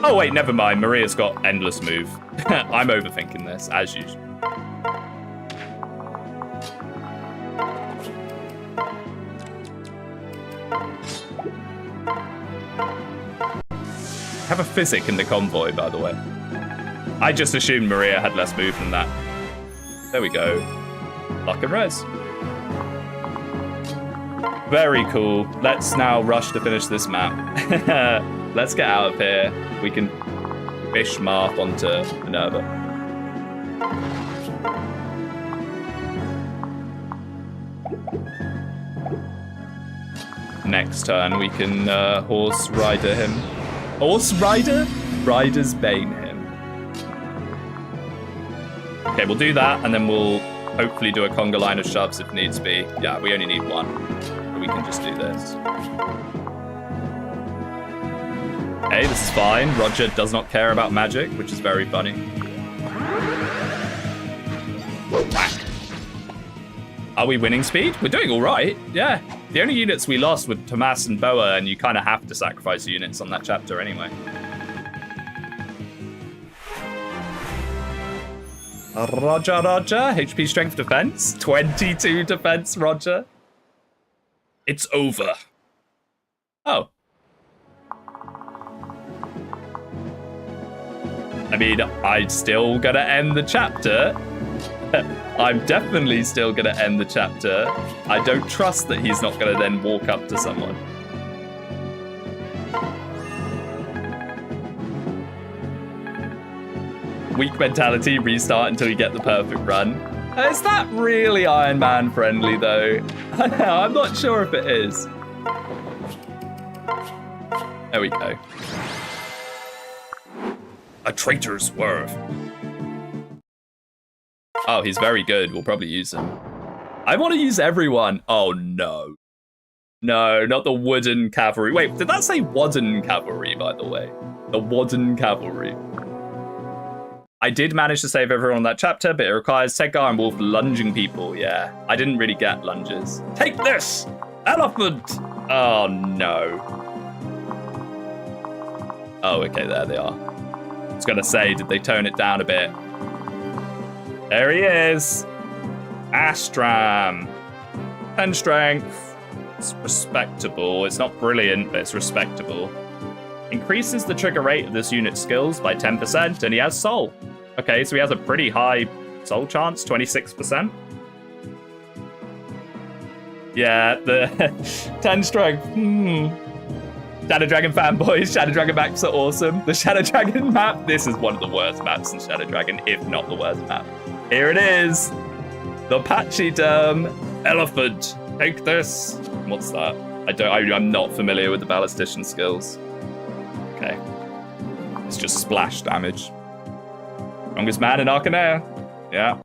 Oh wait, never mind. Maria's got endless move. I'm overthinking this, as usual. Have a physic in the convoy, by the way. I just assumed Maria had less move than that. There we go. Luck and res. Very cool. Let's now rush to finish this map. Let's get out of here. We can fish Marth onto Minerva. Next turn, we can horse rider him. Horse rider? Rider's Bane him. Okay, we'll do that, and then we'll hopefully do a conga line of shoves if needs be. Yeah, we only need one. So we can just do this. Okay, this is fine. Roger does not care about magic, which is very funny. Whack. Are we winning speed? We're doing all right. Yeah. The only units we lost were Tomas and Boa, and you kind of have to sacrifice units on that chapter anyway. Roger, Roger. HP strength defense. 22 defense, Roger. It's over. Oh. I mean, I'm still gonna end the chapter. I'm definitely still gonna end the chapter. I don't trust that he's not gonna then walk up to someone. Weak mentality, restart until you get the perfect run. Is that really Ironman friendly though? I'm not sure if it is. There we go. A traitor's swerve. Oh, he's very good. We'll probably use him. I want to use everyone. Oh, no. No, not the wooden cavalry. Wait, did that say wooden cavalry, by the way? The wooden cavalry. I did manage to save everyone on that chapter, but it requires Sedgar and Wolf lunging people. Yeah, I didn't really get lunges. Take this! Elephant! Oh, no. Oh, okay, there they are. I was gonna say, did they tone it down a bit? There he is. Astram. 10 strength. It's respectable. It's not brilliant, but it's respectable. Increases the trigger rate of this unit's skills by 10%, and he has soul. Okay, so he has a pretty high soul chance, 26%. Yeah, the 10 strength. Shadow Dragon fanboys, Shadow Dragon maps are awesome. The Shadow Dragon map, this is one of the worst maps in Shadow Dragon, if not the worst map. Here it is. The Pachyderm Elephant. Take this. What's that? I'm not familiar with the ballistician skills. Okay. It's just splash damage. Strongest man in Arcanea. Yeah.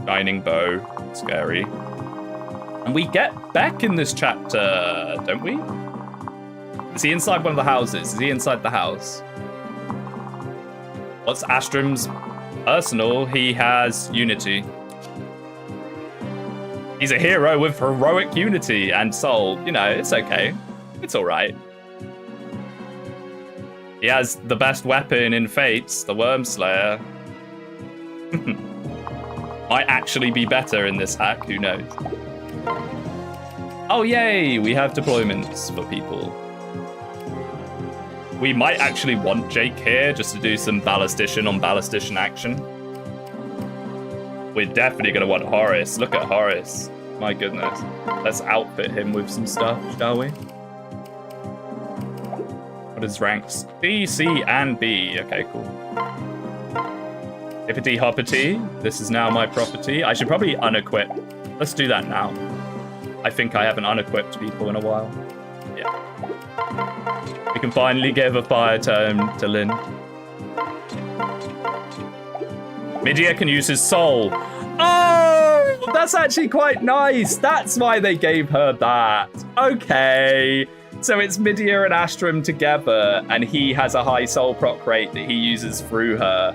Shining bow. Scary. And we get Beck in this chapter, don't we? Is he inside one of the houses? Is he inside the house? What's Astram's arsenal? He has unity. He's a hero with heroic unity and soul. You know, it's okay. It's all right. He has the best weapon in Fates, the Worm Slayer. Might actually be better in this hack, who knows? Oh, yay! We have deployments for people. We might actually want Jake here just to do some ballistician on ballistician action. We're definitely going to want Horace. Look at Horace. My goodness. Let's outfit him with some stuff, shall we? What is ranks? D, C, and B. Okay, cool. Hippity hoppity. This is now my property. I should probably unequip. Let's do that now. I think I haven't unequipped people in a while. Yeah. We can finally give a fire tome to Lynn. Midia can use his soul. Oh, that's actually quite nice. That's why they gave her that. Okay. So it's Midia and Astram together, and he has a high soul proc rate that he uses through her.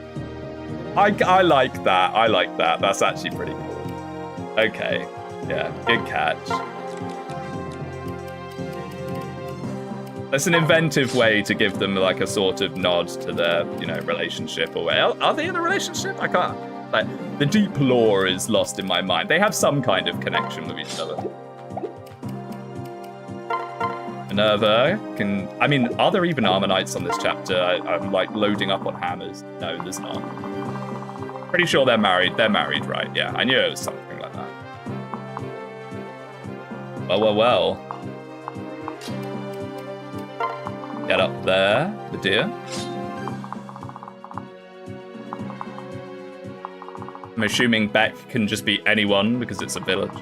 I like that. I like that. That's actually pretty cool. Okay. Yeah, good catch. That's an inventive way to give them like a sort of nod to their, you know, relationship. Or are they in a relationship? I can't. Like, the deep lore is lost in my mind. They have some kind of connection with each other. Minerva can... I mean, are there even Armor-Knights on this chapter? I'm like loading up on hammers. No, there's not. Pretty sure they're married. They're married, right? Yeah, I knew it was something like that. Well. Get up there, the deer. I'm assuming Beck can just be anyone because it's a village.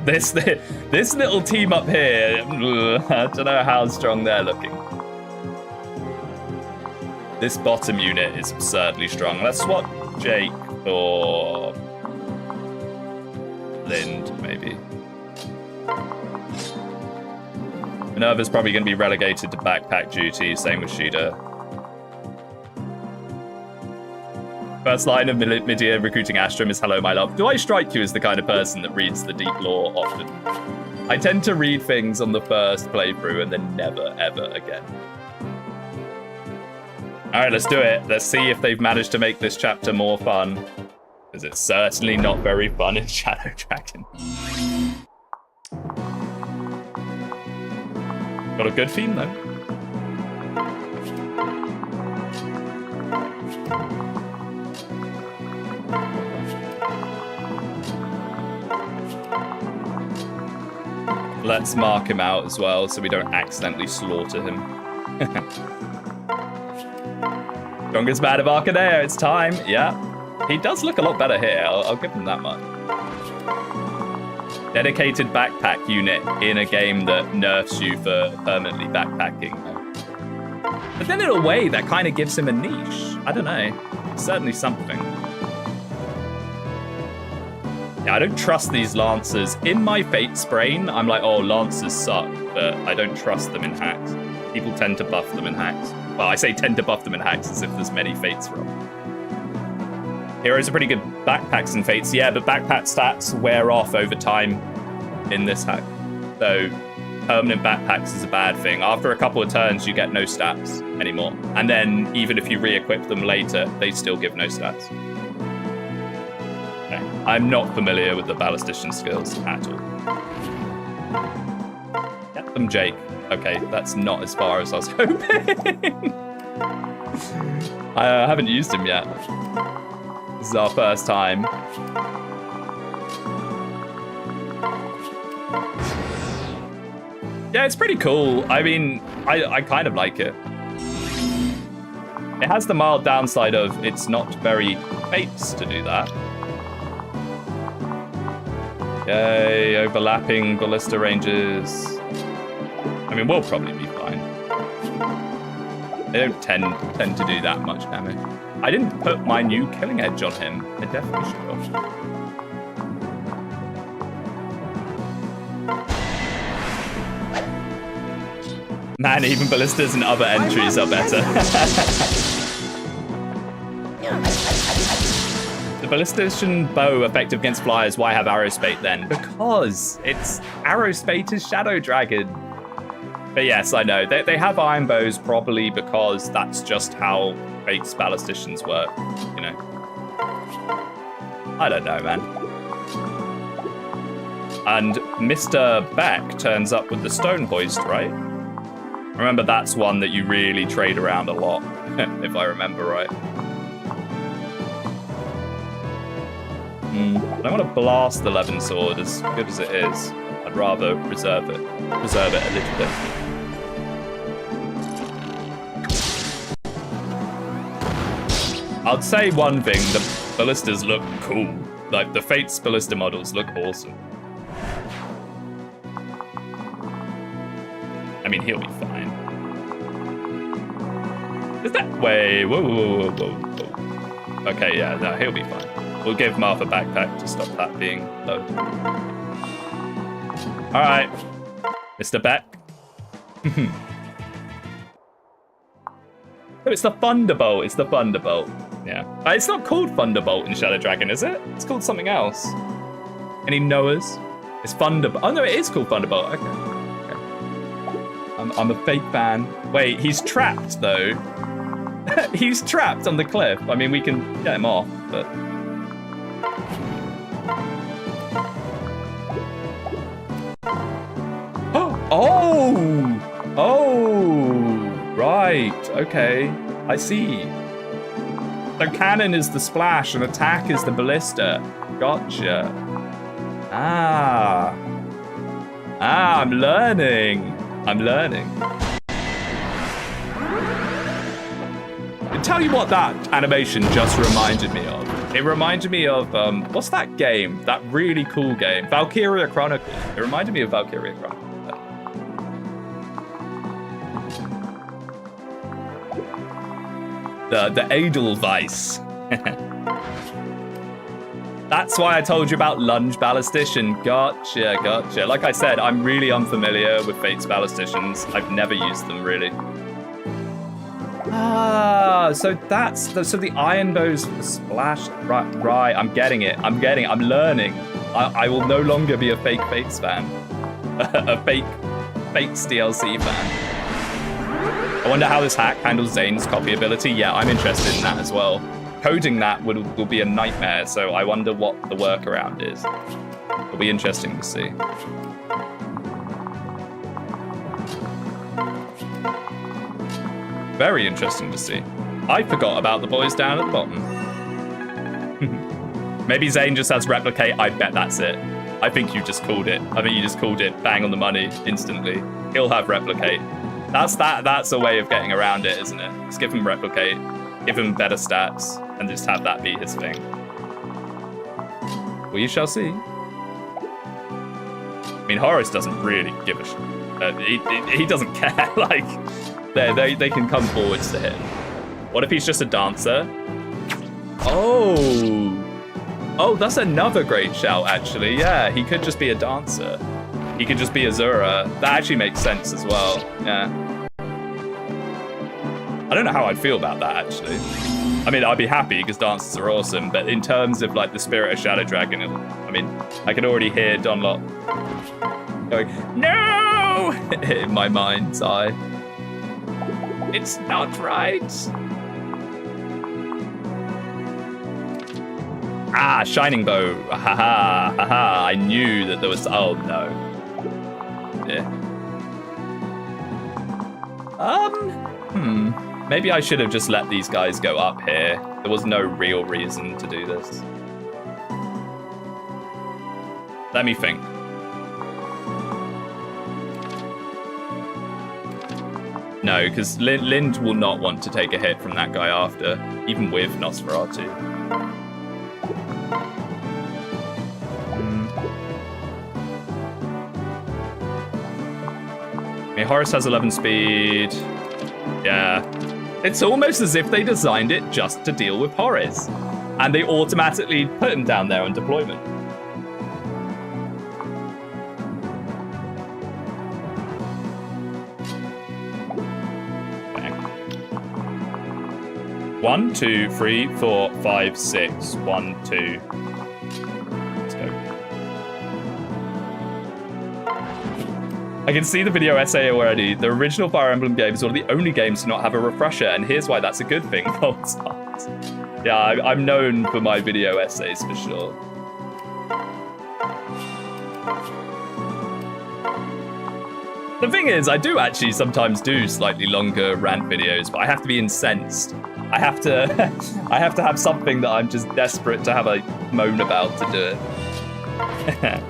This little team up here, I don't know how strong they're looking. This bottom unit is absurdly strong. Let's swap Jake for Lind, maybe. Minerva's probably going to be relegated to backpack duty, same with Shida. First line of Midia recruiting Astram is hello, my love. Do I strike you as the kind of person that reads the deep lore often? I tend to read things on the first playthrough and then never, ever again. All right, let's do it. Let's see if they've managed to make this chapter more fun. Because it's certainly not very fun in Shadow Dragon. Got a good theme, though. Let's mark him out as well so we don't accidentally slaughter him. Strongest man of Arcanea, it's time. Yeah. He does look a lot better here. I'll give him that much. Dedicated backpack unit in a game that nerfs you for permanently backpacking. But then in a way, that kind of gives him a niche. I don't know. It's certainly something. Yeah, I don't trust these Lancers. In my Fates brain, I'm like, oh, Lancers suck, but I don't trust them in hacks. People tend to buff them in hacks. Well, I say tend to buff them in hacks as if there's many Fates from. Heroes are pretty good backpacks in Fates, yeah, but backpack stats wear off over time in this hack. So permanent backpacks is a bad thing. After a couple of turns, you get no stats anymore. And then even if you re-equip them later, they still give no stats. Okay. I'm not familiar with the ballistician skills at all. Get them, Jake. Okay, that's not as far as I was hoping. I haven't used him yet. This is our first time. Yeah, it's pretty cool. I mean, I kind of like it. It has the mild downside of it's not very fates to do that. Yay, overlapping ballista ranges. I mean, we'll probably be fine. They don't tend to do that much damage. I didn't put my new killing edge on him. I definitely should have. Man, even ballistas and other entries are better. The ballistician bow effective against flyers. Why have arrow spate then? Because it's arrow spate is shadow dragon. But yes, I know they have iron bows probably because that's just how Fate's ballisticians work. You know, I don't know, man. And Mr. Beck turns up with the stone hoist, right? Remember, that's one that you really trade around a lot, if I remember right. I don't want to blast the Levin sword as good as it is. I'd rather preserve it a little bit. I'd say one thing, the ballistas look cool. Like, the Fates ballista models look awesome. I mean, he'll be fine. Is that... Wait, whoa. Okay, yeah, no, he'll be fine. We'll give Marth a backpack to stop that being low. Alright. Mr. Beck. Oh, it's the Thunderbolt. It's the Thunderbolt. Yeah. It's not called Thunderbolt in Shadow Dragon, is it? It's called something else. Any knowers? It's Thunderbolt. Oh, no, it is called Thunderbolt. Okay. I'm a fake fan. Wait, he's trapped, though. He's trapped on the cliff. I mean, we can get him off, but... Oh! Right. Okay. I see. So cannon is the splash and attack is the ballista. Gotcha. I'm learning. I tell you what that animation just reminded me of. It reminded me of, what's that game? That really cool game. Valkyria Chronicles. It reminded me of Valkyria Chronicles. The Edelweiss. That's why I told you about lunge ballistician. Gotcha. Like I said, I'm really unfamiliar with Fate's ballisticians. I've never used them, really. So the iron bows for the splash. Right. I'm getting it. I'm learning. I will no longer be a fake Fates fan. A fake Fates DLC fan. I wonder how this hack handles Zane's copy ability. Yeah, I'm interested in that as well. Coding that will be a nightmare, so I wonder what the workaround is. It'll be interesting to see. Very interesting to see. I forgot about the boys down at the bottom. Maybe Zane just has replicate. I bet that's it. I think you just called it. I think you just called it bang on the money instantly. He'll have replicate. That's a way of getting around it, isn't it? Just give him replicate, give him better stats, and just have that be his thing. We shall see. I mean, Horus doesn't really give a shit. He doesn't care. Like, they can come forwards to him. What if he's just a dancer? Oh, that's another great shout, actually. Yeah, he could just be a dancer. He could just be Azura. That actually makes sense as well. Yeah. I don't know how I'd feel about that, actually. I mean, I'd be happy because dancers are awesome, but in terms of like the spirit of Shadow Dragon, I mean, I can already hear Donlot going, no! No! In my mind's eye. It's not right. Ah, Shining Bow. Haha, haha. I knew that there was... Oh, no. Yeah. Maybe I should have just let these guys go up here. There was no real reason to do this. Let me think. No, because Lind will not want to take a hit from that guy after, even with Nosferatu. I mean, Horus has 11 speed. Yeah. It's almost as if they designed it just to deal with Horus. And they automatically put him down there on deployment. Okay. 1, 2, 3, 4, 5, 6. 1, 2. Let's go. I can see the video essay already. The original Fire Emblem game is one of the only games to not have a refresher, and here's why that's a good thing. Yeah, I'm known for my video essays for sure. The thing is, I do actually sometimes do slightly longer rant videos, but I have to be incensed. I have to have something that I'm just desperate to have a moan about to do it.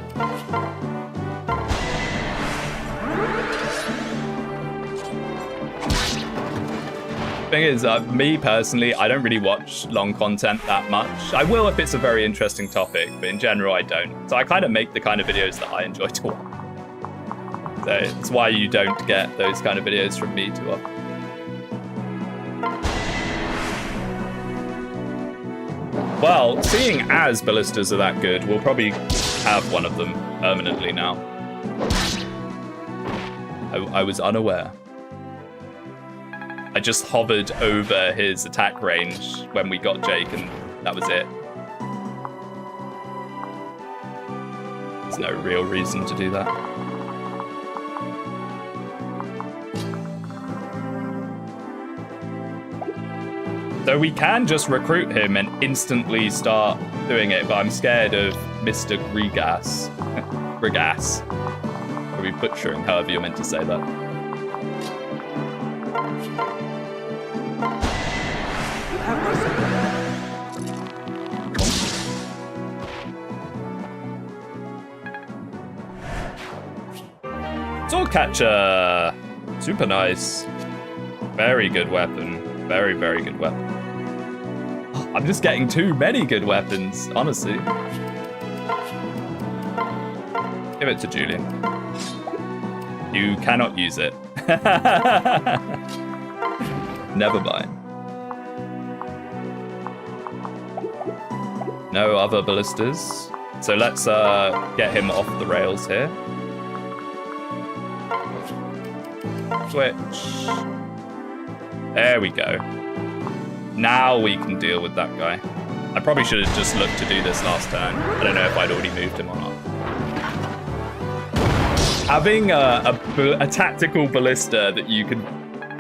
Thing is, me personally, I don't really watch long content that much. I will if it's a very interesting topic, but in general, I don't. So I kind of make the kind of videos that I enjoy to watch. So it's why you don't get those kind of videos from me too often. Well, seeing as ballistas are that good, we'll probably have one of them permanently now. I was unaware. I just hovered over his attack range when we got Jake, and that was it. There's no real reason to do that. So we can just recruit him and instantly start doing it, but I'm scared of Mr. Grigas. Grigas. Probably butchering however you're meant to say that. Sword Catcher! Super nice. Very good weapon. Very, very good weapon. I'm just getting too many good weapons, honestly. Give it to Julian. You cannot use it. Never mind. No other ballistas. So let's get him off the rails here. Switch. There we go. Now we can deal with that guy. I probably should have just looked to do this last turn. I don't know if I'd already moved him or not. Having a tactical ballista that you can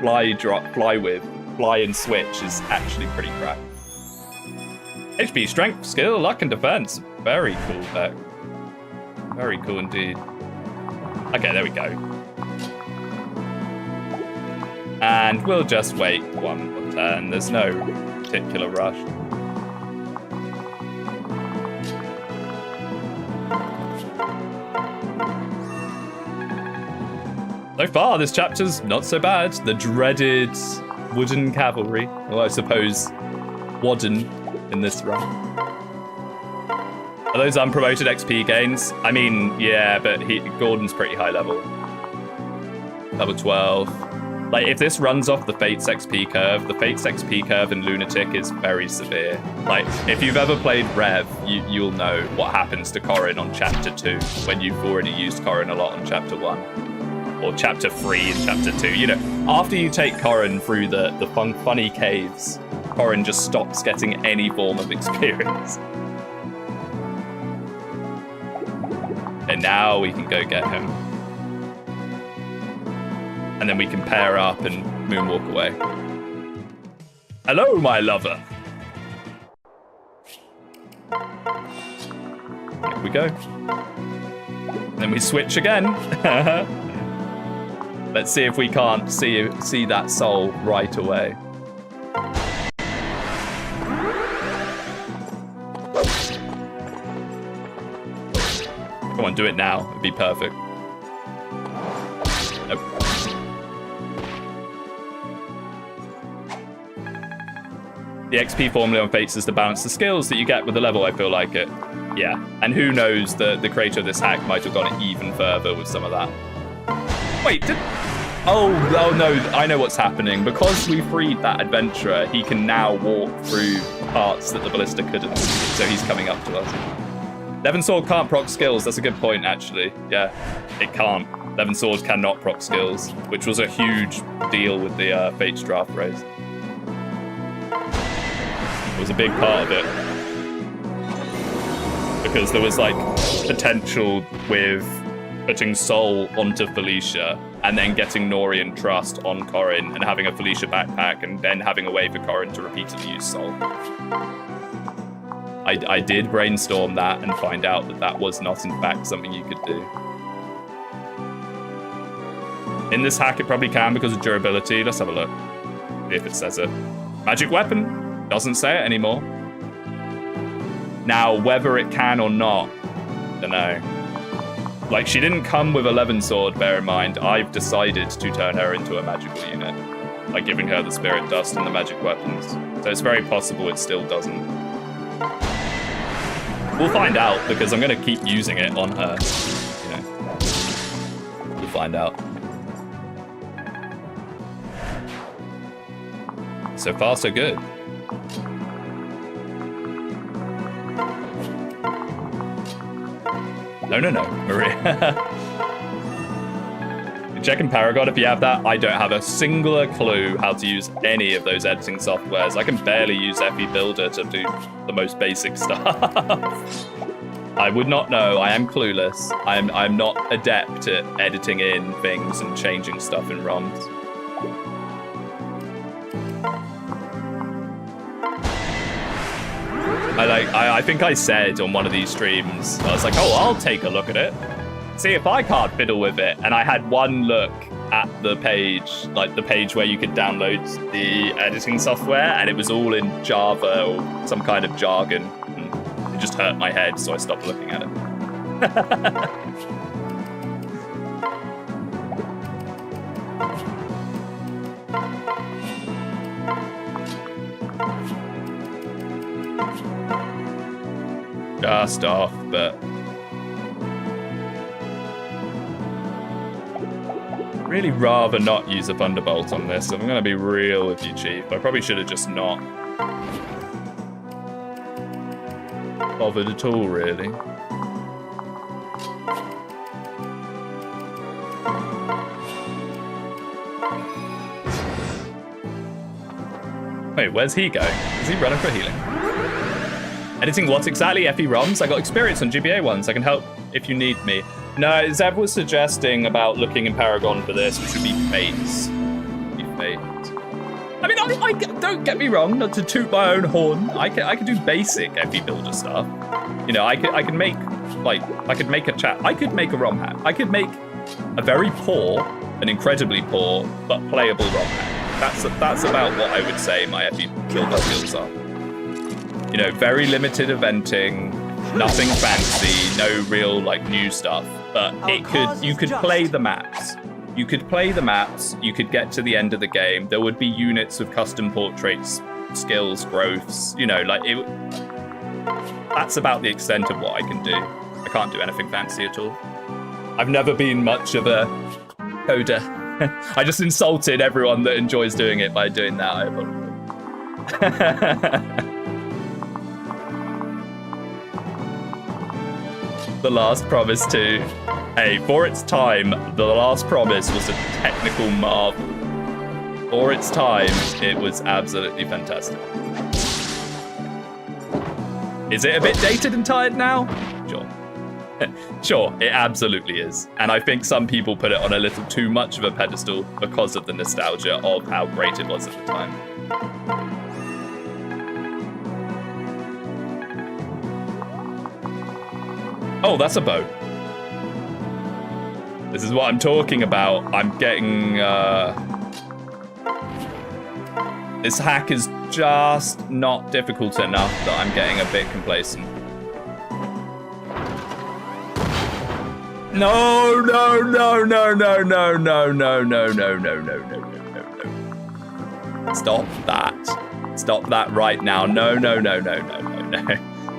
fly and switch is actually pretty crap. HP, strength, skill, luck, and defense. Very cool deck. Very cool indeed. Okay, there we go. And we'll just wait one more turn. There's no particular rush. So far, this chapter's not so bad. The dreaded wooden cavalry. Well, I suppose Wadden in this run. Are those unpromoted XP gains? I mean, yeah, but Gordon's pretty high level. Level 12. Like, if this runs off the Fates XP curve, the Fates XP curve in Lunatic is very severe. Like, if you've ever played Rev, you'll know what happens to Corrin on Chapter 2 when you've already used Corrin a lot on Chapter 1. Or Chapter 3 and Chapter 2. You know, after you take Corrin through the funny caves, Corrin just stops getting any form of experience. And now we can go get him. And then we can pair up and moonwalk away. Hello, my lover. Here we go. And then we switch again. Let's see if we can't see that soul right away. Come on, do it now. It'd be perfect. Nope. The XP formula on Fates is to balance the skills that you get with the level, I feel like it. Yeah, and who knows, the creator of this hack might have gone even further with some of that. Wait, oh no, I know what's happening. Because we freed that adventurer, he can now walk through parts that the ballista couldn't. So he's coming up to us. Levin Sword can't proc skills. That's a good point, actually. Yeah, it can't. Levin Sword cannot proc skills, which was a huge deal with the Fates draft race. It was a big part of it. Because there was, like, potential with putting Soul onto Felicia and then getting Nori and Trust on Corrin and having a Felicia backpack and then having a way for Corrin to repeatedly use Soul. I did brainstorm that and find out that that was not, in fact, something you could do. In this hack, it probably can because of durability. Let's have a look. See if it says it. Magic weapon. Doesn't say it anymore. Now, whether it can or not, don't know. Like, she didn't come with a Levin Sword, bear in mind. I've decided to turn her into a magical unit by giving her the Spirit Dust and the magic weapons. So it's very possible it still doesn't. We'll find out, because I'm going to keep using it on her. You know. We'll find out. So far, so good. No, Maria. Check in Paragon if you have that. I don't have a singular clue how to use any of those editing softwares. I can barely use FE Builder to do the most basic stuff. I would not know. I am clueless. I'm not adept at editing in things and changing stuff in ROMs. I think I said on one of these streams, I was like, oh, I'll take a look at it. See if I can't fiddle with it. And I had one look at the page, like the page where you could download the editing software, and it was all in Java or some kind of jargon. And it just hurt my head, so I stopped looking at it. Just off, but really rather not use a Thunderbolt on this. I'm gonna be real with you, Chief. I probably should have just not bothered at all, really. Wait, where's he going? Is he running for healing? Editing what exactly? FE ROMs? I got experience on GBA ones. I can help if you need me. No, Zev was suggesting about looking in Paragon for this, which would be Fates. I mean, I don't get me wrong, not to toot my own horn. I can do basic FE Builder stuff. You know, I could make a chat. I could make a ROM hack. I could make a very poor, an incredibly poor, but playable ROM hack. That's about what I would say my FE Builder skills are. You know, very limited eventing, nothing fancy, no real like new stuff. But you could play the maps. You could play the maps, you could get to the end of the game. There would be units with custom portraits, skills, growths, you know, like it. That's about the extent of what I can do. I can't do anything fancy at all. I've never been much of a coder. I just insulted everyone that enjoys doing it by doing that. I apologize. The Last Promise 2. Hey, for its time, The Last Promise was a technical marvel. For its time, it was absolutely fantastic. Is it a bit dated and tired now? Sure. Sure, it absolutely is. And I think some people put it on a little too much of a pedestal because of the nostalgia of how great it was at the time. Oh, that's a boat. This is what I'm talking about. I'm getting... This hack is just not difficult enough that I'm getting a bit complacent. No, no, no, no, no, no, no, no, no, no, no, no, no, no, no. Stop that. Stop that right now. No, no, no, no, no, no, no.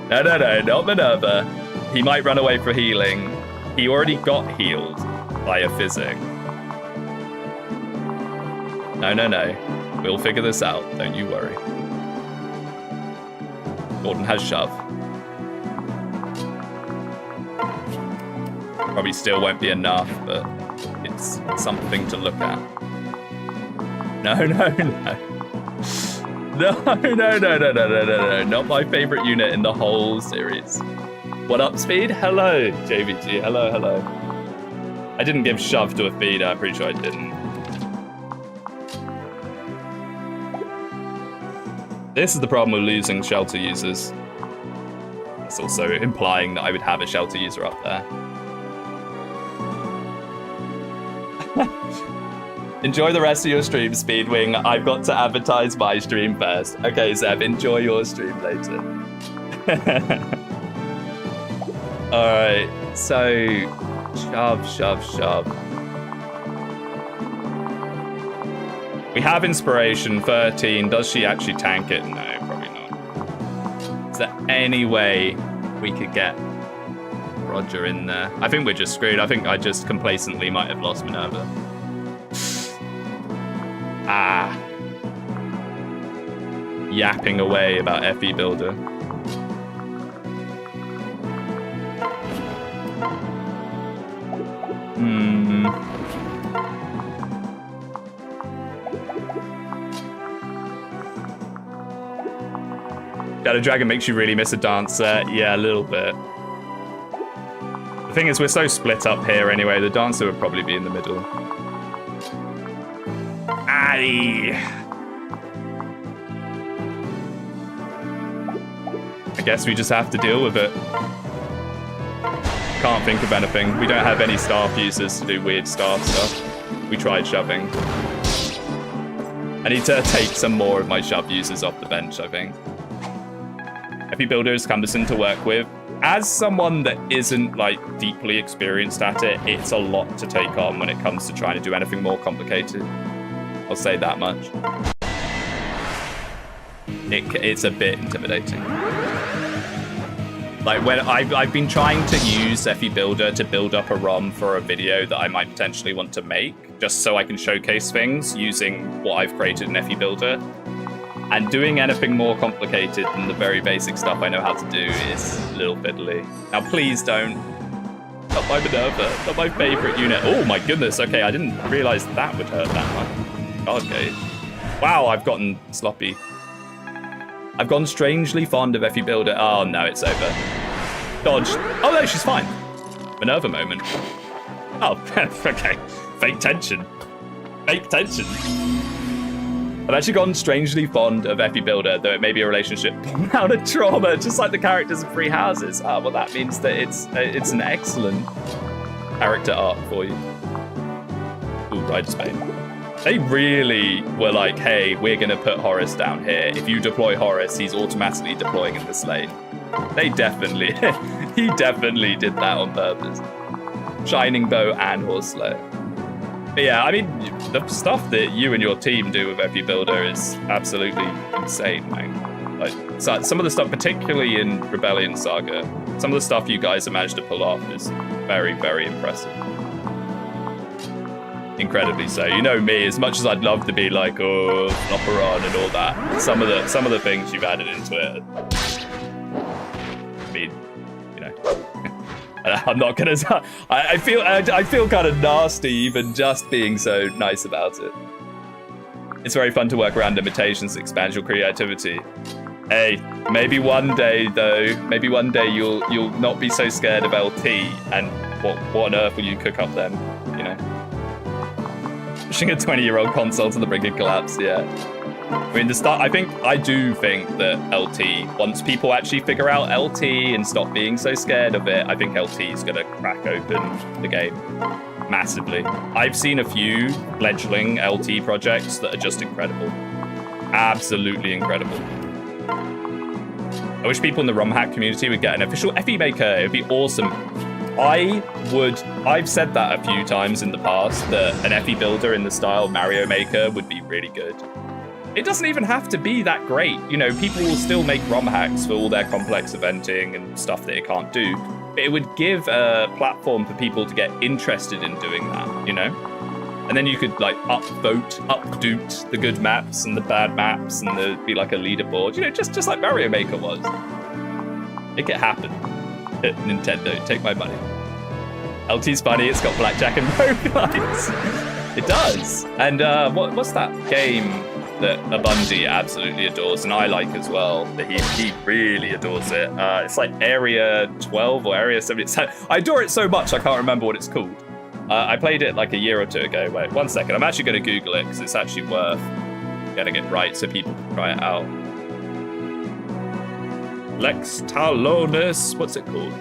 No, no, no, not Minerva. He might run away for healing. He already got healed by a physic. No, no, no. We'll figure this out. Don't you worry. Gordon has shove. Probably still won't be enough, but it's something to look at. No, no, no. No, no, no, no, no, no, no, no. Not my favorite unit in the whole series. What up, Speed? Hello, JVG. Hello, hello. I didn't give shove to a feed. I'm pretty sure I didn't. This is the problem with losing shelter users. That's also implying that I would have a shelter user up there. Enjoy the rest of your stream, Speedwing. I've got to advertise my stream first. Okay, Zeb, enjoy your stream later. Alright, so... Shove, shove, shove. We have Inspiration, 13. Does she actually tank it? No, probably not. Is there any way we could get Roger in there? I think we're just screwed. I think I just complacently might have lost Minerva. Ah. Yapping away about FE Builder. Shadow Dragon makes you really miss a dancer. Yeah, a little bit. The thing is, we're so split up here anyway. The dancer would probably be in the middle. Aye. I guess we just have to deal with it. Can't think of anything. We don't have any staff users to do weird staff stuff. We tried shoving. I need to take some more of my shove users off the bench, I think. FE Builder is cumbersome to work with. As someone that isn't like deeply experienced at it, it's a lot to take on when it comes to trying to do anything more complicated. I'll say that much. It's a bit intimidating. Like when I've been trying to use FE Builder to build up a ROM for a video that I might potentially want to make, just so I can showcase things using what I've created in FE Builder. And doing anything more complicated than the very basic stuff I know how to do is a little fiddly. Now please don't. Not my Minerva, not my favorite unit. Oh my goodness, okay, I didn't realize that would hurt that much. Guard gauge. Wow, I've gotten sloppy. I've gone strangely fond of FE Builder. Oh no, it's over. Dodge. Oh no, she's fine. Minerva moment. Oh, okay. Fake tension. Fake tension. I've actually gone strangely fond of FE Builder, though it may be a relationship born out of trauma, just like the characters in Free Houses. Well, that means that it's an excellent character arc for you. Ooh, Rider's Bane. They really were like, hey, we're going to put Horus down here. If you deploy Horus, he's automatically deploying in this lane. They definitely, he definitely did that on purpose. Shining Bow and Horse Slayer. But yeah, I mean, the stuff that you and your team do with FE Builder is absolutely insane, man. Like, so some of the stuff, particularly in Rebellion Saga, some of the stuff you guys have managed to pull off is very, very impressive. Incredibly so. You know me, as much as I'd love to be like, oh, Flopperon and all that, some of the things you've added into it, I mean, you know. I'm not gonna. I feel kind of nasty even just being so nice about it. It's very fun to work around limitations, expand your creativity. Hey, maybe one day though, maybe one day you'll not be so scared of LT, and what on earth will you cook up then? You know, pushing a 20-year-old console to the brink of collapse. Yeah, I mean I do think that LT, once people actually figure out LT and stop being so scared of it, I think LT is gonna crack open the game massively. I've seen a few fledgling LT projects that are just incredible, absolutely incredible. I wish people in the ROM hack community would get an official FE maker. It would be awesome. I've said that a few times in the past, that an FE builder in the style of Mario Maker would be really good. It doesn't even have to be that great. You know, people will still make ROM hacks for all their complex eventing and stuff that it can't do. But it would give a platform for people to get interested in doing that, you know? And then you could like upvote the good maps and the bad maps, and there'd be like a leaderboard, you know, just like Mario Maker was. Make it happen. Nintendo, take my money. LT's funny, it's got blackjack and roguelites. It does. And what's that game that Abundi absolutely adores, and I like as well, that he really adores it. It's like Area 12 or Area 70. I adore it so much I can't remember what it's called. I played it like a year or two ago. Wait, 1 second. I'm actually going to Google it because it's actually worth getting it right so people can try it out. Lex Talonis. What's it called?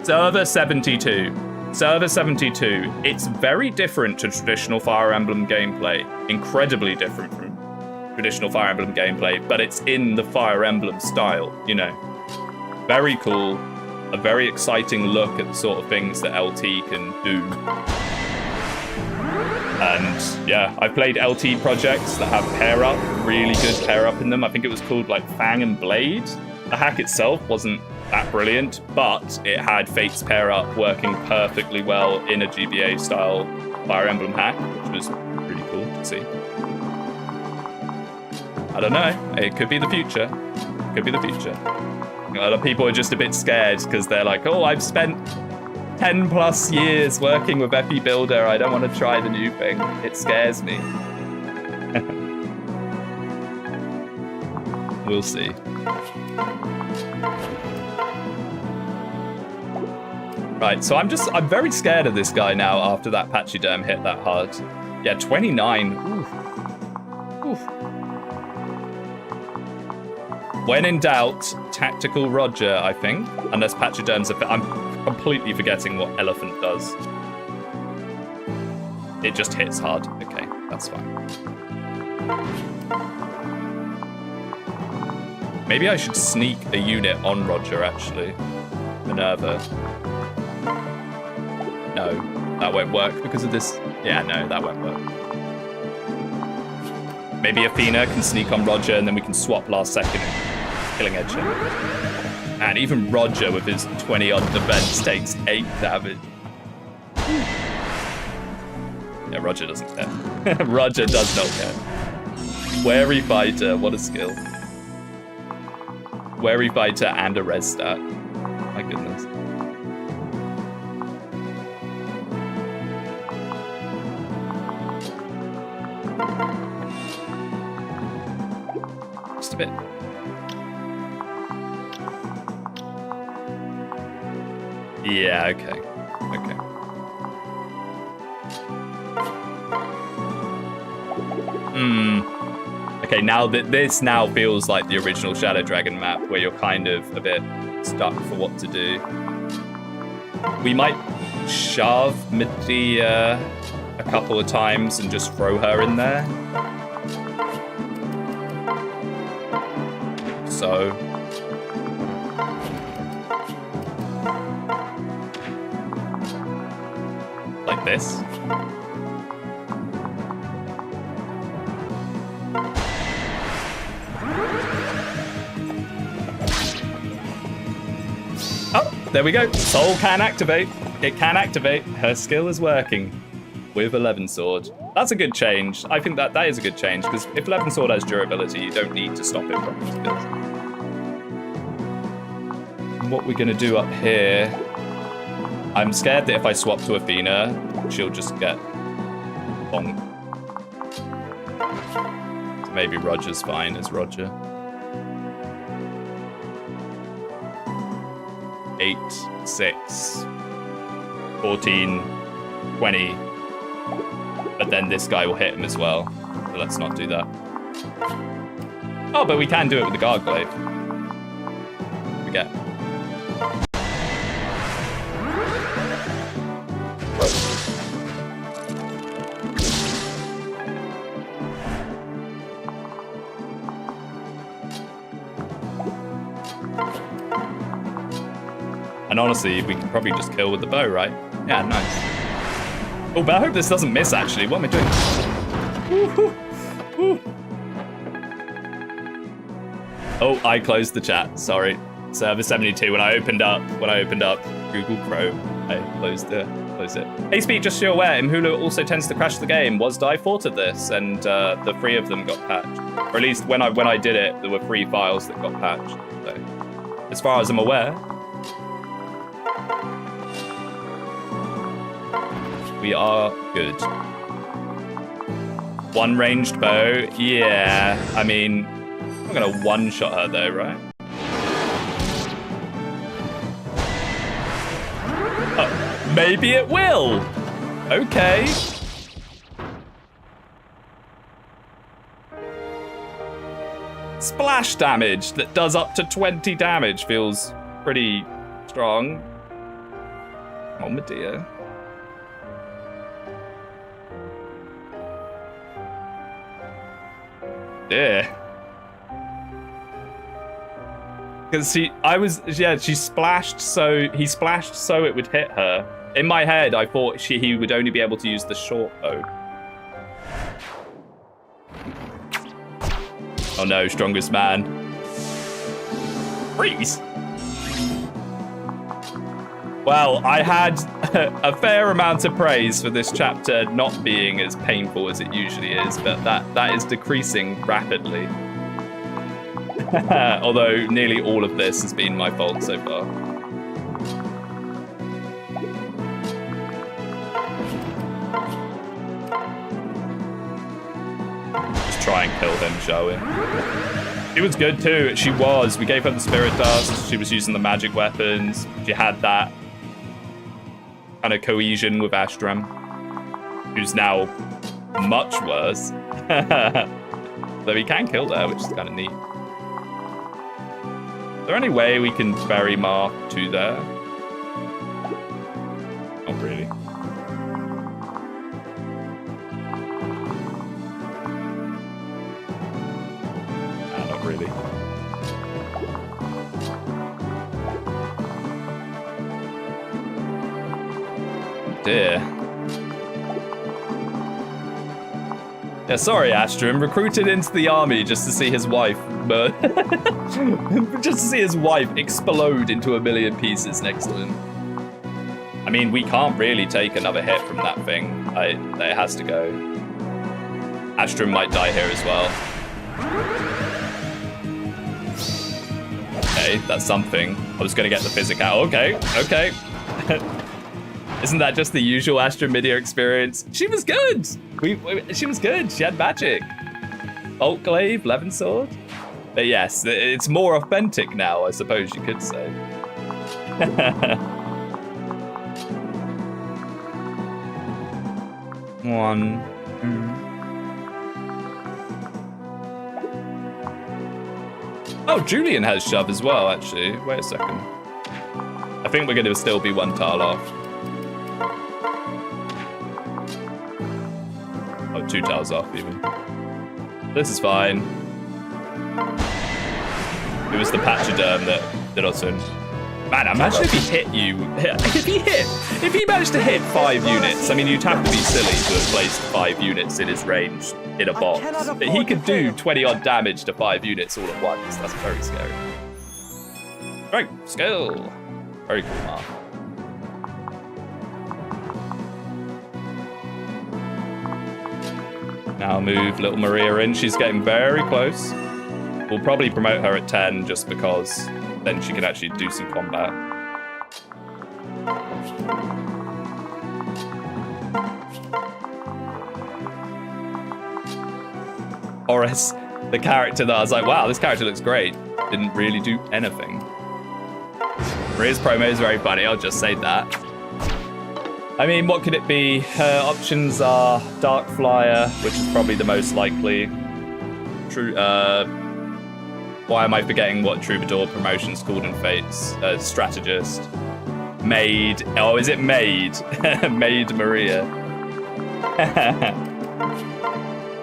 Server 72. Server 72. It's very different to traditional Fire Emblem gameplay. Incredibly different from traditional Fire Emblem gameplay, but it's in the Fire Emblem style, you know. Very cool. A very exciting look at the sort of things that LT can do. And yeah, I've played LT projects that have pair up, really good pair up in them. I think it was called like Fang and Blade. The hack itself wasn't that brilliant, but it had Fate's pair up working perfectly well in a GBA style Fire Emblem hack, which was really cool to see. I don't know, it could be the future. Could be the future. A lot of people are just a bit scared because they're like, oh, I've spent 10 plus years working with FE Builder. I don't want to try the new thing. It scares me. We'll see. Right, so I'm very scared of this guy now after that Pachyderm hit that hard. Yeah, 29. Oof. Oof. When in doubt, Tactical Roger, I think. Unless Pachyderm's I'm completely forgetting what Elephant does. It just hits hard. Okay, that's fine. Maybe I should sneak a unit on Roger, actually. Minerva. No, that won't work because of this. Yeah, no, that won't work. Maybe Athena can sneak on Roger and then we can swap last second. Killing edge. And even Roger with his 20 on defense takes 8 damage. Yeah, Roger doesn't care. Roger does not care. Wary fighter, what a skill. Wary fighter and a res stat. My goodness. Just a bit. Yeah, okay. Okay. Okay, now this now feels like the original Shadow Dragon map where you're kind of a bit stuck for what to do. We might shove Medea a couple of times and just throw her in there. So... like this. Oh, there we go. Soul can activate. It can activate. Her skill is working with 11 Sword. That's a good change. I think that is a good change, because if 11 Sword has durability, you don't need to stop it from his skills. And what we're going to do up here... I'm scared that if I swap to Athena, she'll just get bonked. So maybe Roger's fine as Roger. 8, 6, 14, 20. But then this guy will hit him as well. So let's not do that. Oh, but we can do it with the Garglaive. Forget. And honestly, we can probably just kill with the bow, right? Yeah, nice. Oh, but I hope this doesn't miss, actually. What am I doing? Woo-hoo. Oh, I closed the chat. Sorry. Server 72. When I opened up Google Chrome, I closed it. Hey, Speed, just so you're aware, Mhulu also tends to crash the game. Was I thought of this, and the 3 of them got patched. Or at least when I did it, there were 3 files that got patched. So, as far as I'm aware, we are good. 1 ranged bow, yeah. I mean, I'm gonna one-shot her though, right? Oh, maybe it will. Okay. Splash damage that does up to 20 damage feels pretty strong. Oh, Medea. Yeah. Because he splashed so it would hit her. In my head, I thought he would only be able to use the short bow. Oh no, strongest man. Freeze! Well, I had a fair amount of praise for this chapter not being as painful as it usually is, but that is decreasing rapidly. Although nearly all of this has been my fault so far. Just try and kill him, shall we? She was good too. She was. We gave her the Spirit Dust. She was using the magic weapons. She had that kind of cohesion with Astram, who's now much worse. Though he can kill there, which is kind of neat. Is there any way we can ferry Mark to there? Not really. Not really. Dear. Yeah, sorry, Astram. Recruited into the army just to see his wife just to see his wife explode into a million pieces next to him. I mean, we can't really take another hit from that thing. It has to go. Astram might die here as well. Okay, that's something. I was gonna get the physic out. Okay. Isn't that just the usual Astram Midia experience? She was good! She was good. She had magic. Bolt Glaive, Levin Sword. But yes, it's more authentic now, I suppose you could say. One. Oh, Julian has shove as well, actually. Wait a second. I think we're going to still be 1 tile off. 2 tiles off, even. This is fine. It was the Pachyderm that did us in. Man, imagine if he hit you. If he managed to hit 5 units, I mean, you'd have to be silly to have placed 5 units in his range in a box. But he could do 20-odd damage to 5 units all at once. That's very scary. Right, skill. Very cool, Mark. Now move little Maria in. She's getting very close. We'll probably promote her at 10 just because then she can actually do some combat. Horace, the character that I was like, wow, this character looks great. Didn't really do anything. Maria's promo is very funny, I'll just say that. I mean, what could it be? Her options are Dark Flyer, which is probably the most likely. True. Why am I forgetting what Troubadour promotion's called in Fates? Strategist. Maid. Oh, is it Maid? Maid Maria.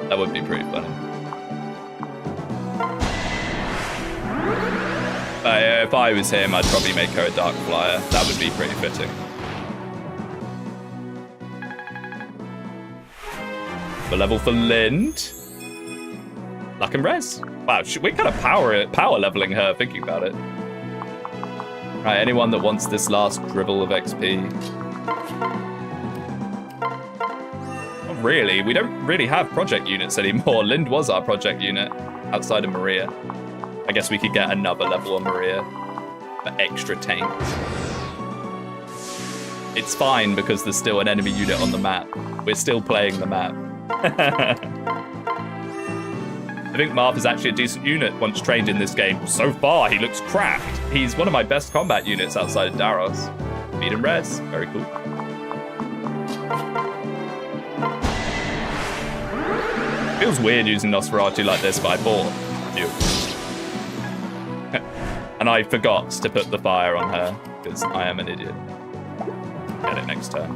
That would be pretty funny. If I was him, I'd probably make her a Dark Flyer. That would be pretty fitting. The level for Lind. Luck and Res. Wow, we're kind of power leveling her, thinking about it. Right, anyone that wants this last dribble of XP. Not really, we don't really have project units anymore. Lind was our project unit, outside of Maria. I guess we could get another level on Maria for extra tank. It's fine because there's still an enemy unit on the map. We're still playing the map. I think Marth is actually a decent unit once trained in this game. So far, he looks cracked. He's one of my best combat units outside of Daros. Speed and res, very cool. Feels weird using Nosferatu like this, but I bought you. And I forgot to put the fire on her, because I am an idiot. Get it next turn.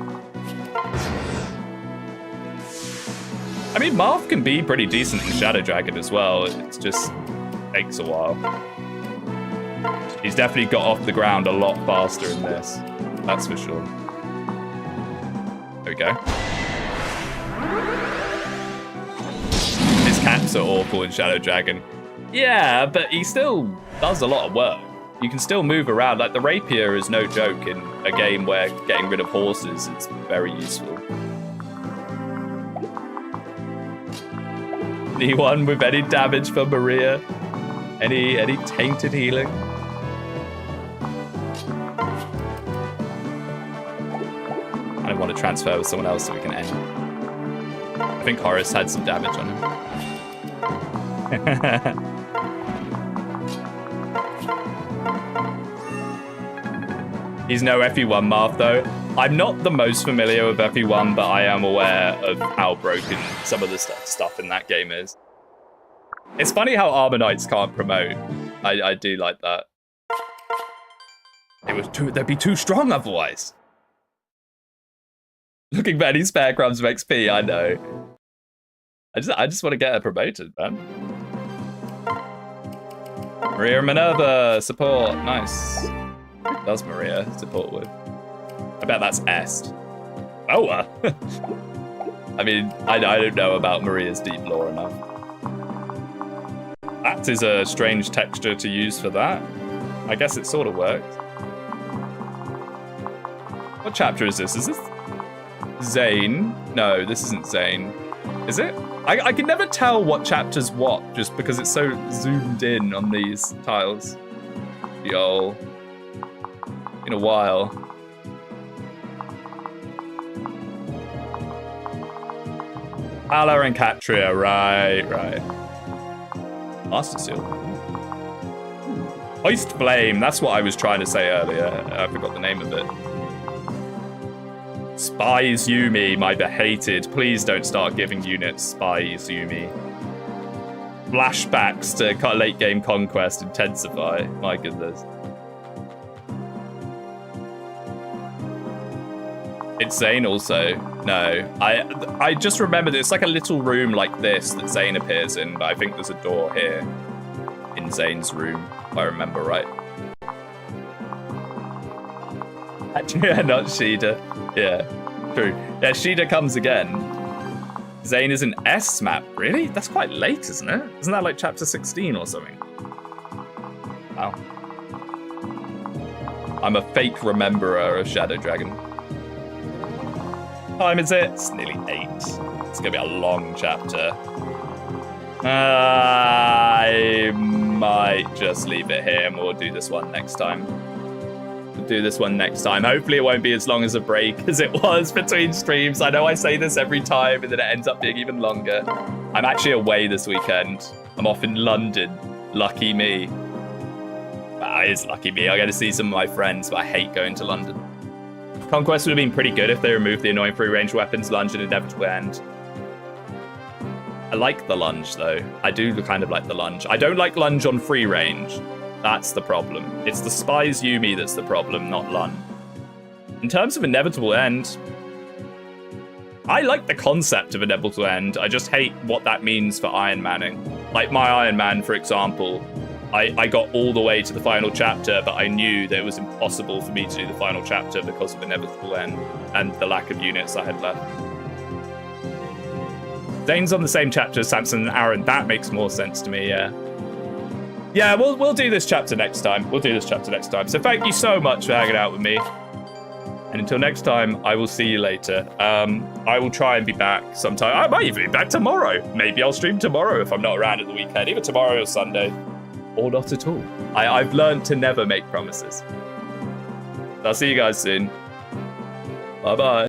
I mean, Marth can be pretty decent in Shadow Dragon as well. It just takes a while. He's definitely got off the ground a lot faster in this. That's for sure. There we go. His caps are awful in Shadow Dragon. Yeah, but he still does a lot of work. You can still move around. Like, the rapier is no joke in a game where getting rid of horses is very useful. Anyone with any damage for Maria? Any tainted healing? I want to transfer with someone else so we can end. I think Horace had some damage on him. He's no FE1 Marth though. I'm not the most familiar with FE1, but I am aware of how broken some of the stuff in that game is. It's funny how Armor Knights can't promote. I do like that. They'd be too strong otherwise. Looking for any spare crumbs of XP, I know. I just want to get her promoted, man. Maria Minerva, support, nice. Who does Maria support with? I bet that's Est. Oh, I mean, I don't know about Maria's deep lore enough. That is a strange texture to use for that. I guess it sort of worked. What chapter is this? Is this Zane? No, this isn't Zane. Is it? I can never tell what chapter's what, just because it's so zoomed in on these tiles. Yo. In a while. Ala and Catria, right. Master Seal. Hoist Flame, that's what I was trying to say earlier. I forgot the name of it. Spy Yumi, my behated. Please don't start giving units Spy Yumi. Flashbacks to late game conquest intensify. My goodness. It's Zane also. No, I just remembered it's like a little room like this that Zane appears in, but I think there's a door here in Zane's room, if I remember right. Actually, yeah, not Sheeda. Yeah, true. Yeah, Sheeda comes again. Zane is an S map. Really? That's quite late, isn't it? Isn't that like chapter 16 or something? Wow. I'm a fake rememberer of Shadow Dragon. What time is it? It's nearly 8. It's gonna be a long chapter. I might just leave it here and we'll do this one next time. Hopefully it won't be as long as a break as it was between streams. I know I say this every time and then it ends up being even longer. I'm actually away this weekend. I'm off in London. Lucky me. Well, it is lucky me. I get to see some of my friends, but I hate going to London. Conquest would have been pretty good if they removed the annoying free-range weapons, lunge, and inevitable end. I like the lunge, though. I do kind of like the lunge. I don't like lunge on free range. That's the problem. It's the Spies Yumi that's the problem, not lunge. In terms of inevitable end, I like the concept of inevitable end. I just hate what that means for Ironmanning. Like my Ironman, for example, I got all the way to the final chapter, but I knew that it was impossible for me to do the final chapter because of inevitable end and the lack of units I had left. Dane's on the same chapter as Samson and Aaron. That makes more sense to me, yeah. Yeah, we'll do this chapter next time. So thank you so much for hanging out with me. And until next time, I will see you later. I will try and be back sometime. I might even be back tomorrow. Maybe I'll stream tomorrow if I'm not around at the weekend. Either tomorrow or Sunday. Or not at all. I've learned to never make promises. I'll see you guys soon. Bye-bye.